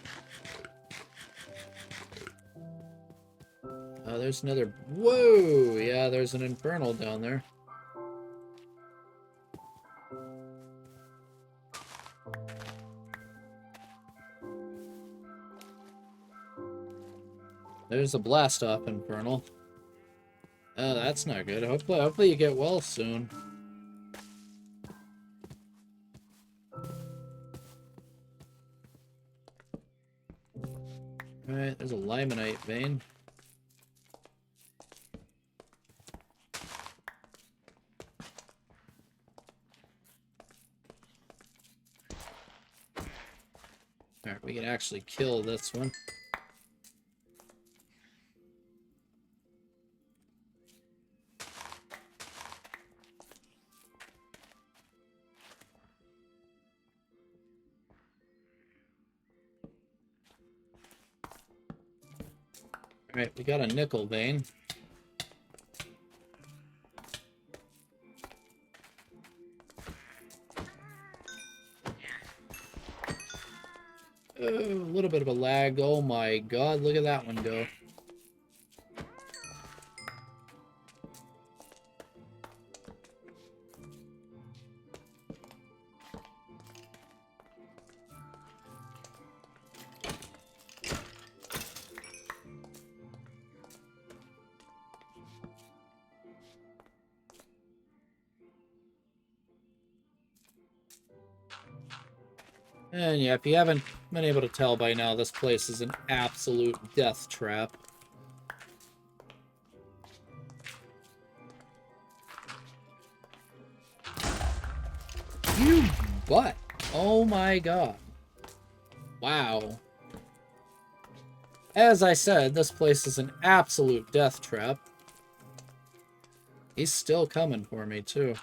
There's another... Whoa! Yeah, there's an infernal down there. There's a blast off infernal. Oh, that's not good. Hopefully you get well soon. Alright, there's a limonite vein. Alright, we can actually kill this one. Alright, we got a nickel vein. Oh, a little bit of a lag. Oh my god, look at that one go. And yeah, if you haven't been able to tell by now, this place is an absolute death trap. But, oh my god. Wow. As I said, this place is an absolute death trap. He's still coming for me, too.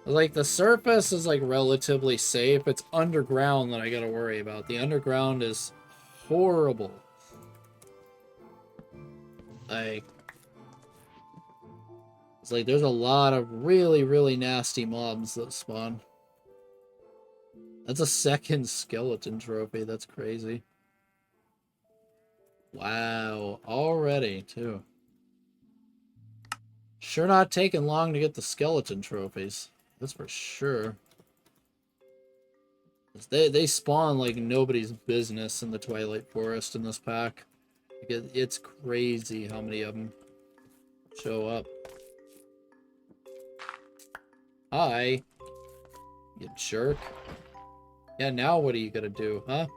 Like, the surface is, like, relatively safe. It's underground that I gotta worry about. The underground is horrible. Like, it's like there's a lot of really, really nasty mobs that spawn. That's a second skeleton trophy. That's crazy. Wow. Already, too. Sure not taking long to get the skeleton trophies. That's for sure. They spawn like nobody's business in the Twilight Forest in this pack. It's crazy how many of them show up. Hi, you jerk. Yeah, now what are you gonna do, huh?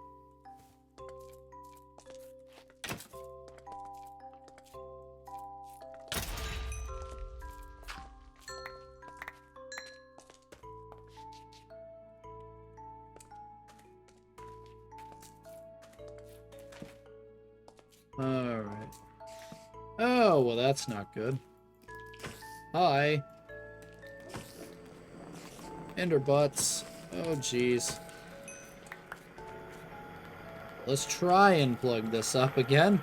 Alright. Oh, well that's not good. Hi. Ender butts. Oh, jeez. Let's try and plug this up again.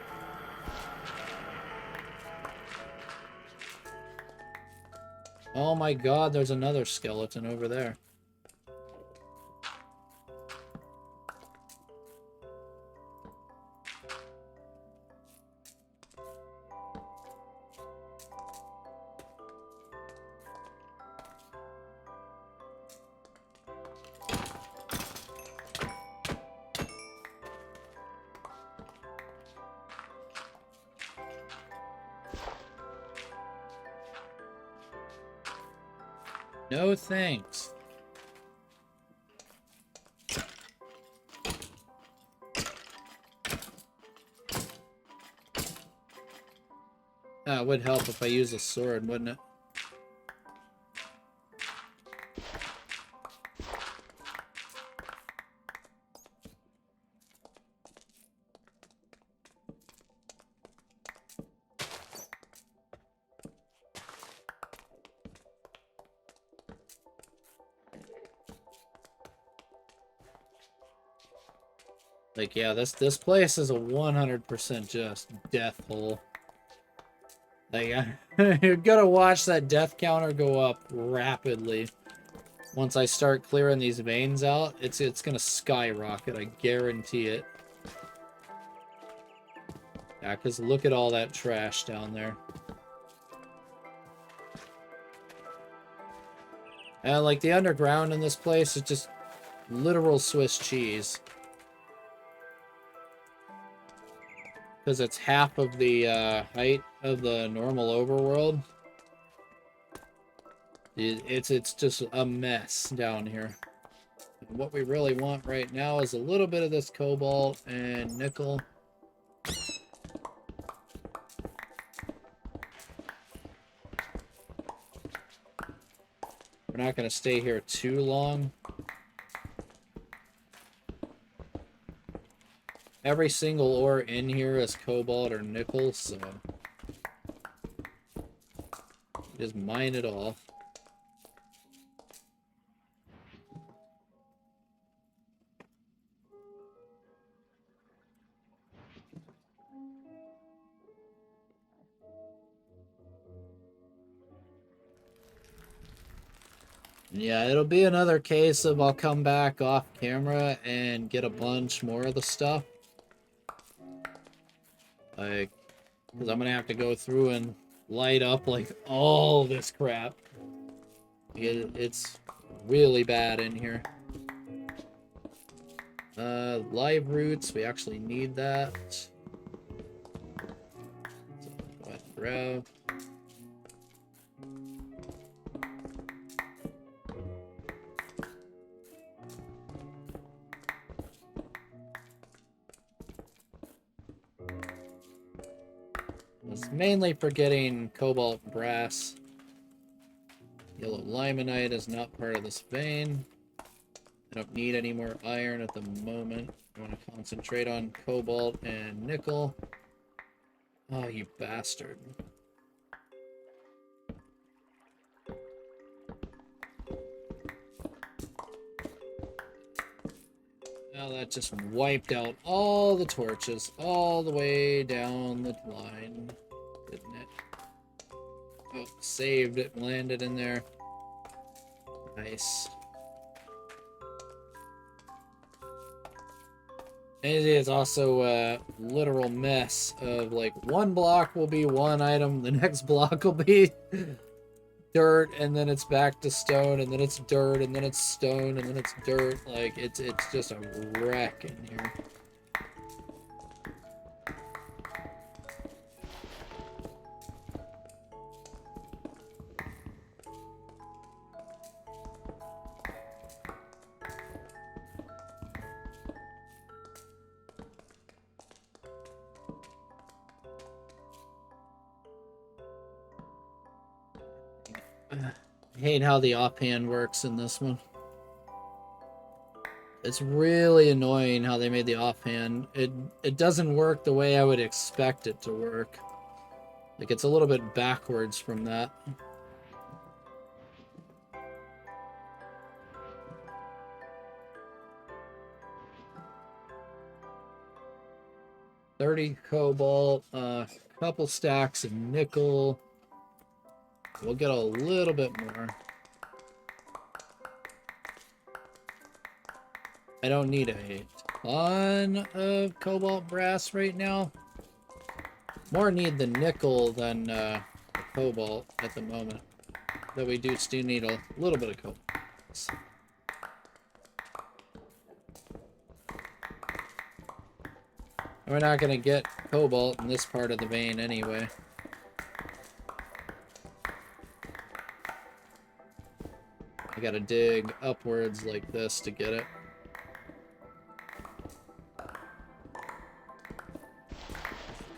Oh my god, there's another skeleton over there. No thanks. It would help if I use a sword, wouldn't it? Like, yeah, this place is a 100% just death hole. Like, you're gonna watch that death counter go up rapidly. Once I start clearing these veins out, it's gonna skyrocket, I guarantee it. Yeah, because look at all that trash down there. And, like, the underground in this place is just literal Swiss cheese. Because it's half of the height of the normal overworld. It's just a mess down here. And what we really want right now is a little bit of this cobalt and nickel. We're not going to stay here too long. Every single ore in here is cobalt or nickel, so just mine it all. Yeah, it'll be another case of I'll come back off camera and get a bunch more of the stuff. Like, because I'm gonna have to go through and light up like all this crap. It's really bad in here. Live roots, we actually need that. So, go ahead and grab. It's mainly for getting cobalt and brass. Yellow limonite is not part of this vein. I don't need any more iron at the moment. I want to concentrate on cobalt and nickel. Oh, you bastard. Now that just wiped out all the torches all the way down the line, didn't it? Oh, saved it, landed in there. Nice. It is also a literal mess of like one block will be one item, the next block will be dirt, and then it's back to stone, and then it's dirt, and then it's stone, and then it's dirt. Like it's just a wreck in here. I hate how the offhand works in this one. It's really annoying how they made the offhand. It doesn't work the way I would expect it to work. Like it's a little bit backwards from that. $30 cobalt, a couple stacks of nickel. We'll get a little bit more. I don't need a ton of cobalt brass right now. More need the nickel than the cobalt at the moment. But we do still need a little bit of cobalt. We're not going to get cobalt in this part of the vein anyway. I gotta dig upwards like this to get it.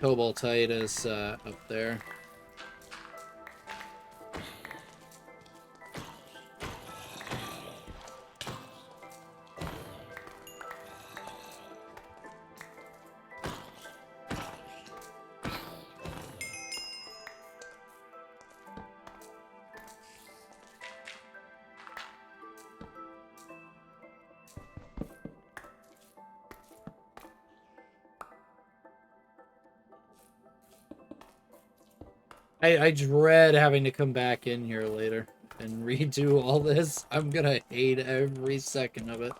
Cobaltite is up there. I dread having to come back in here later and redo all this. I'm gonna hate every second of it.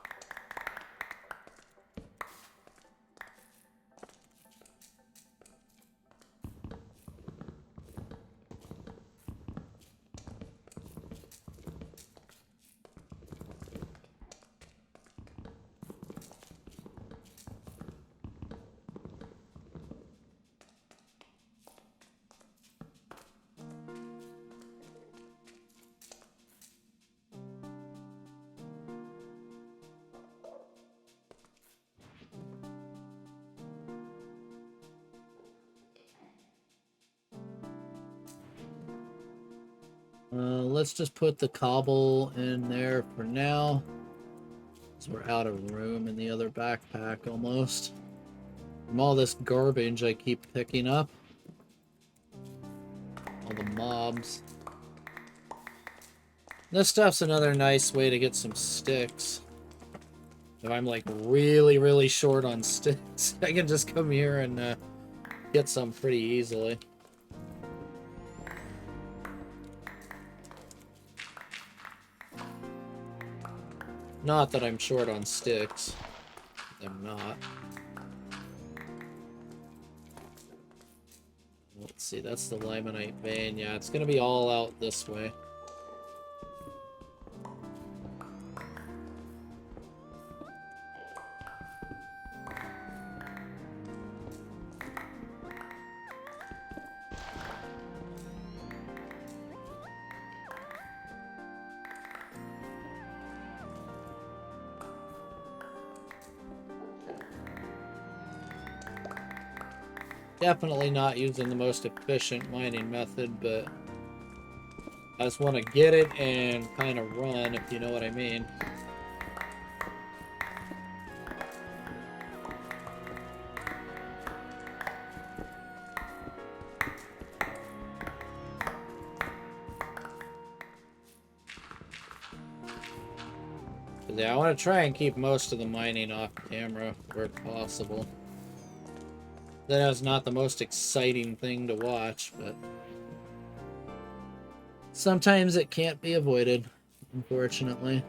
Let's just put the cobble in there for now. Because we're out of room in the other backpack almost. From all this garbage I keep picking up. All the mobs. This stuff's another nice way to get some sticks. If I'm like really, really short on sticks, I can just come here and get some pretty easily. Not that I'm short on sticks. I'm not. Let's see, that's the limonite vein. Yeah, it's gonna be all out this way. Definitely not using the most efficient mining method, but I just want to get it and kind of run, if you know what I mean. But yeah, I want to try and keep most of the mining off camera where possible. That is not the most exciting thing to watch, but sometimes it can't be avoided, unfortunately.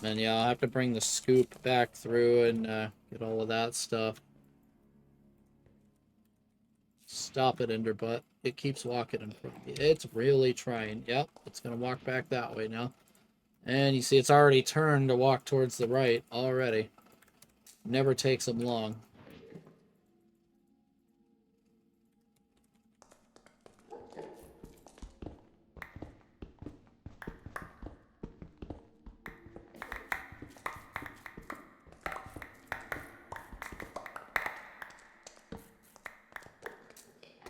And yeah, I'll have to bring the scoop back through and get all of that stuff. Stop it, Enderbutt. It keeps walking in front of you. It's really trying. Yep, it's going to walk back that way now. And you see it's already turned to walk towards the right already. Never takes them long.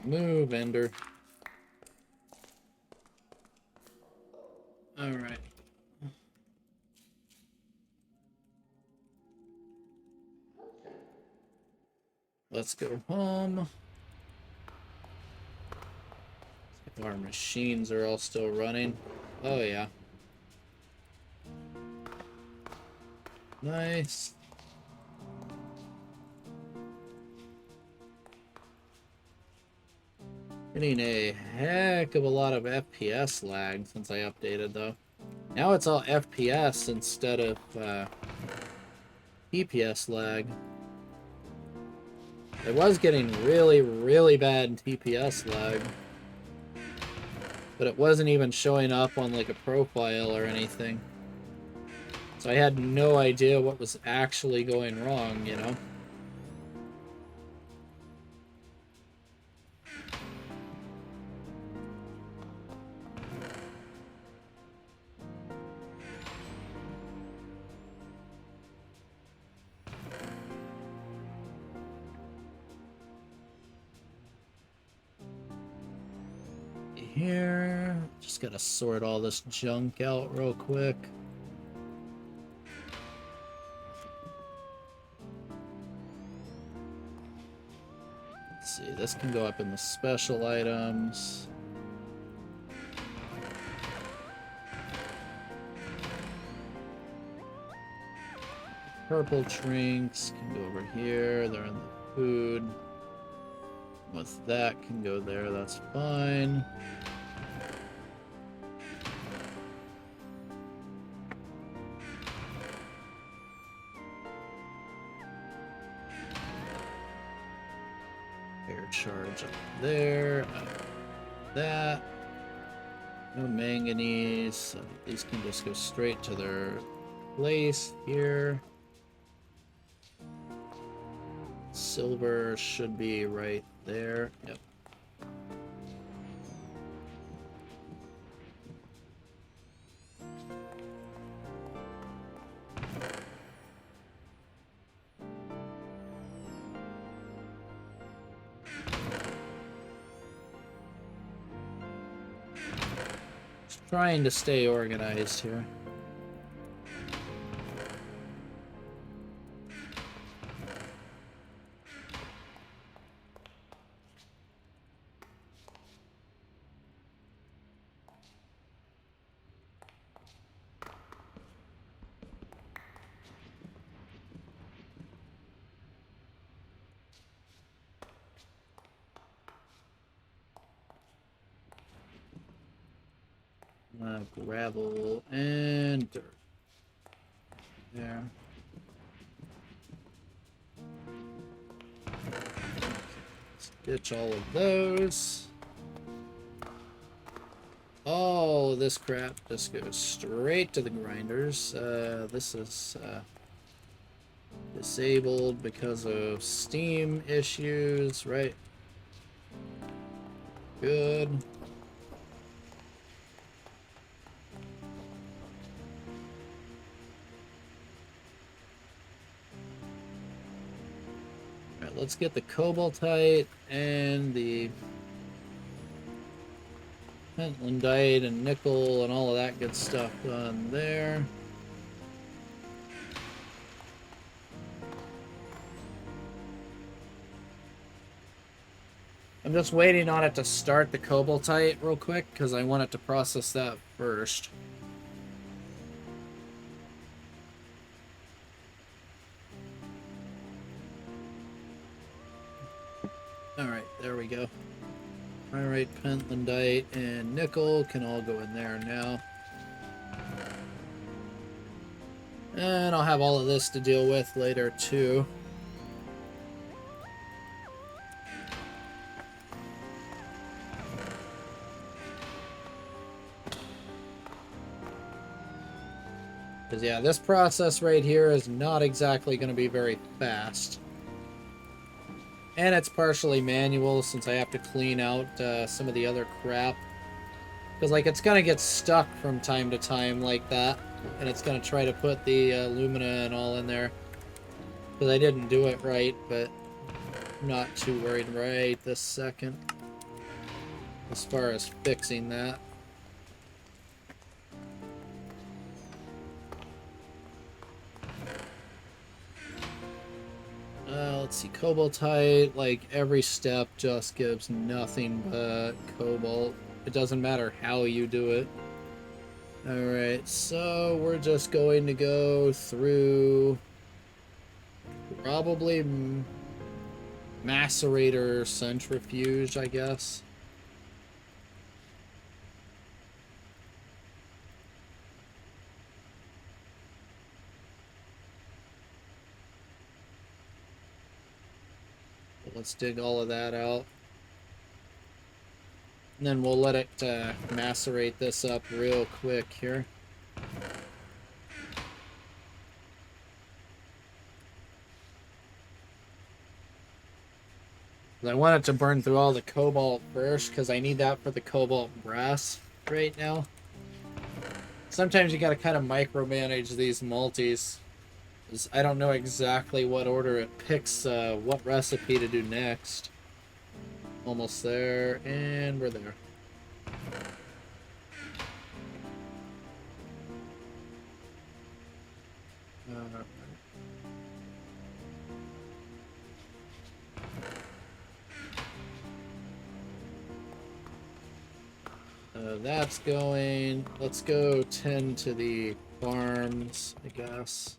Move, Ender. Alright. Let's go home. If our machines are all still running. Oh, yeah. Nice. Getting a heck of a lot of FPS lag since I updated, though. Now it's all FPS instead of TPS lag. It was getting really, really bad TPS lag. But it wasn't even showing up on like a profile or anything. So I had no idea what was actually going wrong, you know? Here, just gotta sort all this junk out real quick. Let's see, this can go up in the special items. Purple drinks can go over here, they're in the food. With that can go there, that's fine. Air charge up there. That. No manganese, so these can just go straight to their place here. Silver should be right there. Yep. Just trying to stay organized here. Gravel and dirt. There. Let's ditch all of those. All this crap just goes straight to the grinders. This is disabled because of Steam issues, right? Good. Alright, let's get the cobaltite and the pentlandite and nickel and all of that good stuff done there. I'm just waiting on it to start the cobaltite real quick because I want it to process that first. Alright, there we go. Alright, pentlandite and nickel can all go in there now. And I'll have all of this to deal with later too. Because yeah, this process right here is not exactly going to be very fast. And it's partially manual since I have to clean out some of the other crap. Because like it's going to get stuck from time to time like that. And it's going to try to put the alumina and all in there. Because I didn't do it right, but I'm not too worried right this second. As far as fixing that. Let's see, cobaltite, like every step just gives nothing but cobalt. It doesn't matter how you do it. Alright, so we're just going to go through probably macerator centrifuge, I guess. Let's dig all of that out. And then we'll let it macerate this up real quick here. I want it to burn through all the cobalt first because I need that for the cobalt brass right now. Sometimes you gotta kind of micromanage these multis. I don't know exactly what order it picks what recipe to do next. Almost there, and we're there. That's going. Let's go tend to the farms, I guess.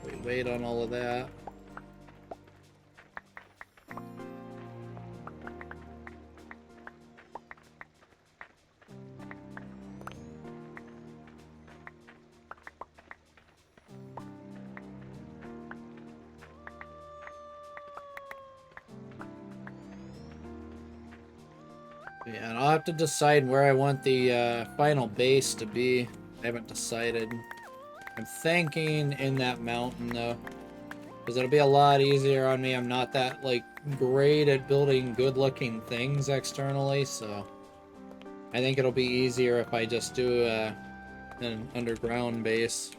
We wait on all of that. Yeah, and I'll have to decide where I want the final base to be. I haven't decided. I'm thinking in that mountain, though. Because it'll be a lot easier on me. I'm not that, like, great at building good-looking things externally, so... I think it'll be easier if I just do an underground base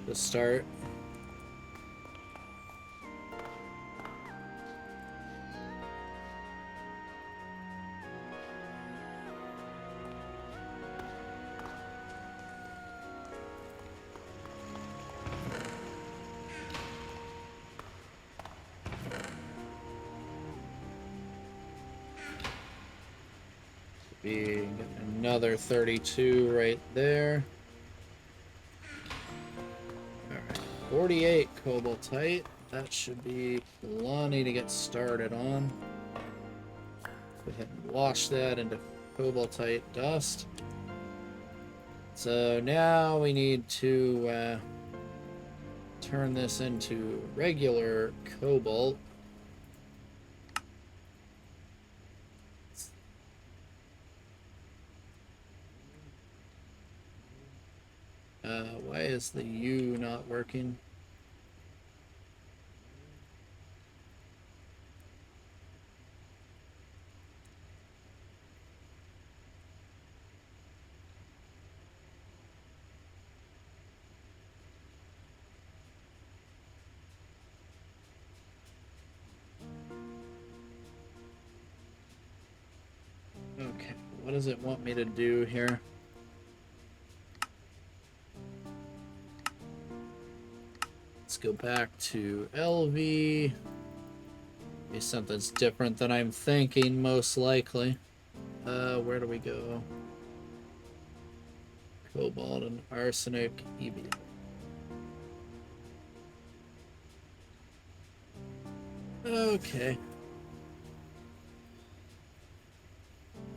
to start. Be another 32 right there. Alright, 48 cobaltite. That should be plenty to get started on. Go ahead and wash that into cobaltite dust. So now we need to turn this into regular cobalt. Why is the U not working? Okay, what does it want me to do here? Let's go back to LV. Maybe something's different than I'm thinking, most likely. Where do we go? Cobalt and arsenic, EB. Okay.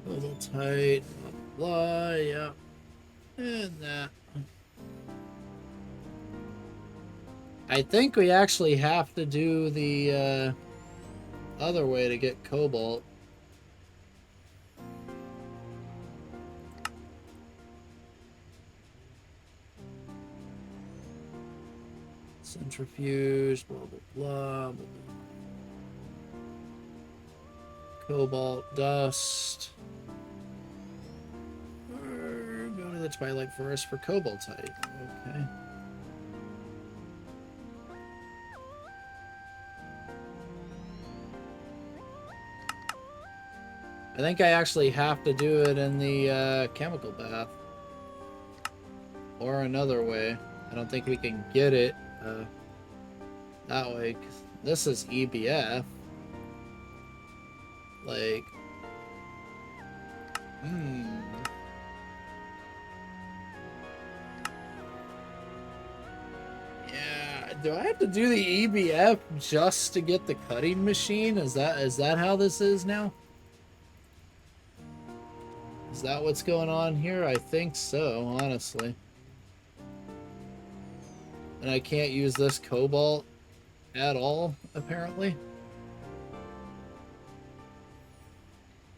A little tight, blah, blah, yeah. And that. I think we actually have to do the other way to get cobalt. Centrifuge, blah, blah, blah. Cobalt dust. Or go to the Twilight Forest for cobaltite. Okay. I think I actually have to do it in the chemical bath. Or another way. I don't think we can get it that way. 'Cause this is EBF. Like, yeah, do I have to do the EBF just to get the cutting machine? Is that how this is now? Is that what's going on here? I think so, honestly. And I can't use this cobalt at all, apparently.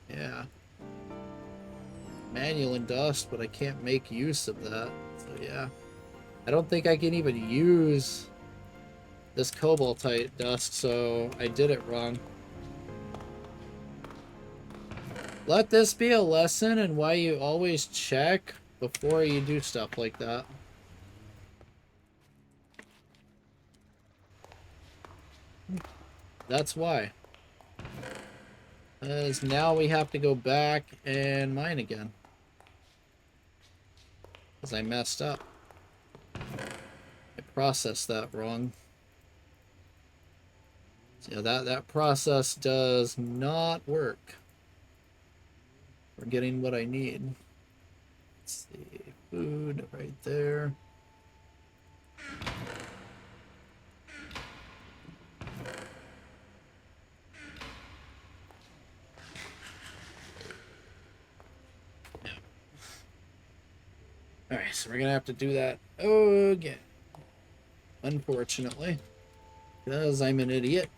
Yeah. Manual and dust, but I can't make use of that. So yeah. I don't think I can even use this cobaltite dust, so I did it wrong. Let this be a lesson in why you always check before you do stuff like that. That's why. Because now we have to go back and mine again. Because I messed up. I processed that wrong. So yeah, that process does not work for getting what I need. Let's see, food right there. Alright, so we're gonna have to do that again. Unfortunately. Because I'm an idiot.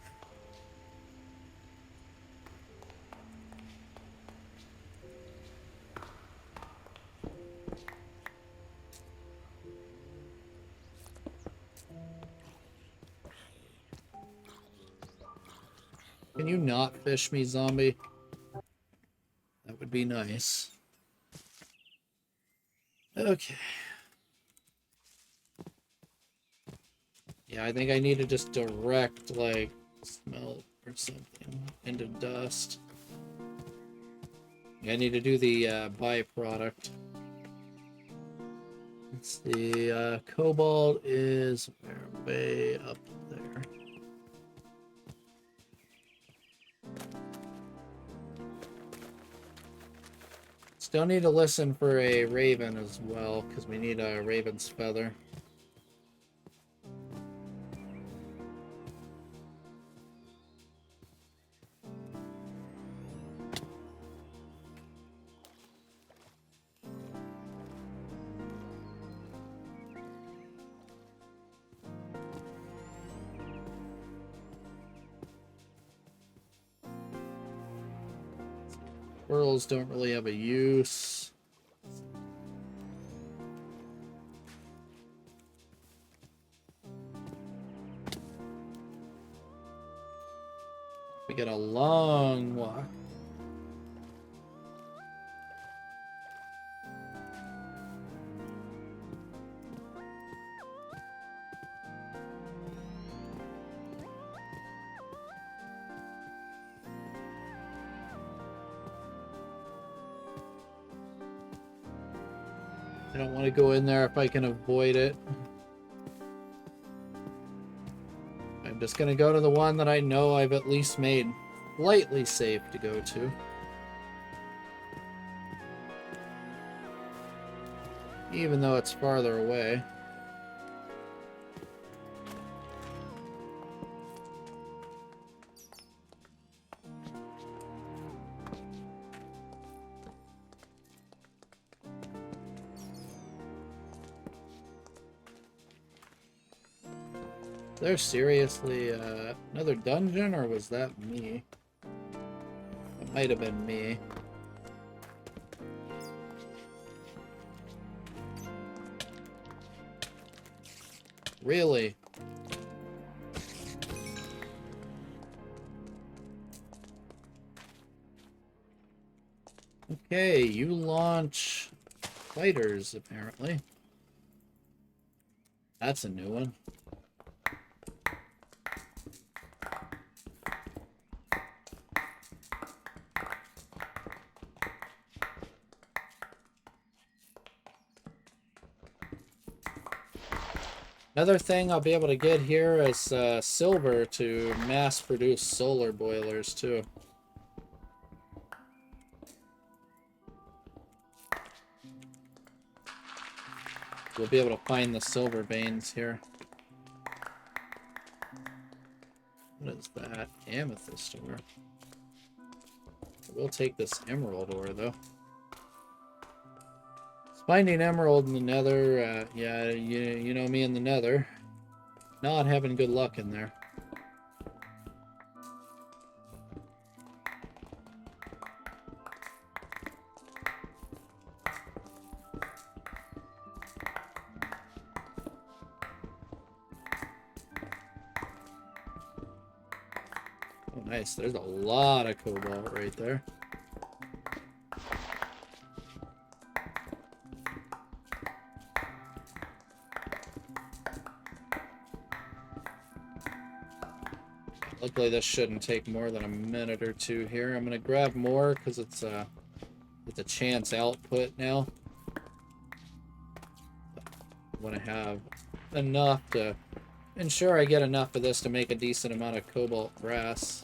Can you not fish me, zombie? That would be nice. Okay. Yeah, I think I need to just direct, like, smelt or something into dust. I need to do the byproduct. Let's see, cobalt is way up there. Still need to listen for a raven as well, because we need a raven's feather. Pearls don't really have a use. get a long walk. I don't want to go in there if I can avoid it. I'm just going to go to the one that I know I've at least made slightly safe to go to. Even though it's farther away. There's seriously another dungeon, or was that me? It might have been me. Really? Okay, you launch fighters, apparently. That's a new one. Another thing I'll be able to get here is silver to mass-produce solar boilers, too. We'll be able to find the silver veins here. What is that? Amethyst ore. We'll take this emerald ore, though. Finding emerald in the nether, yeah, you know me in the nether. Not having good luck in there. Oh, nice. There's a lot of cobalt right there. Luckily, this shouldn't take more than a minute or two here. I'm gonna grab more because it's a chance output now. I want to have enough to ensure I get enough of this to make a decent amount of cobalt brass.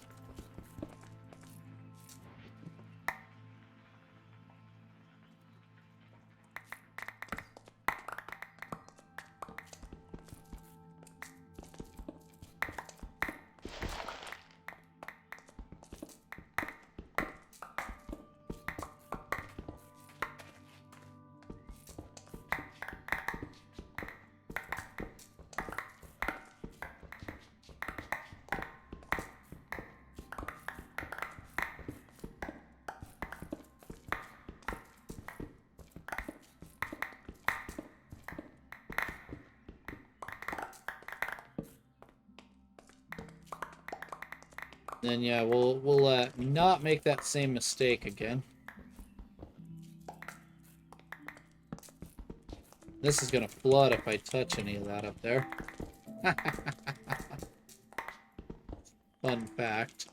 Then yeah, we'll not make that same mistake again. This is gonna flood if I touch any of that up there. Fun fact.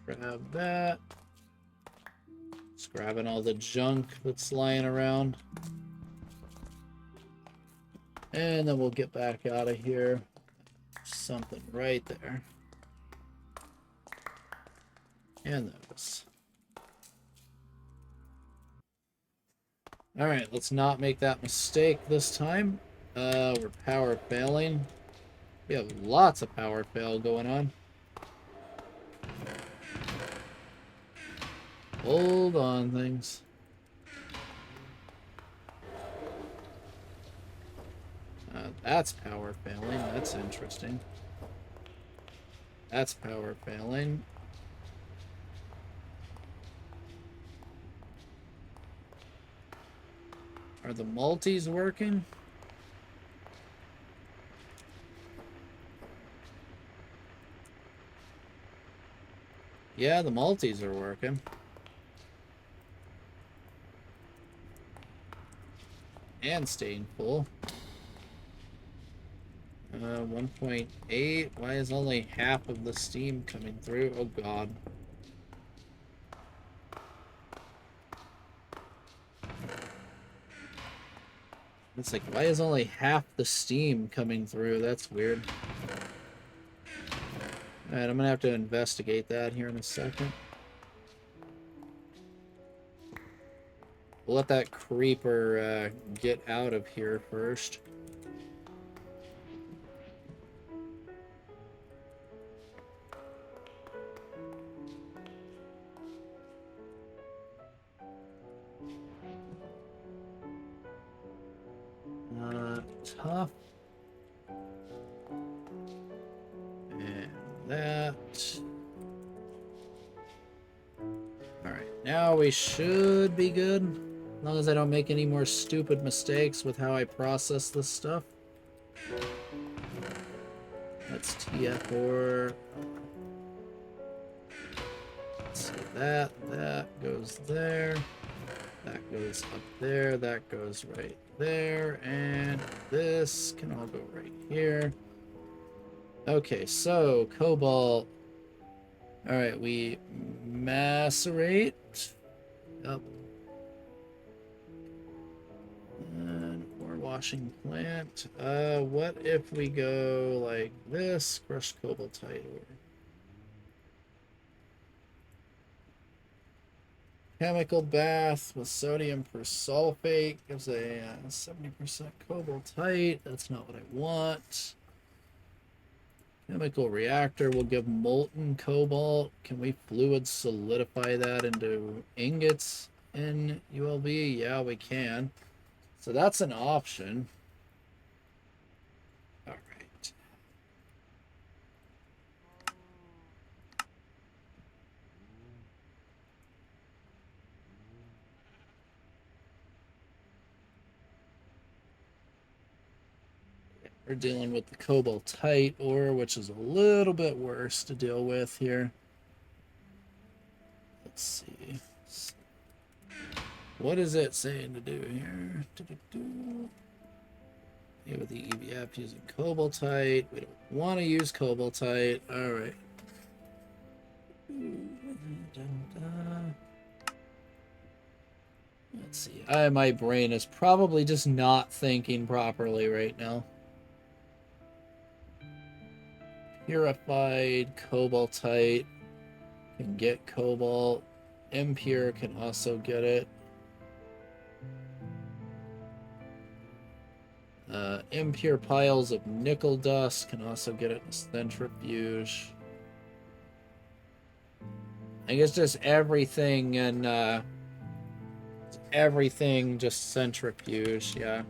Grab that. Just grabbing all the junk that's lying around. And then we'll get back out of here. Something right there. And those. Alright, let's not make that mistake this time. We're power failing. We have lots of power fail going on. Hold on, things. That's power failing. That's interesting. That's power failing. Are the multis working? Yeah, the multis are working. And staying full. 1.8. Why is only half of the steam coming through? Oh god. It's like, why is only half the steam coming through? That's weird. Alright, I'm gonna have to investigate that here in a second. We'll let that creeper get out of here first. Tough. And that. Alright, now we should be good. As long as I don't make any more stupid mistakes with how I process this stuff. That's TF4. So that goes there. That goes up there. That goes right there. And this can all go right here. Okay, so cobalt. Alright, we macerate. Yep. And ore washing plant. What if we go like this? Crushed cobaltite ore. Chemical bath with sodium persulfate gives a 70% cobaltite. That's not what I want. Chemical reactor will give molten cobalt. Can we fluid solidify that into ingots in ULB? Yeah, we can. So that's an option. All right. We're dealing with the cobaltite ore, which is a little bit worse to deal with here. Let's see. What is it saying to do here? Yeah, with the EVF using cobaltite. We don't want to use cobaltite. All right. Let's see. My brain is probably just not thinking properly right now. Purified cobaltite can get cobalt. Impure can also get it. Impure piles of nickel dust can also get it in a centrifuge. I guess just everything and everything just centrifuge, yeah.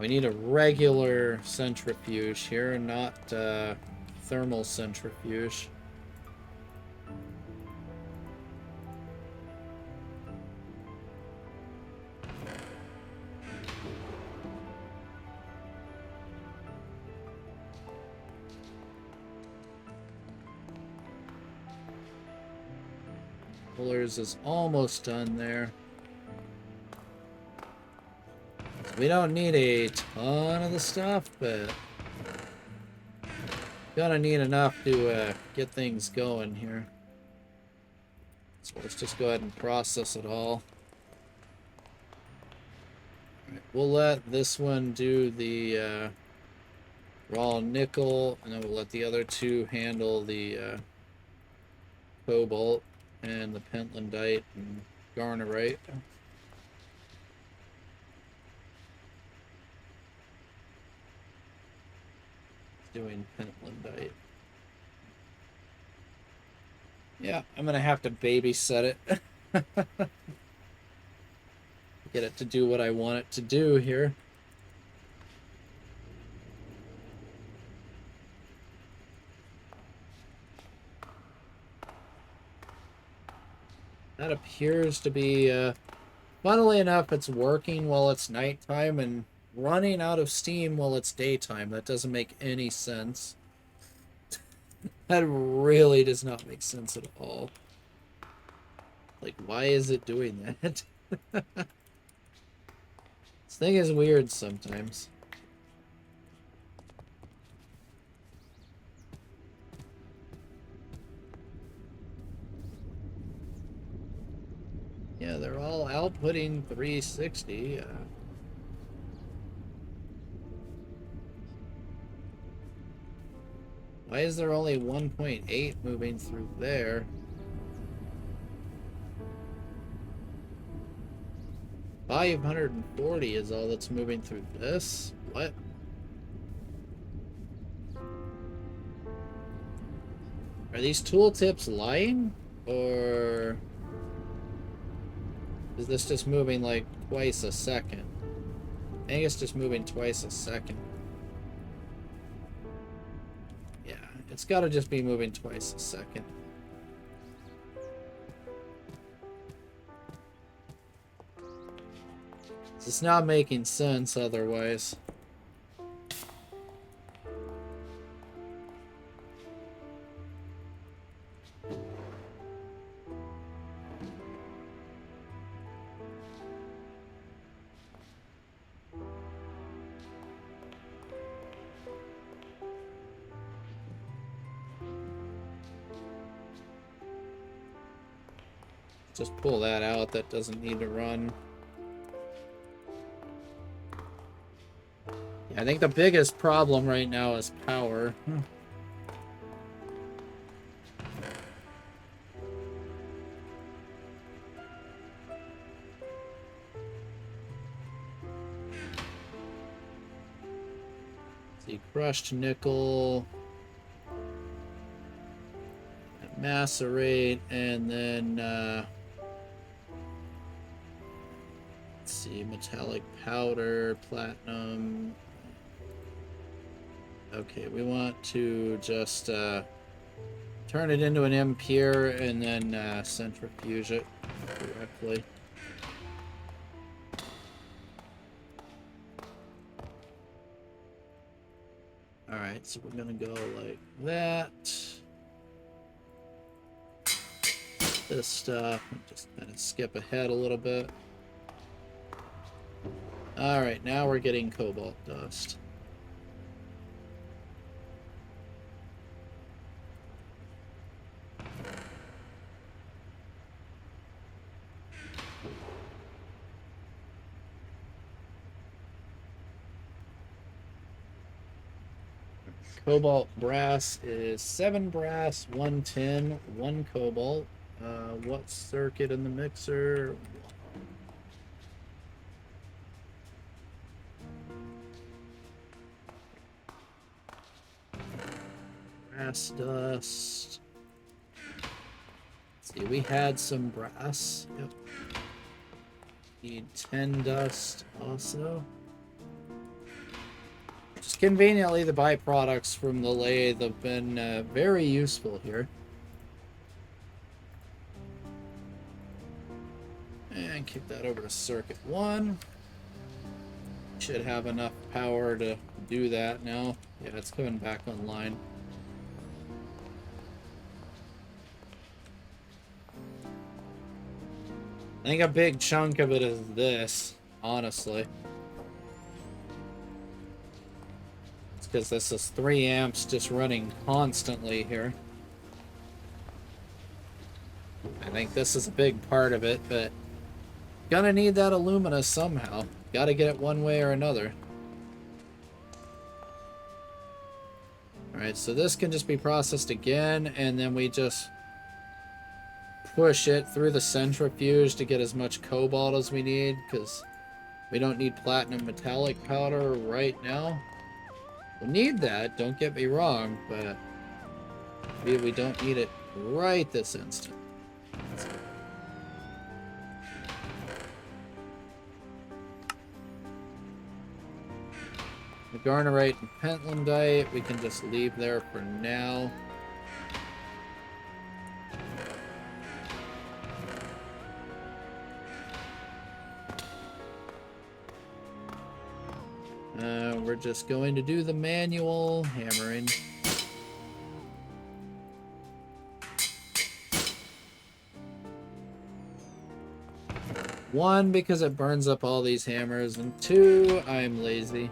We need a regular centrifuge here, not thermal centrifuge. Pullers is almost done there. We don't need a ton of the stuff, but gonna need enough to get things going here. So let's just go ahead and process it all. Alright, we'll let this one do the raw nickel, and then we'll let the other two handle the cobalt and the pentlandite and garnerite. Doing pentlandite. Yeah, I'm gonna have to babysit it. Get it to do what I want it to do here. That appears to be, funnily enough, it's working while it's nighttime and running out of steam while it's daytime. That doesn't make any sense. That really does not make sense at all. Like, why is it doing that? This thing is weird sometimes. Yeah, they're all outputting 360. Why is there only 1.8 moving through there? 540 is all that's moving through this? What? Are these tooltips lying? Or is this just moving like twice a second? I think it's just moving twice a second. Yeah, it's gotta just be moving twice a second. It's not making sense otherwise. Just pull that out. That doesn't need to run. Yeah, I think the biggest problem right now is power. See, crushed nickel, macerate, and then let's see, metallic powder, platinum. Okay, we want to just turn it into an impure and then centrifuge it correctly. Alright, so we're gonna go like that. This stuff, just kind of skip ahead a little bit. Alright, now we're getting cobalt dust. Cobalt brass is 7 brass, 1 tin, 1 cobalt. What circuit in the mixer? Brass dust. Let's see, we had some brass. Yep. Need 10 dust also. Just conveniently, the byproducts from the lathe have been very useful here. And kick that over to circuit 1. Should have enough power to do that now. Yeah, it's coming back online. I think a big chunk of it is this, honestly. It's because this is 3 amps just running constantly here. I think this is a big part of it, but gonna need that alumina somehow. Gotta get it one way or another. Alright, so this can just be processed again, and then we just push it through the centrifuge to get as much cobalt as we need, because we don't need platinum metallic powder right now. We need that, don't get me wrong, but we don't need it right this instant. The garnerite and pentlandite we can just leave there for now. We're just going to do the manual hammering. One, because it burns up all these hammers, and two, I'm lazy.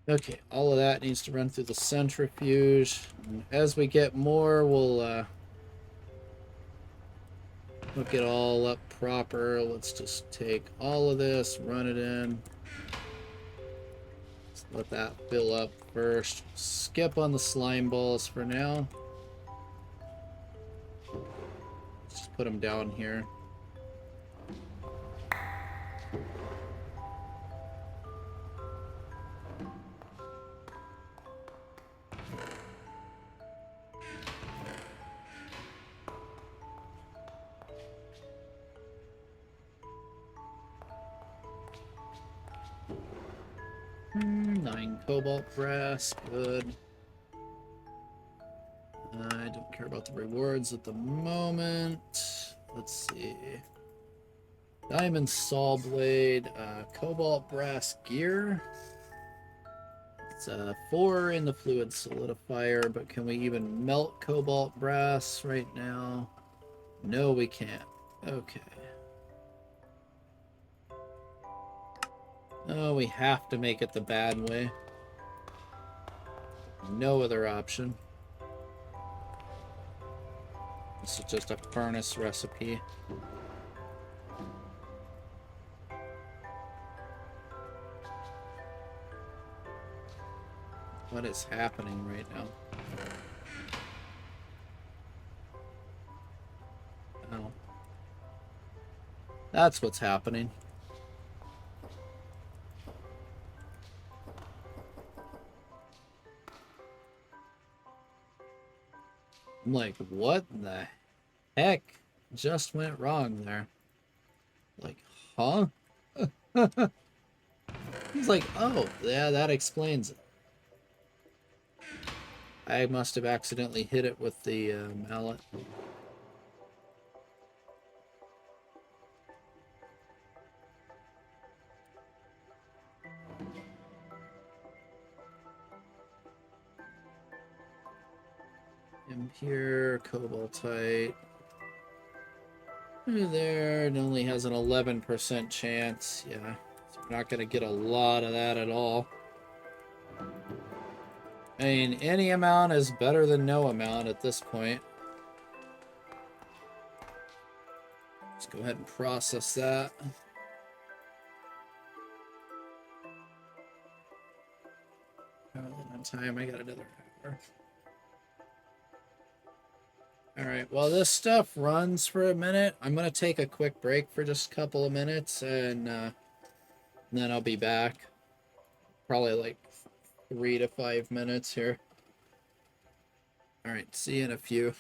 Okay, all of that needs to run through the centrifuge. And as we get more, we'll hook it all up proper. Let's just take all of this, run it in. Let's let that fill up first. Skip on the slime balls for now. Let's just put them down here. Nine cobalt brass, good. I don't care about the rewards at the moment. Let's see. Diamond saw blade, cobalt brass gear. It's 4 in the fluid solidifier, but can we even melt cobalt brass right now? No, we can't. Okay. Oh, we have to make it the bad way. No other option. This is just a furnace recipe. What is happening right now? Oh. That's what's happening. I'm like, what the heck just went wrong there? Like, huh? He's like, oh, yeah, that explains it. I must have accidentally hit it with the mallet. Impure, cobaltite. There, it only has an 11% chance. Yeah, so we're not going to get a lot of that at all. I mean, any amount is better than no amount at this point. Let's go ahead and process that. On time, I got another hour. Alright, well this stuff runs for a minute. I'm going to take a quick break for just a couple of minutes, and then I'll be back. Probably like 3 to 5 minutes here. Alright, see you in a few.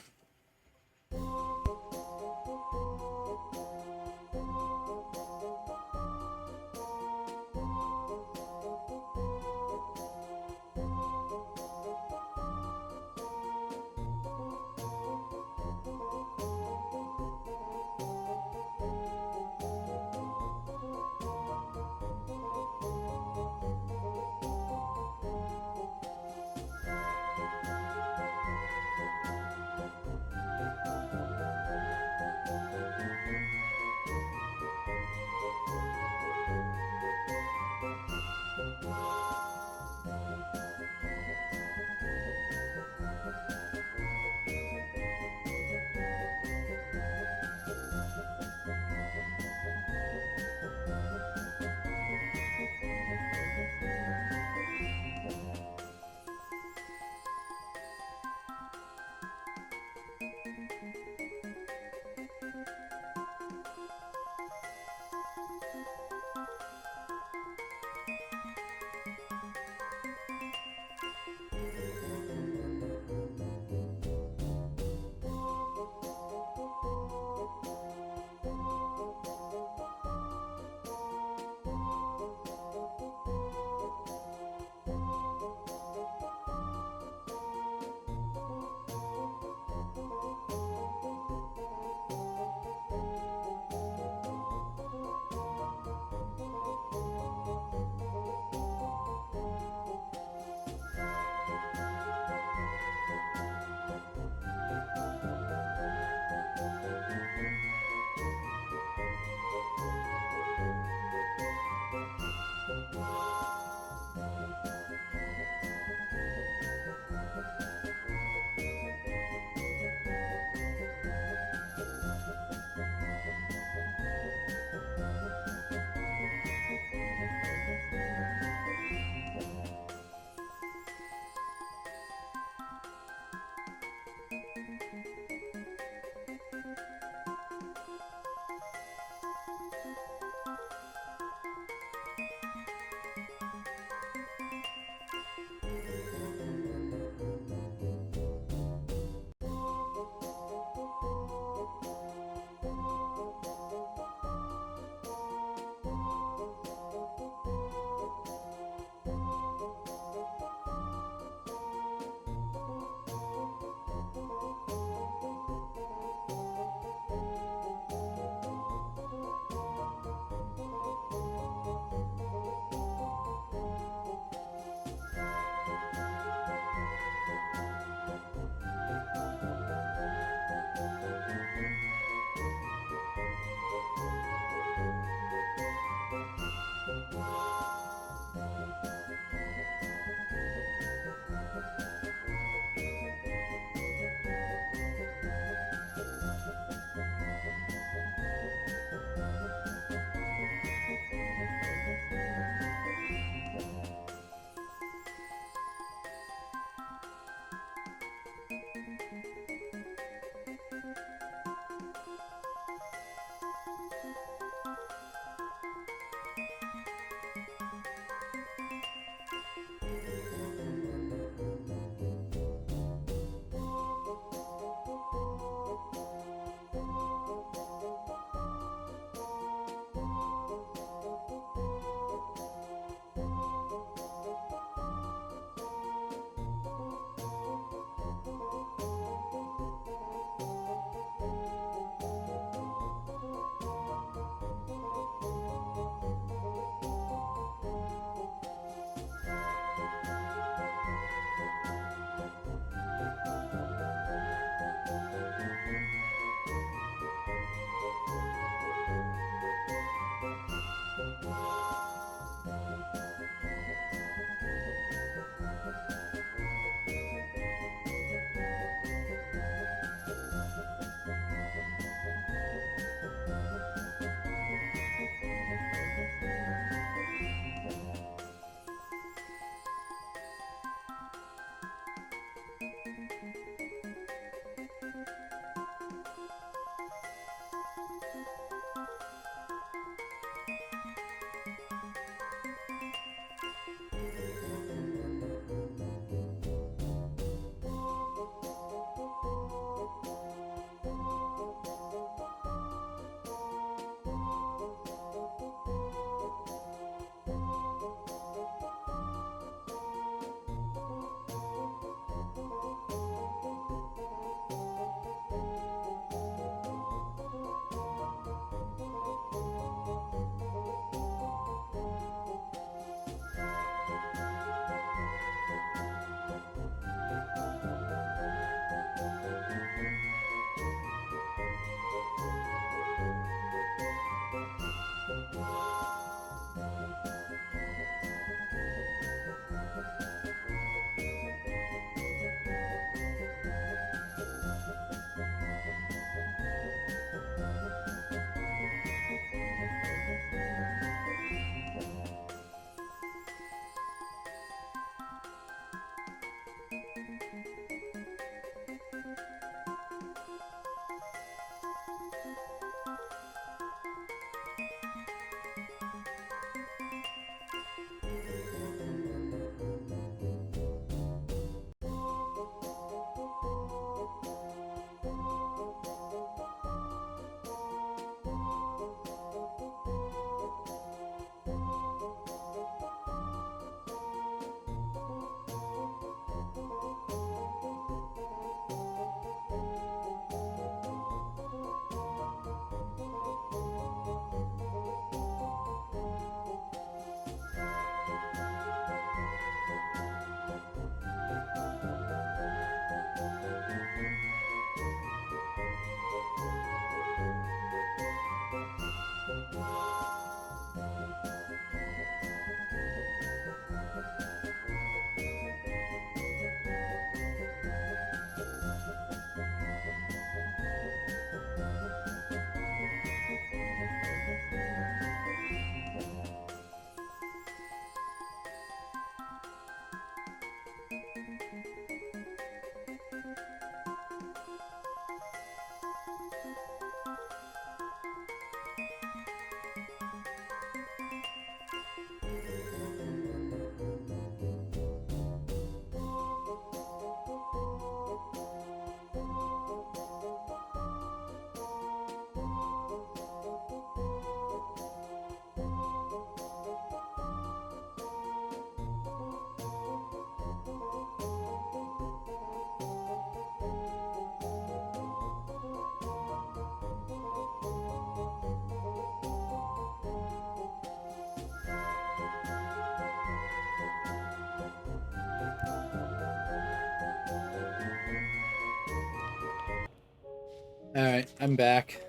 Alright, I'm back.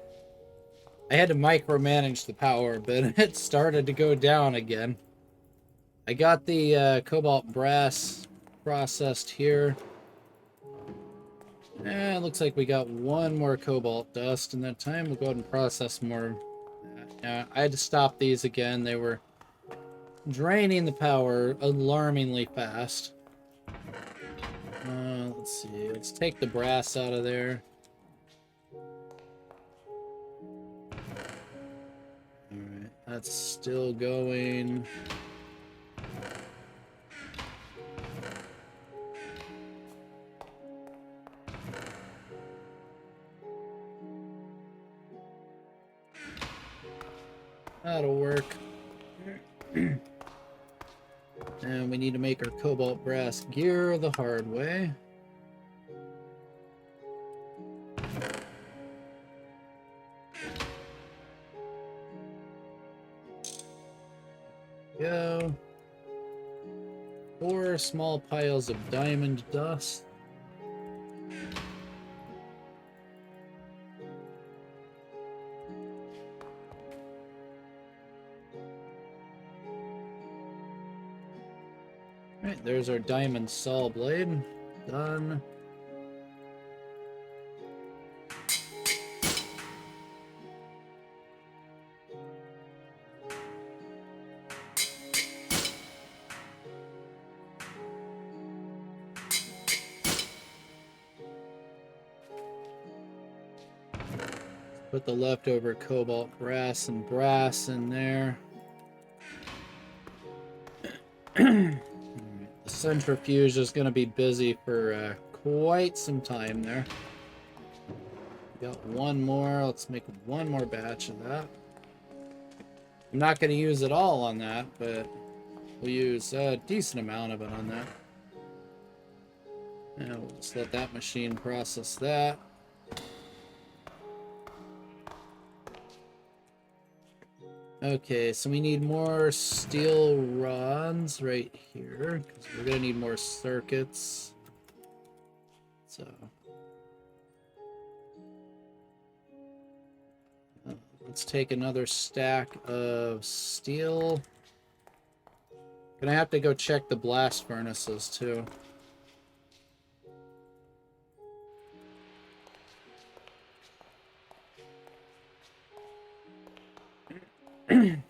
I had to micromanage the power, but it started to go down again. I got the cobalt brass processed here. It looks like we got one more cobalt dust, and that time we'll go ahead and process more. I had to stop these again. They were draining the power alarmingly fast. Let's see. Let's take the brass out of there. Alright, that's still going. That'll work. And we need to make our cobalt brass gear the hard way. Go. 4 small piles of diamond dust. Alright, there's our diamond saw blade. Done. Put the leftover cobalt brass and brass in there. The centrifuge is going to be busy for quite some time there. Got one more. Let's make one more batch of that. I'm not going to use it all on that, but we'll use a decent amount of it on that. Now we'll just let that machine process that. Okay, so we need more steel rods right here, because we're going to need more circuits. So, let's take another stack of steel. Gonna have to go check the blast furnaces too. In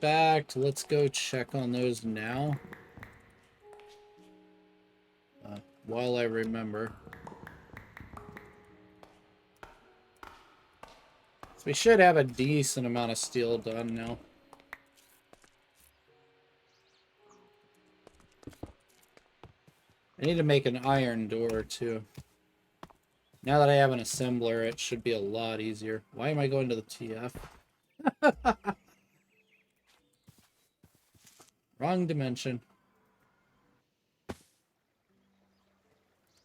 fact, let's go check on those now. While I remember. So we should have a decent amount of steel done now. I need to make an iron door too. Now that I have an assembler, it should be a lot easier. Why am I going to the TF? Wrong dimension.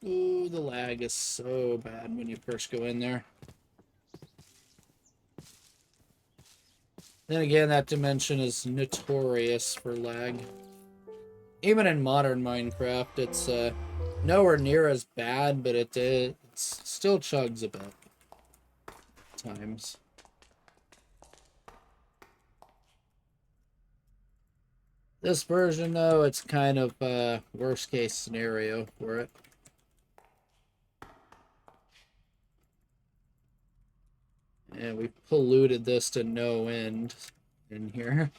Ooh, the lag is so bad when you first go in there. Then again, that dimension is notorious for lag. Even in modern Minecraft, it's nowhere near as bad, but it still chugs a bit at times. This version, though, it's kind of a worst case scenario for it. And we've polluted this to no end in here.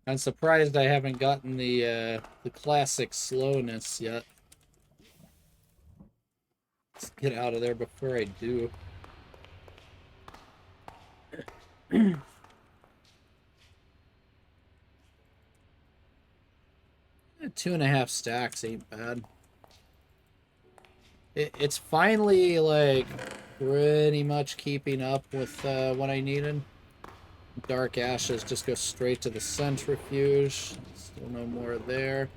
I'm surprised I haven't gotten the classic slowness yet. Let's get out of there before I do. 2.5 stacks ain't bad. It's finally, like, pretty much keeping up with what I needed. Dark ashes just go straight to the centrifuge. Still no more there.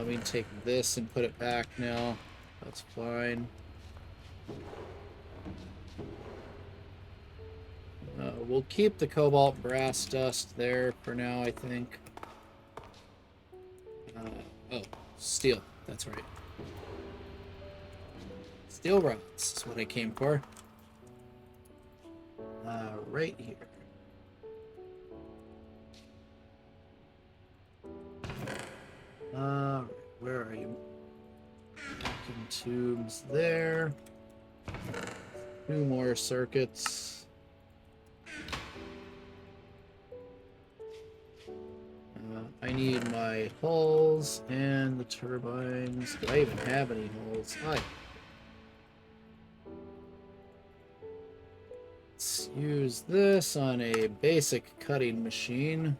We can take this and put it back now. That's fine. We'll keep the cobalt brass dust there for now, I think. Oh, steel. That's right. Steel rods is what I came for. Right here. Where are you? Vacuum tubes there. 2 more circuits. I need my hulls and the turbines. Do I even have any hulls? Let's use this on a basic cutting machine.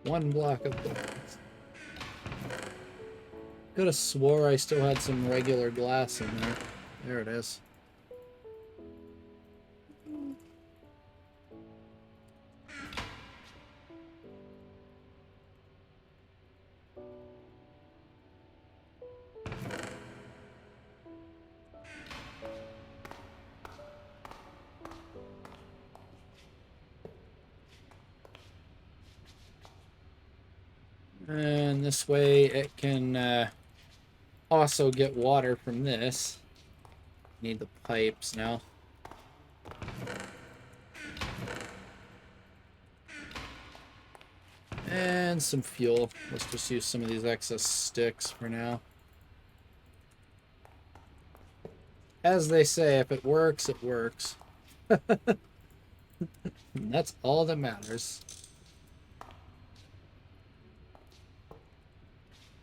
One block of glass. Could have swore I still had some regular glass in there. There it is. And this way it can also get water from this. Need the pipes now. And some fuel. Let's just use some of these excess sticks for now. As they say, if it works, it works. That's all that matters.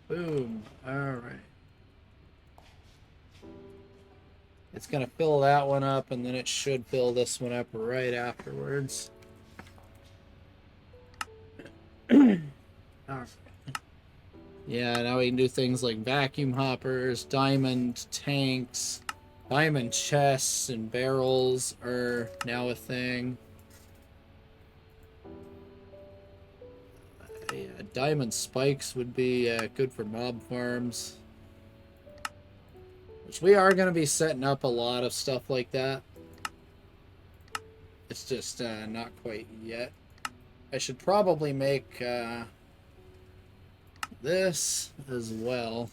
Boom. Alright. It's going to fill that one up, and then it should fill this one up right afterwards. Alright. Yeah, now we can do things like vacuum hoppers, diamond tanks, diamond chests and barrels are now a thing. Yeah, diamond spikes would be good for mob farms. Which we are going to be setting up a lot of stuff like that. It's just not quite yet. I should probably make this as well.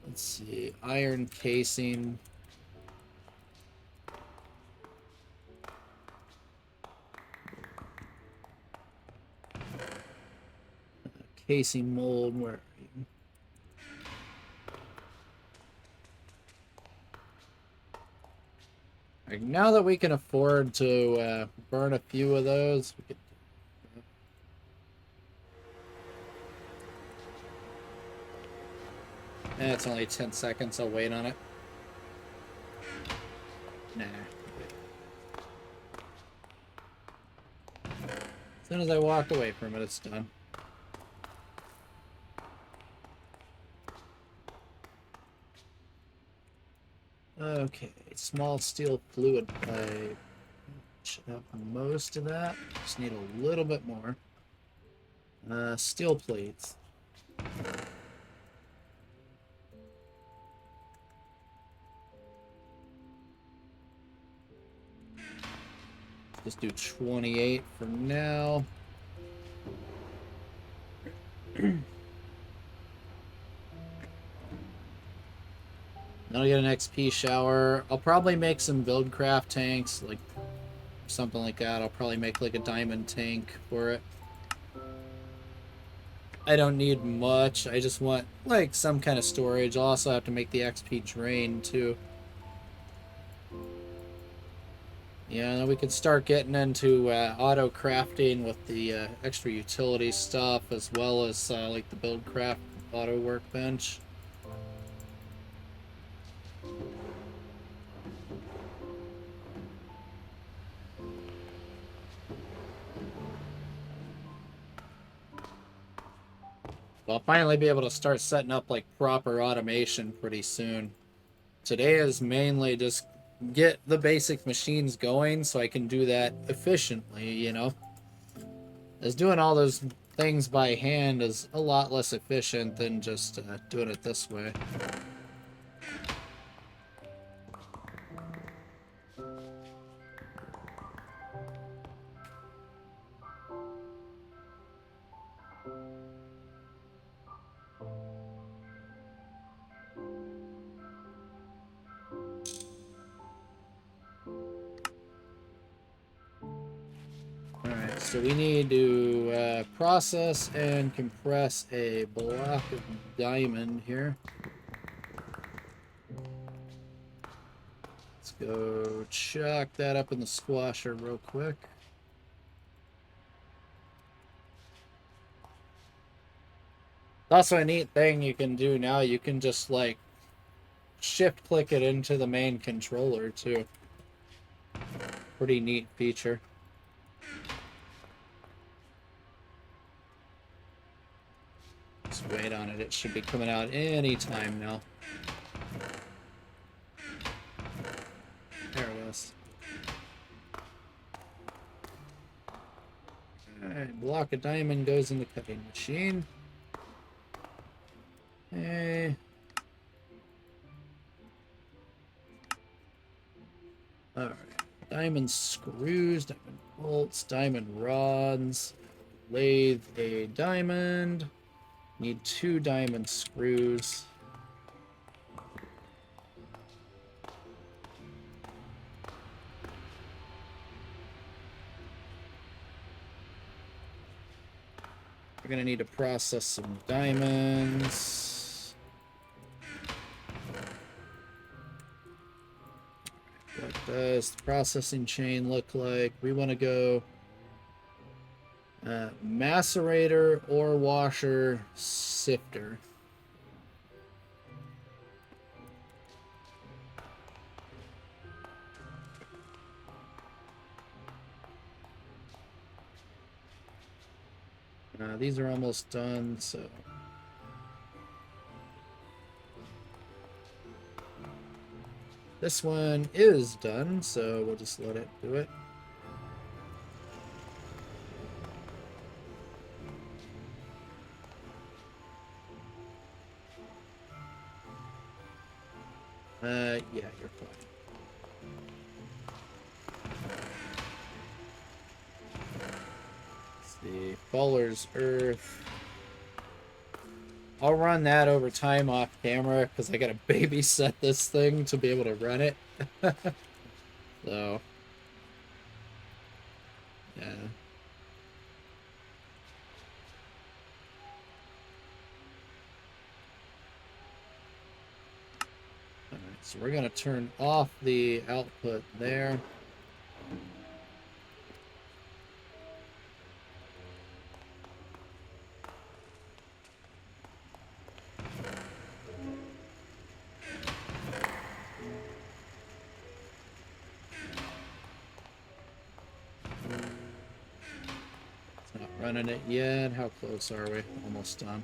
Let's see. Iron casing. Casing mold. Where are you? Like, now that we can afford to burn a few of those, we could. It's only 10 seconds. I'll wait on it. Nah. As soon as I walk away from it, it's done. Okay, small steel fluid pipe. Should have most of that. Just need a little bit more. Steel plates. Just do 28 for now. Then I'll get an XP shower. I'll probably make some buildcraft tanks, like something like that. I'll probably make like a diamond tank for it. I don't need much. I just want like some kind of storage. I'll also have to make the XP drain too. Yeah, then we can start getting into auto crafting with the extra utility stuff, as well as like the buildcraft auto workbench. I'll finally be able to start setting up like proper automation pretty soon. Today is mainly just get the basic machines going so I can do that efficiently, you know. As doing all those things by hand is a lot less efficient than just doing it this way. So we need to process and compress a block of diamond here. Let's go chuck that up in the squasher real quick. Also a neat thing you can do now, you can just like shift click it into the main controller too. Pretty neat feature. Just wait on it, it should be coming out any time now. There it is. Alright, block of diamond goes in the cutting machine. Hey. Alright. Diamond screws, diamond bolts, diamond rods. Lathe a diamond. Need 2 diamond screws. We're gonna need to process some diamonds. What does the processing chain look like? We want to go macerator, ore washer, sifter. These are almost done, so this one is done, so we'll just let it do it. Yeah, you're fine. Let's see, Fuller's Earth. I'll run that over time off camera because I gotta babysit this thing to be able to run it. So, yeah. Alright, so we're gonna turn off the output there. Not running it yet. How close are we? Almost done.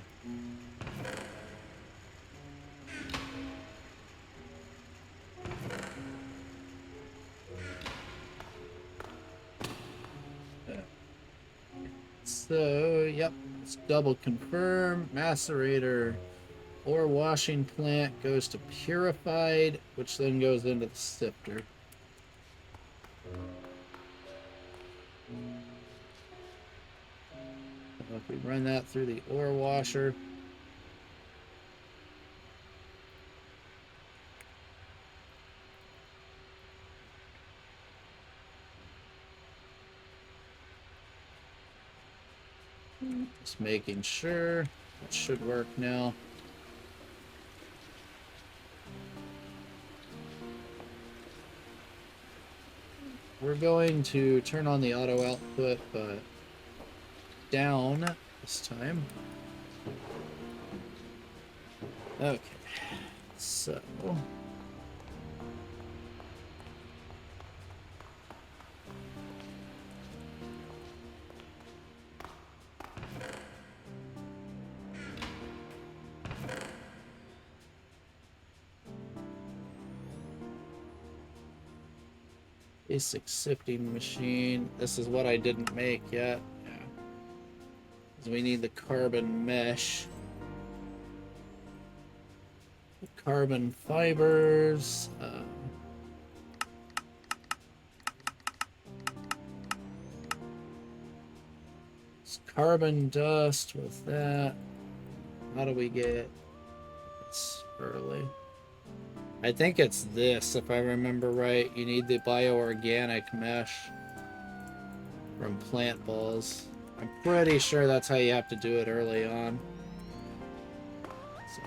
So, yep, let's double confirm. Macerator ore washing plant goes to purified, which then goes into the sifter. So if we run that through the ore washer, just making sure it should work now. We're going to turn on the auto output, but down this time. Okay, so basic sifting machine. This is what I didn't make yet. Yeah. So we need the carbon mesh. Carbon fibers. It's carbon dust with that. How do we get? It's early. I think it's this, if I remember right. You need the bioorganic mesh. from plant balls. I'm pretty sure that's how you have to do it early on. So.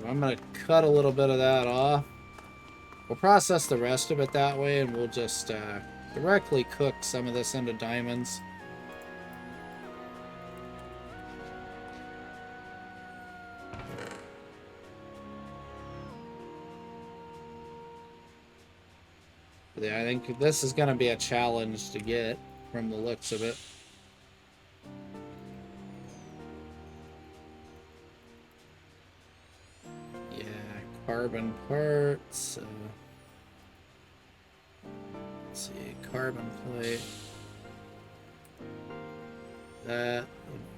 I'm going to cut a little bit of that off. We'll process the rest of it that way, and we'll just directly cook some of this into diamonds. Yeah, I think this is going to be a challenge to get from the looks of it. Yeah, carbon parts. Let's see, carbon plate. That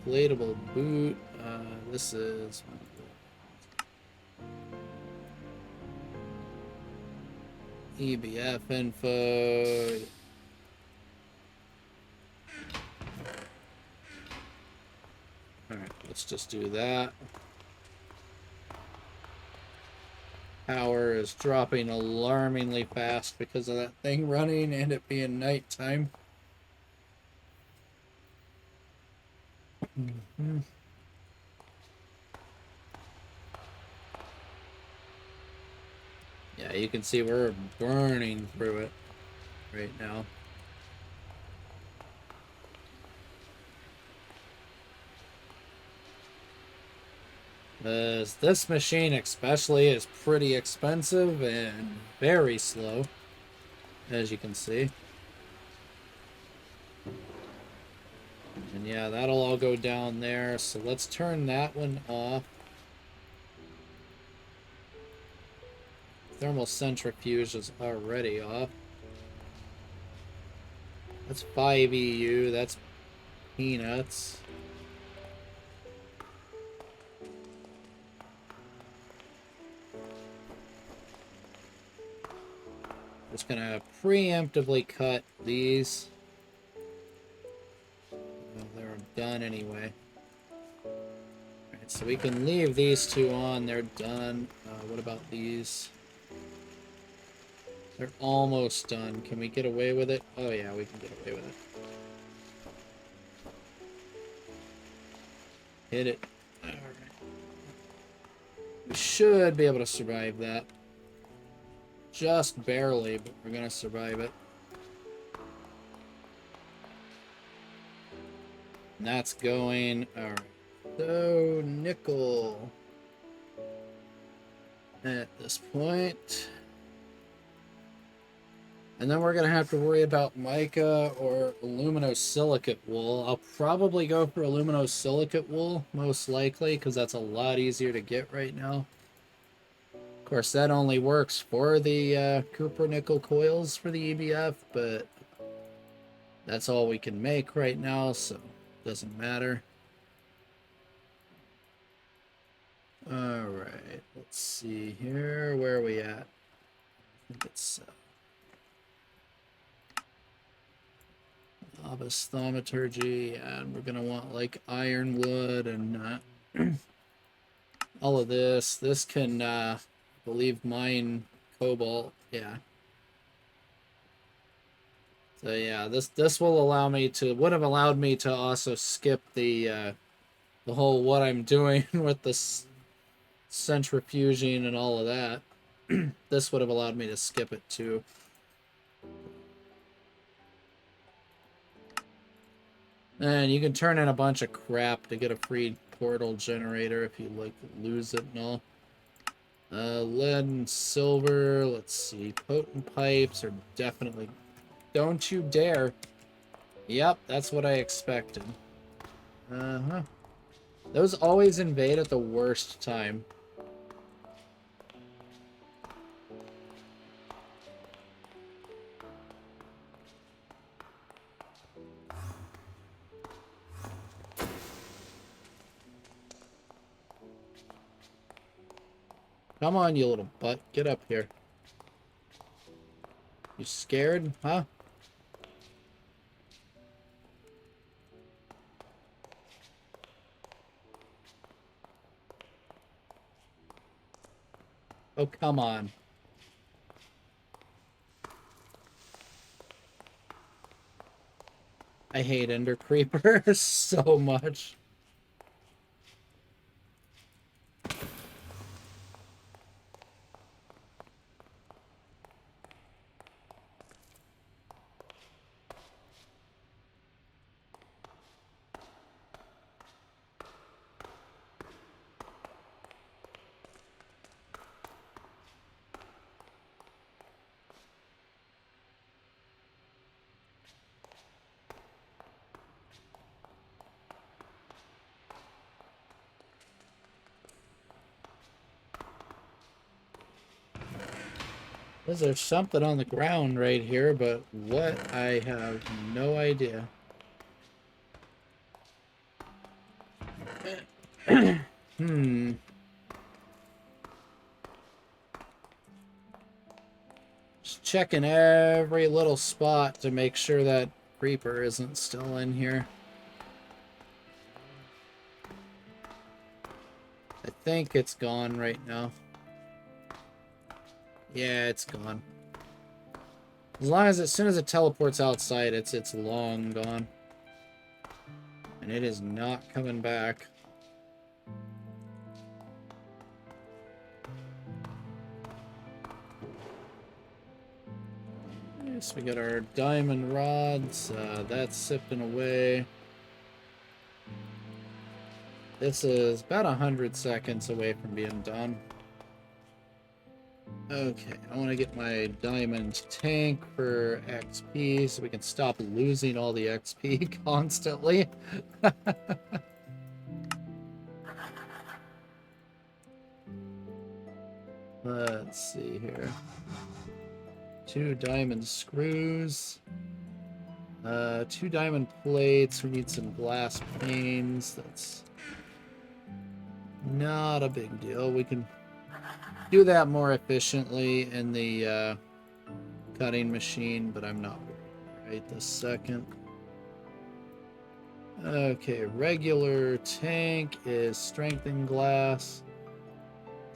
inflatable boot. This is EBF info. Alright, let's just do that. Power is dropping alarmingly fast because of that thing running and it being nighttime. Mm-hmm. Yeah, you can see we're burning through it right now. This machine especially is pretty expensive and very slow, as you can see. And yeah, that'll all go down there, so let's turn that one off. Thermal centrifuge is already off. That's 5 EU, that's peanuts. Just gonna preemptively cut these. Well, they're done anyway. Alright, so we can leave these two on, they're done. What about these? They're almost done. Can we get away with it? Oh yeah, we can get away with it. Hit it. Alright. We should be able to survive that. Just barely, but we're gonna survive it. And that's going. Alright. So, nickel. At this point. And then we're going to have to worry about mica or aluminosilicate wool. I'll probably go for aluminosilicate wool, most likely, because that's a lot easier to get right now. Of course, that only works for the copper nickel coils for the EBF, but that's all we can make right now, so it doesn't matter. Alright, let's see here. Where are we at? I think it's... Novice thaumaturgy, and we're gonna want like ironwood and all of this. This can, I believe, mine cobalt. Yeah. So yeah, this will allow me to would have allowed me to also skip the whole what I'm doing with this centrifuging and all of that. This would have allowed me to skip it too. And you can turn in a bunch of crap to get a free portal generator if you like lose it and all. Lead and silver. Let's see. Potent pipes are definitely... Don't you dare. Yep, that's what I expected. Uh-huh. Those always invade at the worst time. Come on, you little butt. Get up here. You scared? Huh? Oh, come on. I hate Ender Creepers so much. There's something on the ground right here, but what, I have no idea. Hmm. Just checking every little spot to make sure that creeper isn't still in here. I think it's gone right now. Yeah, it's gone. As soon as it teleports outside, it's long gone. And it is not coming back. Yes, we got our diamond rods. That's sipping away. This is about 100 seconds away from being done. Okay, I want to get my diamond tank for XP so we can stop losing all the XP constantly. Let's see here. 2 diamond screws. 2 diamond plates. We need some glass panes. That's not a big deal. We can do that more efficiently in the cutting machine, but I'm not right this second. Okay, regular tank is strengthened glass.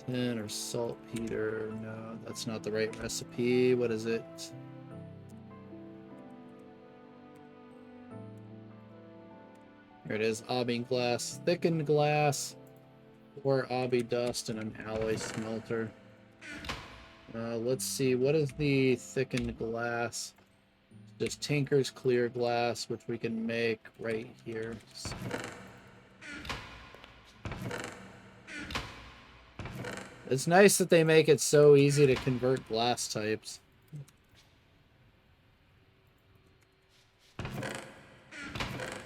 Tin or saltpeter. No, that's not the right recipe. What is it? Here it is. Obby glass, thickened glass, or obby dust, and an alloy smelter. Let's see. What is the thickened glass? Just Tinker's clear glass, which we can make right here. So. It's nice that they make it so easy to convert glass types.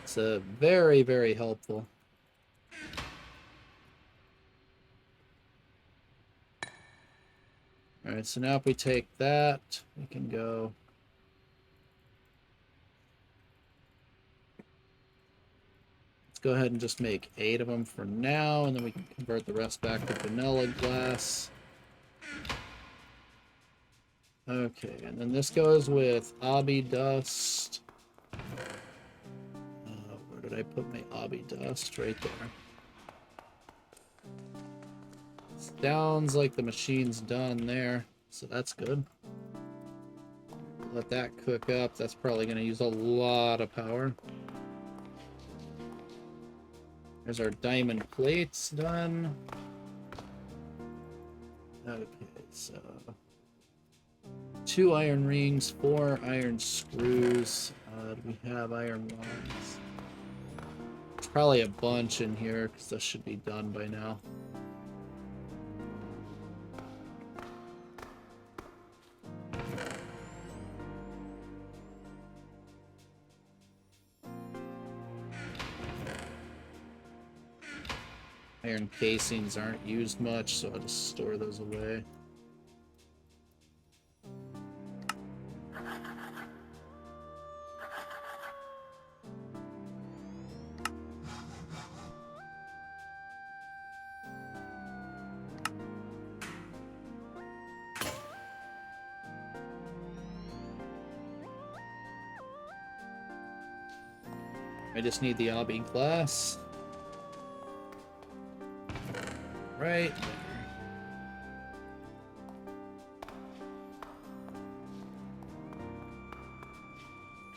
It's very, very helpful. Alright, so now if we take that, we can go... Let's go ahead and just make 8 of them for now, and then we can convert the rest back to vanilla glass. Okay, and then this goes with obby dust. Where did I put my obby dust? Right there. Sounds like the machine's done there, so that's good. Let that cook up. That's probably going to use a lot of power. There's our diamond plates done. Okay, so 2 iron rings, 4 iron screws. We have iron rods. There's probably a bunch in here because this should be done by now. Iron casings aren't used much, so I'll just store those away. I just need the obby glass. Right there.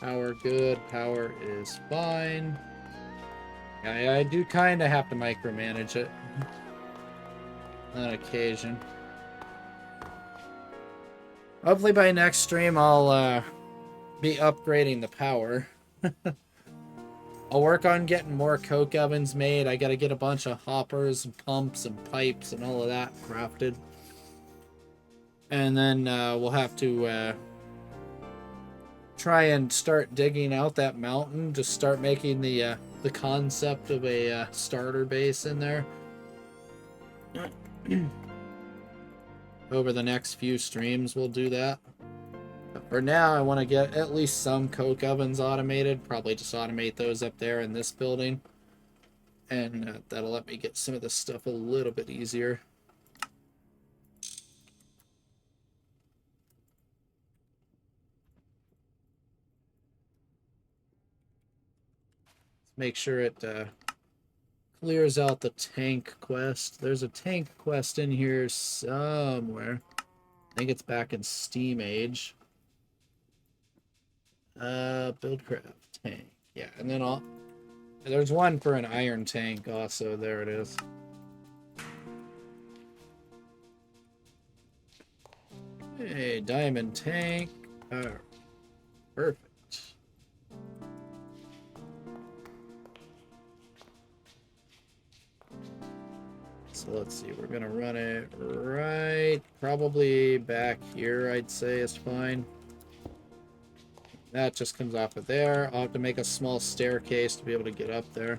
Power good. Power is fine. I do kind of have to micromanage it on occasion. Hopefully by next stream I'll be upgrading the power. I'll work on getting more coke ovens made. I gotta get a bunch of hoppers and pumps and pipes and all of that crafted. And then we'll have to try and start digging out that mountain to start making the concept of a starter base in there. Over the next few streams we'll do that. But for now I want to get at least some coke ovens automated. Probably just automate those up there in this building. And that'll let me get some of this stuff a little bit easier. Make sure it clears out the tank quest. There's a tank quest in here somewhere. I think it's back in Steam Age. Buildcraft tank. Yeah, and then there's one for an iron tank also. There it is. Hey, diamond tank. Oh, perfect. So let's see, we're gonna run it right probably back here, I'd say is fine. That just comes off of there. I'll have to make a small staircase to be able to get up there.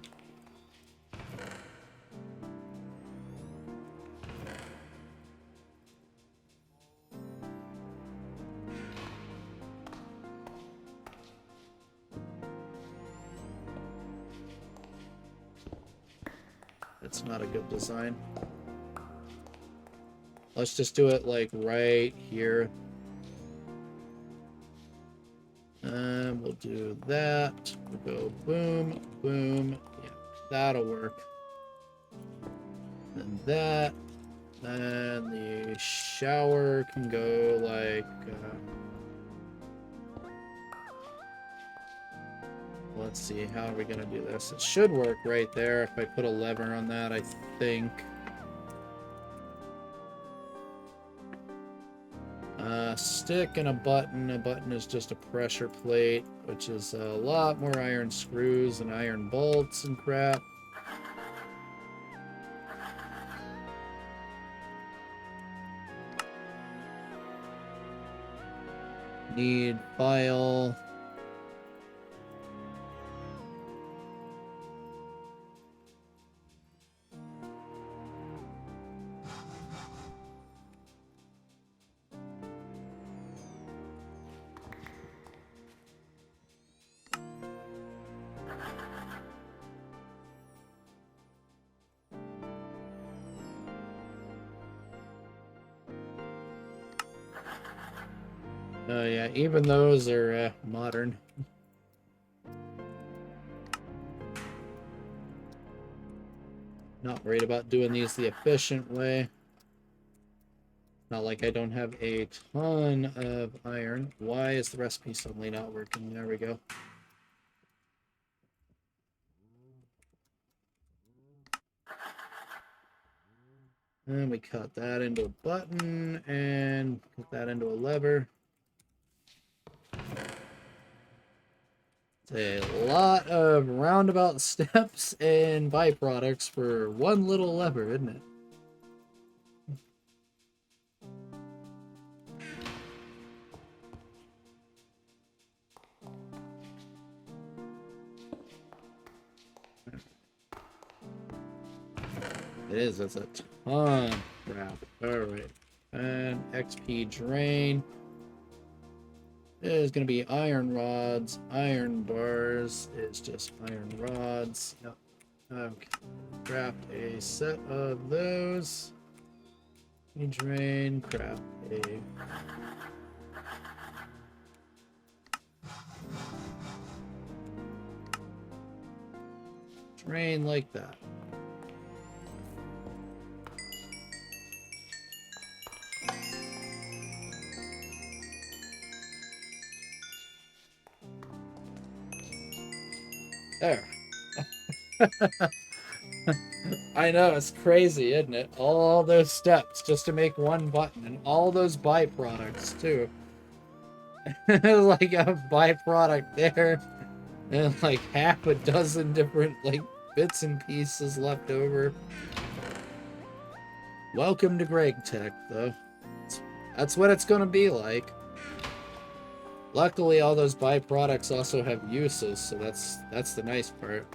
That's not a good design. Let's just do it like right here. We'll do that. We'll go boom, boom. Yeah, that'll work. And that. And the shower can go like... let's see, how are we going to do this? It should work right there if I put a lever on that, I think. Stick and a button. A button is just a pressure plate, which is a lot more iron screws and iron bolts and crap. Need file. Yeah, even those are modern. Not worried about doing these the efficient way. Not like I don't have a ton of iron. Why is the recipe suddenly not working? There we go. And we cut that into a button and put that into a lever. It's a lot of roundabout steps and byproducts for one little lever, isn't it? It is, it's a ton of crap. Alright. And XP drain. It is going to be iron rods, iron bars. It's just iron rods. Yep. Okay. Craft a set of those. Drain, craft a... drain like that. There. I know, it's crazy, isn't it? All those steps just to make one button, and all those byproducts, too. Like a byproduct there, and like half a dozen different, like, bits and pieces left over. Welcome to GregTech, though. That's what it's gonna be like. Luckily, all those byproducts also have uses, so that's the nice part.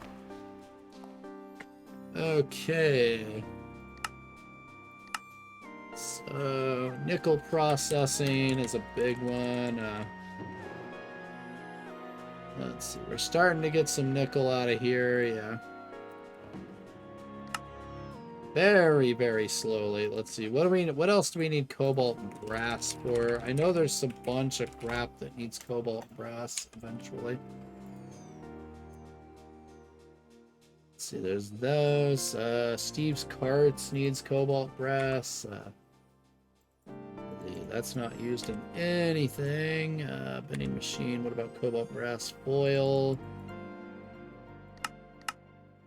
Okay. So, nickel processing is a big one. Let's see, we're starting to get some nickel out of here, yeah. Very, very slowly. Let's see, what else do we need cobalt and brass for? I know there's a bunch of crap that needs cobalt and brass eventually. Let's see, there's those. Steve's carts needs cobalt brass. That's not used in anything. Vending machine, what about cobalt brass foil?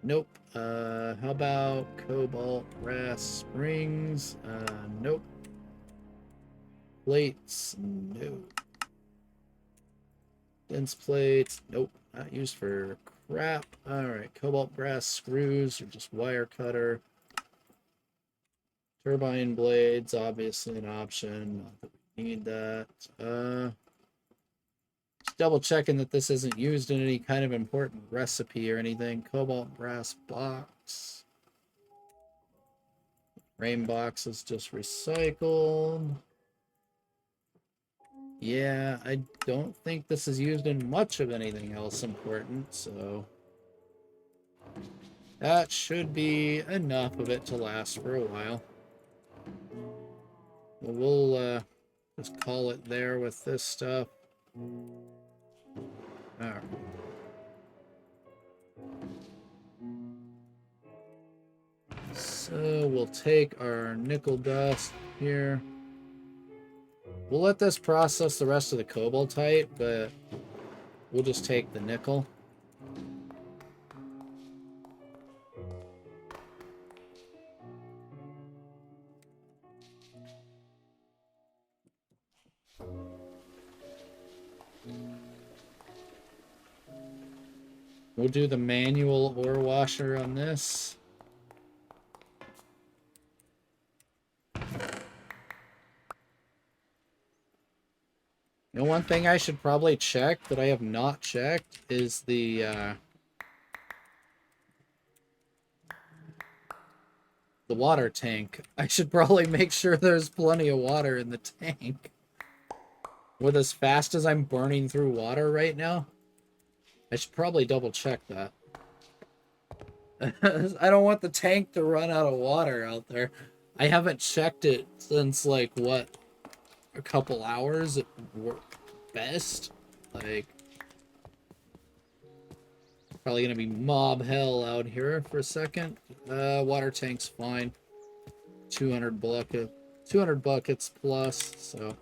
Nope. How about cobalt brass springs? Nope. Plates? Nope. Dense plates? Nope. Not used for crap. Alright, cobalt brass screws or just wire cutter. Turbine blades, obviously an option. Not that we need that. Just double checking that this isn't used in any kind of important recipe or anything. Cobalt brass box. Rain box is just recycled. Yeah, I don't think this is used in much of anything else important, so that should be enough of it to last for a while. We'll just call it there with this stuff. Alright. So we'll take our nickel dust here. We'll let this process the rest of the cobaltite, but we'll just take the nickel. We'll do the manual ore washer on this. You know, one thing I should probably check that I have not checked is the water tank. I should probably make sure there's plenty of water in the tank. With as fast as I'm burning through water right now, I should probably double check that. I don't want the tank to run out of water out there. I haven't checked it since, like, what, a couple hours at best? Like, probably gonna be mob hell out here for a second. Water tank's fine. 200 buckets plus, so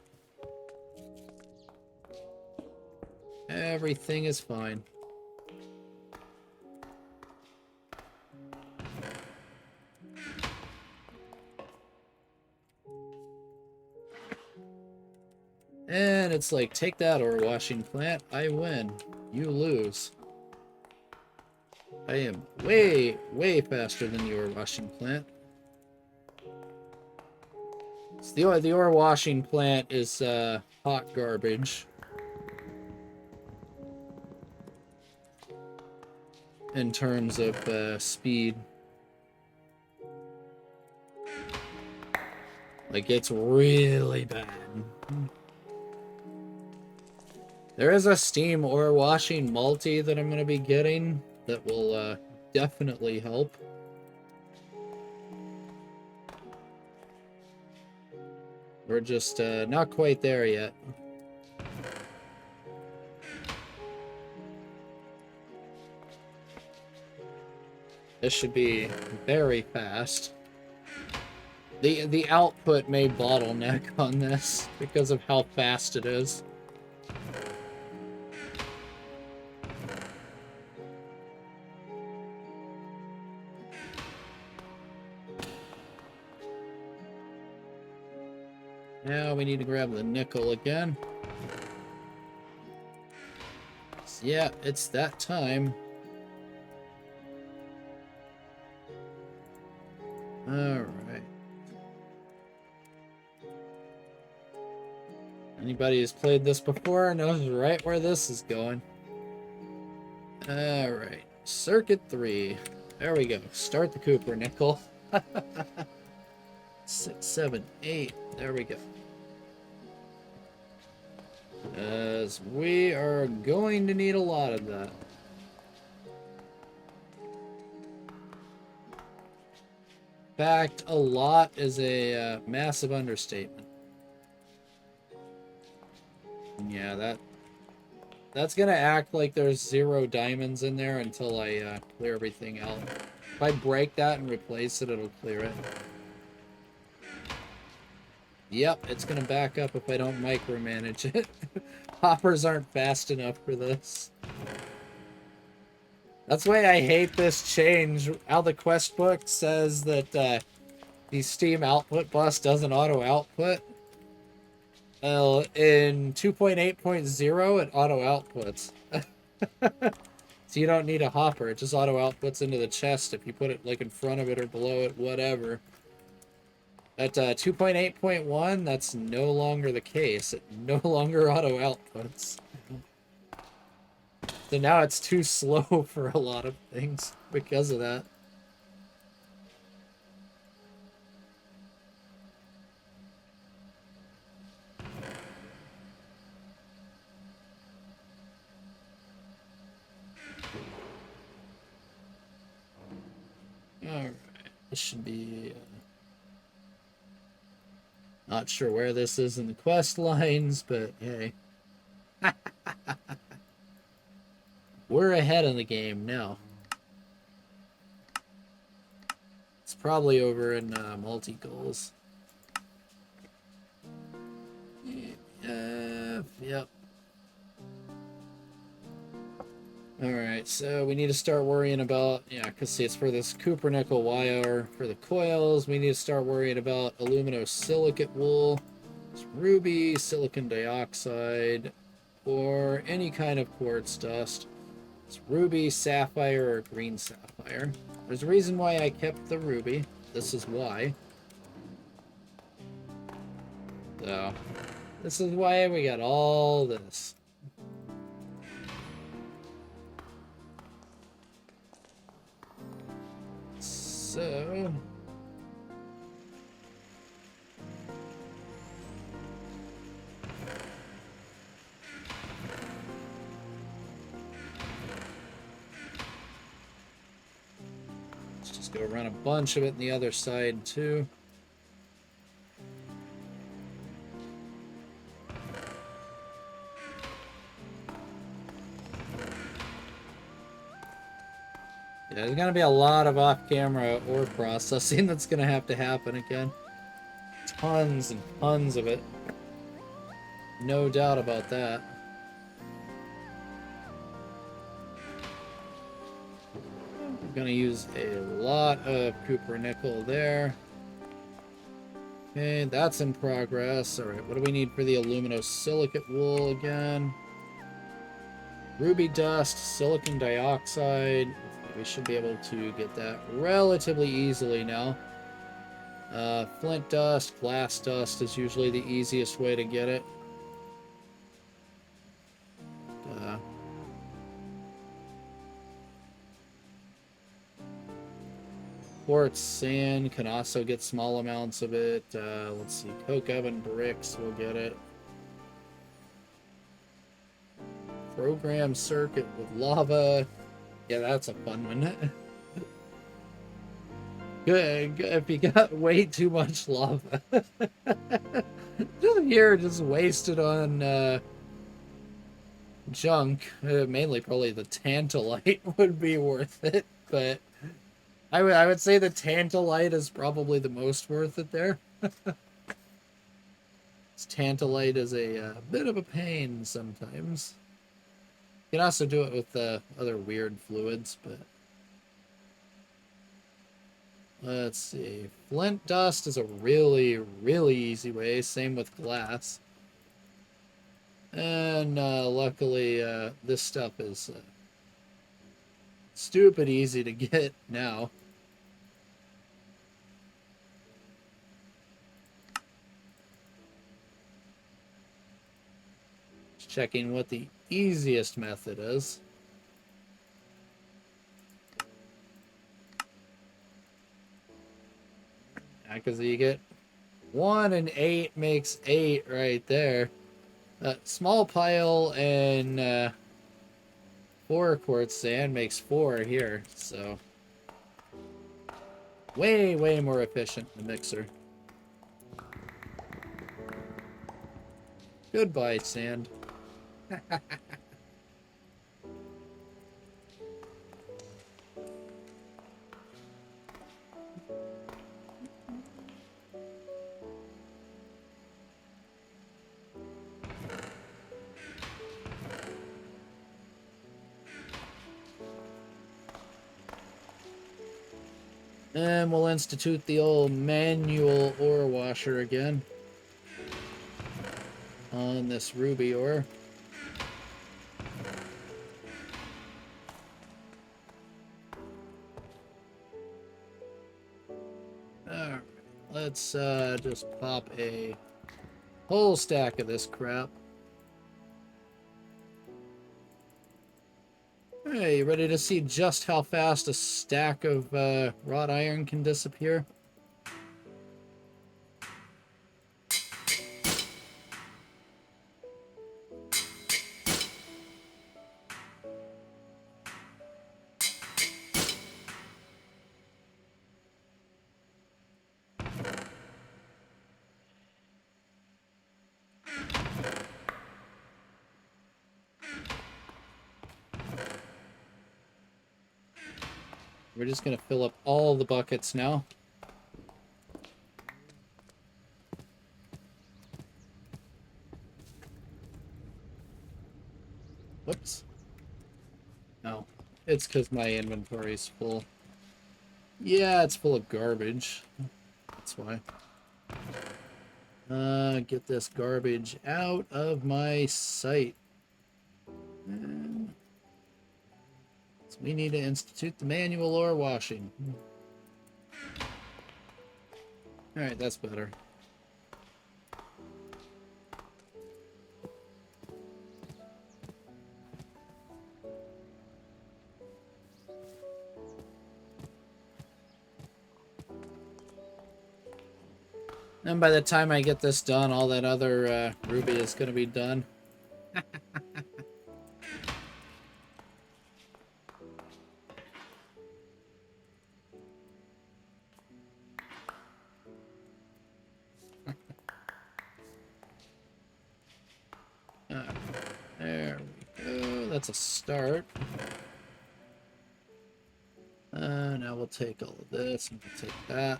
everything is fine. And it's like, take that, ore washing plant. I win. You lose. I am way, way faster than the ore washing plant. So the ore washing plant is hot garbage. In terms of speed. Like, it's really bad. There is a steam ore washing multi that I'm going to be getting that will definitely help. We're just not quite there yet. This should be very fast. The output may bottleneck on this because of how fast it is. Now we need to grab the nickel again. Yeah, it's that time. Alright. Anybody who's played this before knows right where this is going. Alright. Circuit 3. There we go. Start the Cooper nickel. 6, 7, 8. There we go. As we are going to need a lot of that. In fact, a lot is a massive understatement. Yeah, that's gonna act like there's 0 diamonds in there until I clear everything out. If I break that and replace it, it'll clear it. Yep, it's gonna back up if I don't micromanage it. Hoppers aren't fast enough for this. That's why I hate this change. How the quest book says that the Steam output bus doesn't auto-output. Well, in 2.8.0, it auto-outputs. So you don't need a hopper. It just auto-outputs into the chest if you put it like in front of it or below it, whatever. At 2.8.1, that's no longer the case. It no longer auto-outputs. So now it's too slow for a lot of things because of that. Alright, this should be... not sure where this is in the quest lines, but hey. We're ahead of the game now. It's probably over in multi-goals. Yep. Alright, so we need to start worrying about, because see, it's for this Cooper nickel wire for the coils. We need to start worrying about aluminosilicate wool, ruby, silicon dioxide, or any kind of quartz dust. It's ruby, sapphire, or green sapphire. There's a reason why I kept the ruby. This is why. So, this is why we got all this. So... let's just go run a bunch of it on the other side, too. Yeah, there's gonna be a lot of off-camera ore processing that's gonna have to happen again. Tons and tons of it. No doubt about that. I'm gonna use a lot of Cooper nickel there. Okay, that's in progress. Alright, what do we need for the aluminosilicate wool again? Ruby dust, silicon dioxide. We should be able to get that relatively easily now. Flint dust, glass dust is usually the easiest way to get it. Quartz sand can also get small amounts of it. Let's see, coke oven bricks will get it. Program circuit with lava. Yeah, that's a fun one. Good if you got way too much lava. Just wasted on junk. Mainly probably the tantalite would be worth it, but I would say the tantalite is probably the most worth it there. Tantalite is a bit of a pain sometimes. You can also do it with other weird fluids, but... Let's see. Flint dust is a really, really easy way. Same with glass. And luckily, this stuff is stupid easy to get now. Just checking what the easiest method is. Yeah, because you get 1 and 8 makes 8 right there. Small pile and 4 quartz sand makes 4 here, so way, way more efficient in the mixer. Goodbye, sand. And we'll institute the old manual ore washer again on this ruby ore. Alright, let's just pop a whole stack of this crap. Hey, you ready to see just how fast a stack of wrought iron can disappear? We're just going to fill up all the buckets now. Whoops. No, it's because my inventory's full. Yeah, it's full of garbage. That's why. Get this garbage out of my sight. So we need to institute the manual ore washing. Alright, that's better. And by the time I get this done, all that other ruby is going to be done. There we go. That's a start. Now we'll take all of this and we'll take that.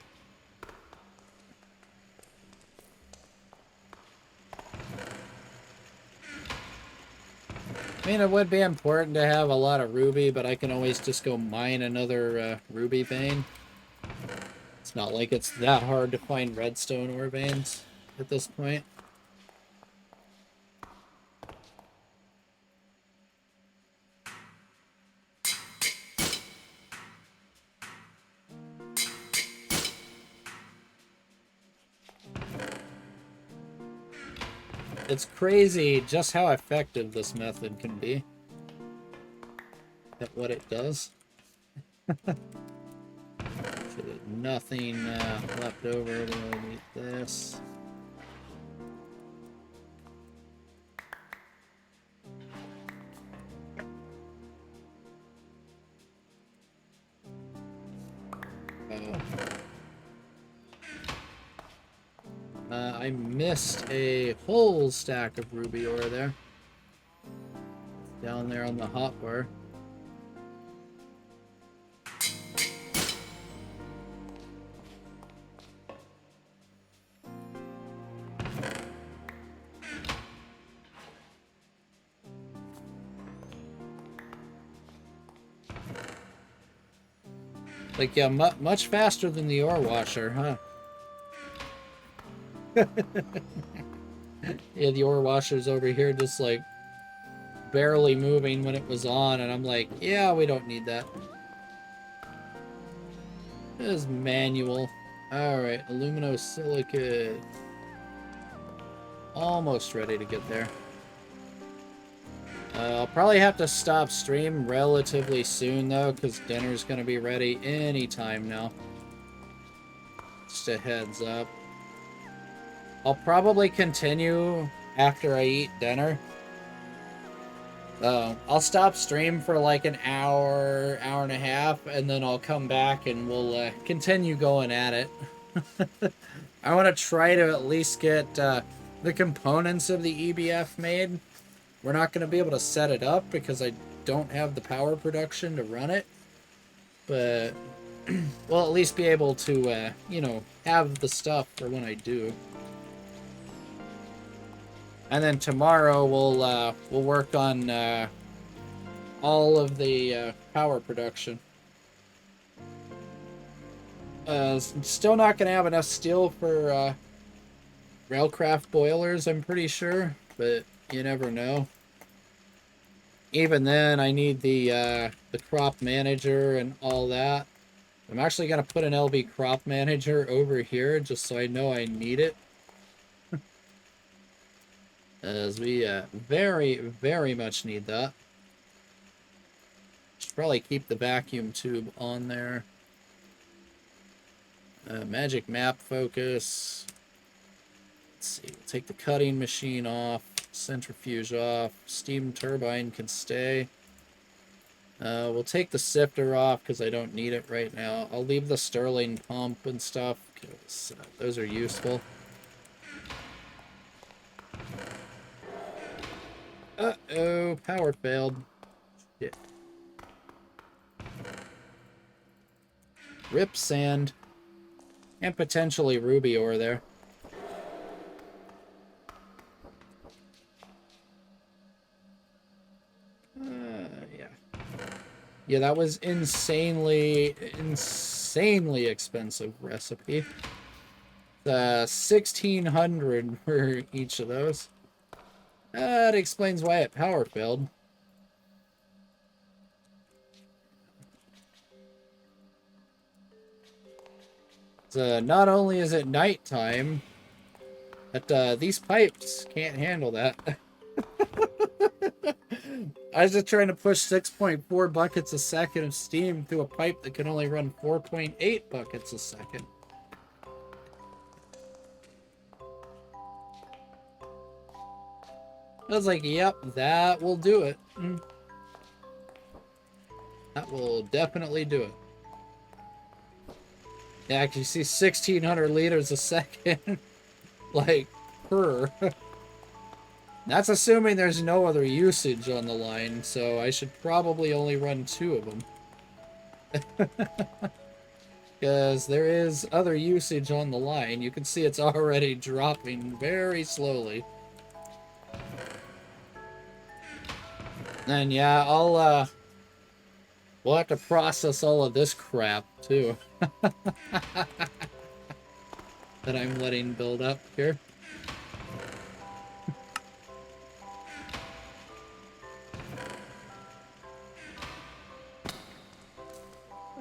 I mean, it would be important to have a lot of ruby, but I can always just go mine another ruby vein. It's not like it's that hard to find redstone ore veins at this point. It's crazy just how effective this method can be at what it does. So there's nothing left over. We only need this. I missed a whole stack of ruby ore there. Down there on the hotbar. Like, yeah, much faster than the ore washer, huh? Yeah, the ore washer's over here just, like, barely moving when it was on, and I'm like, yeah, we don't need that. It is manual. Alright, aluminosilicate. Almost ready to get there. I'll probably have to stop stream relatively soon, though, because dinner's going to be ready anytime now. Just a heads up. I'll probably continue after I eat dinner. I'll stop stream for like an hour, hour and a half, and then I'll come back and we'll continue going at it. I want to try to at least get the components of the EBF made. We're not going to be able to set it up because I don't have the power production to run it. But we'll at least be able to, you know, have the stuff for when I do. And then tomorrow we'll work on all of the power production. Still not going to have enough steel for railcraft boilers, I'm pretty sure, but you never know. Even then, I need the crop manager and all that. I'm actually going to put an LB crop manager over here just so I know I need it. As we very, very much need that. Should probably keep the vacuum tube on there. Magic map focus. Let's see, we'll take the cutting machine off, centrifuge off, steam turbine can stay. We'll take the sifter off because I don't need it right now. I'll leave the Stirling pump and stuff because those are useful. Uh-oh, power failed. Shit. Rip sand. And potentially ruby ore there. Yeah. Yeah, that was insanely expensive recipe. 1,600 for each of those. That explains why it power failed. Not only is it nighttime, but these pipes can't handle that. I was just trying to push 6.4 buckets a second of steam through a pipe that can only run 4.8 buckets a second. I was like, yep, that will do it. That will definitely do it. Yeah, because you see 1,600 liters a second. Like, per. That's assuming there's no other usage on the line, so I should probably only run 2 of them. Because there is other usage on the line. You can see it's already dropping very slowly. And yeah, we'll have to process all of this crap, too. That I'm letting build up here.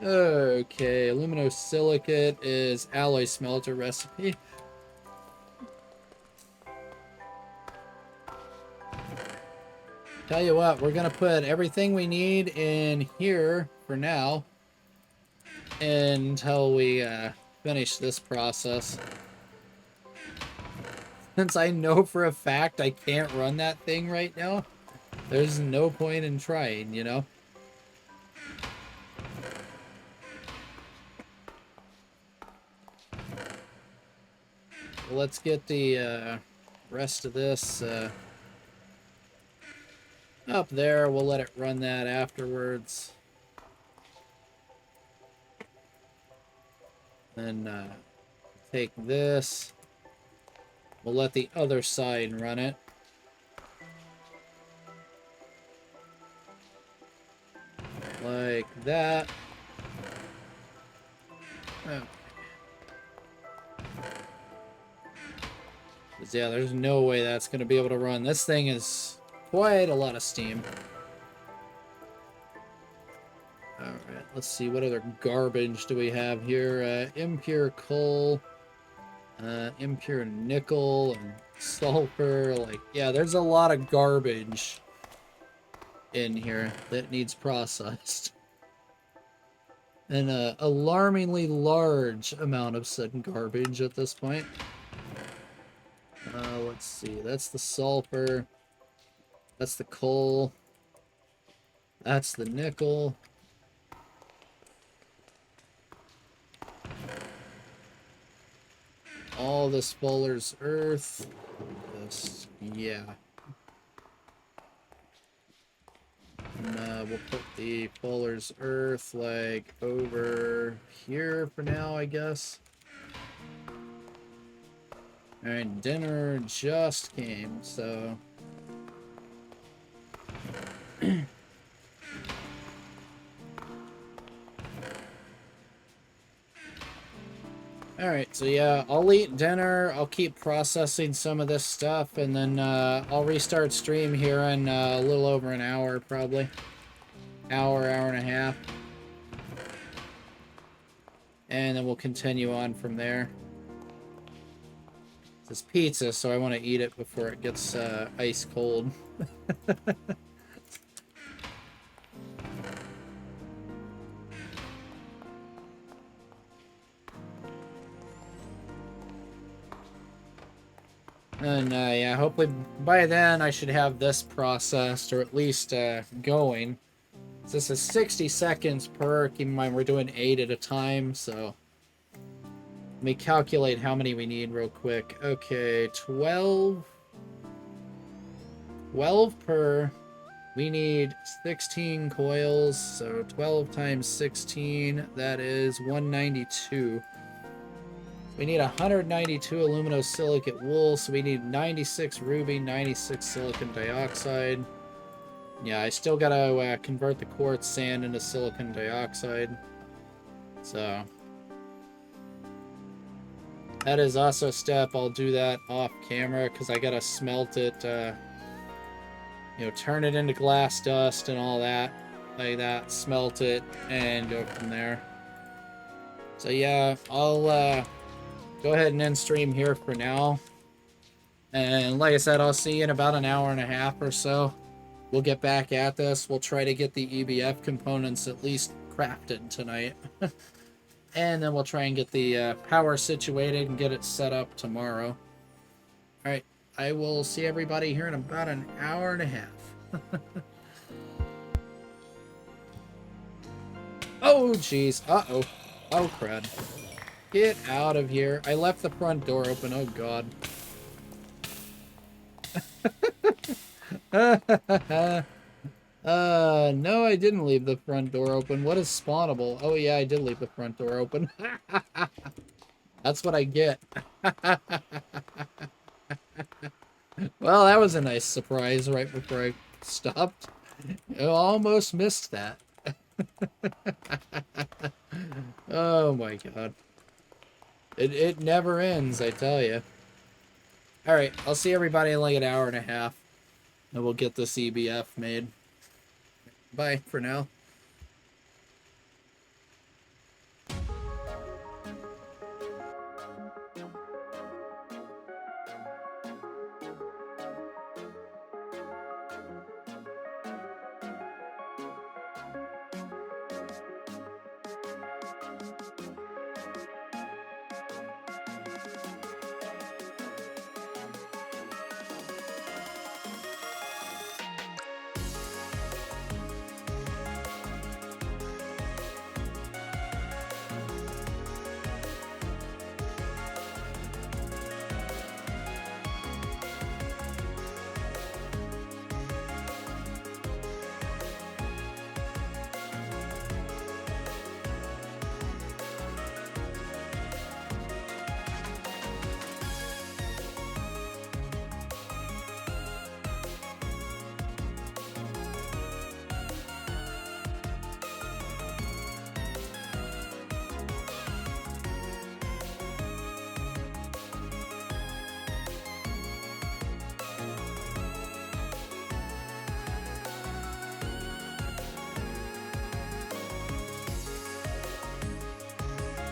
Okay, aluminosilicate is alloy smelter recipe. Tell you what, we're gonna put everything we need in here for now until we finish this process. Since I know for a fact I can't run that thing right now, there's no point in trying, you know? Well, let's get the rest of this up there. We'll let it run that afterwards. Then take this. We'll let the other side run it. Like that. Okay. 'Cause, yeah, there's no way that's going to be able to run. This thing is quite a lot of steam. Alright, let's see. What other garbage do we have here? Impure coal. Impure nickel and sulfur. Like, yeah, there's a lot of garbage in here that needs processed. An alarmingly large amount of said garbage at this point. Let's see. That's the sulfur. That's the coal. That's the nickel. All this Fuller's earth. This, yeah. And, we'll put the Fuller's earth, like, over here for now, I guess. Alright, dinner just came, so... Alright, so yeah, I'll eat dinner, I'll keep processing some of this stuff, and then I'll restart stream here in a little over an hour, probably. Hour and a half. And then we'll continue on from there. It's pizza, so I want to eat it before it gets ice cold. And yeah, hopefully by then I should have this processed, or at least going. So this is 60 seconds per, keep in mind we're doing 8 at a time, so... Let me calculate how many we need real quick. Okay, 12. 12 per. We need 16 coils, so 12 times 16, that is 192. We need 192 aluminosilicate wool, so we need 96 ruby, 96 silicon dioxide. Yeah, I still gotta convert the quartz sand into silicon dioxide. So... that is also a step. I'll do that off camera, because I gotta smelt it, you know, turn it into glass dust and all that. Like that, smelt it, and go from there. So yeah, I'll, go ahead and end stream here for now. And like I said, I'll see you in about an hour and a half or so. We'll get back at this. We'll try to get the EBF components at least crafted tonight. And then we'll try and get the power situated and get it set up tomorrow. Alright, I will see everybody here in about an hour and a half. Oh, jeez. Uh-oh. Oh, crud. Get out of here. I left the front door open. Oh, God. No, I didn't leave the front door open. What is spawnable? Oh, yeah, I did leave the front door open. That's what I get. Well, that was a nice surprise right before I stopped. I almost missed that. Oh, my God. It never ends, I tell you. Alright, I'll see everybody in like an hour and a half. And we'll get this EBF made. Bye for now.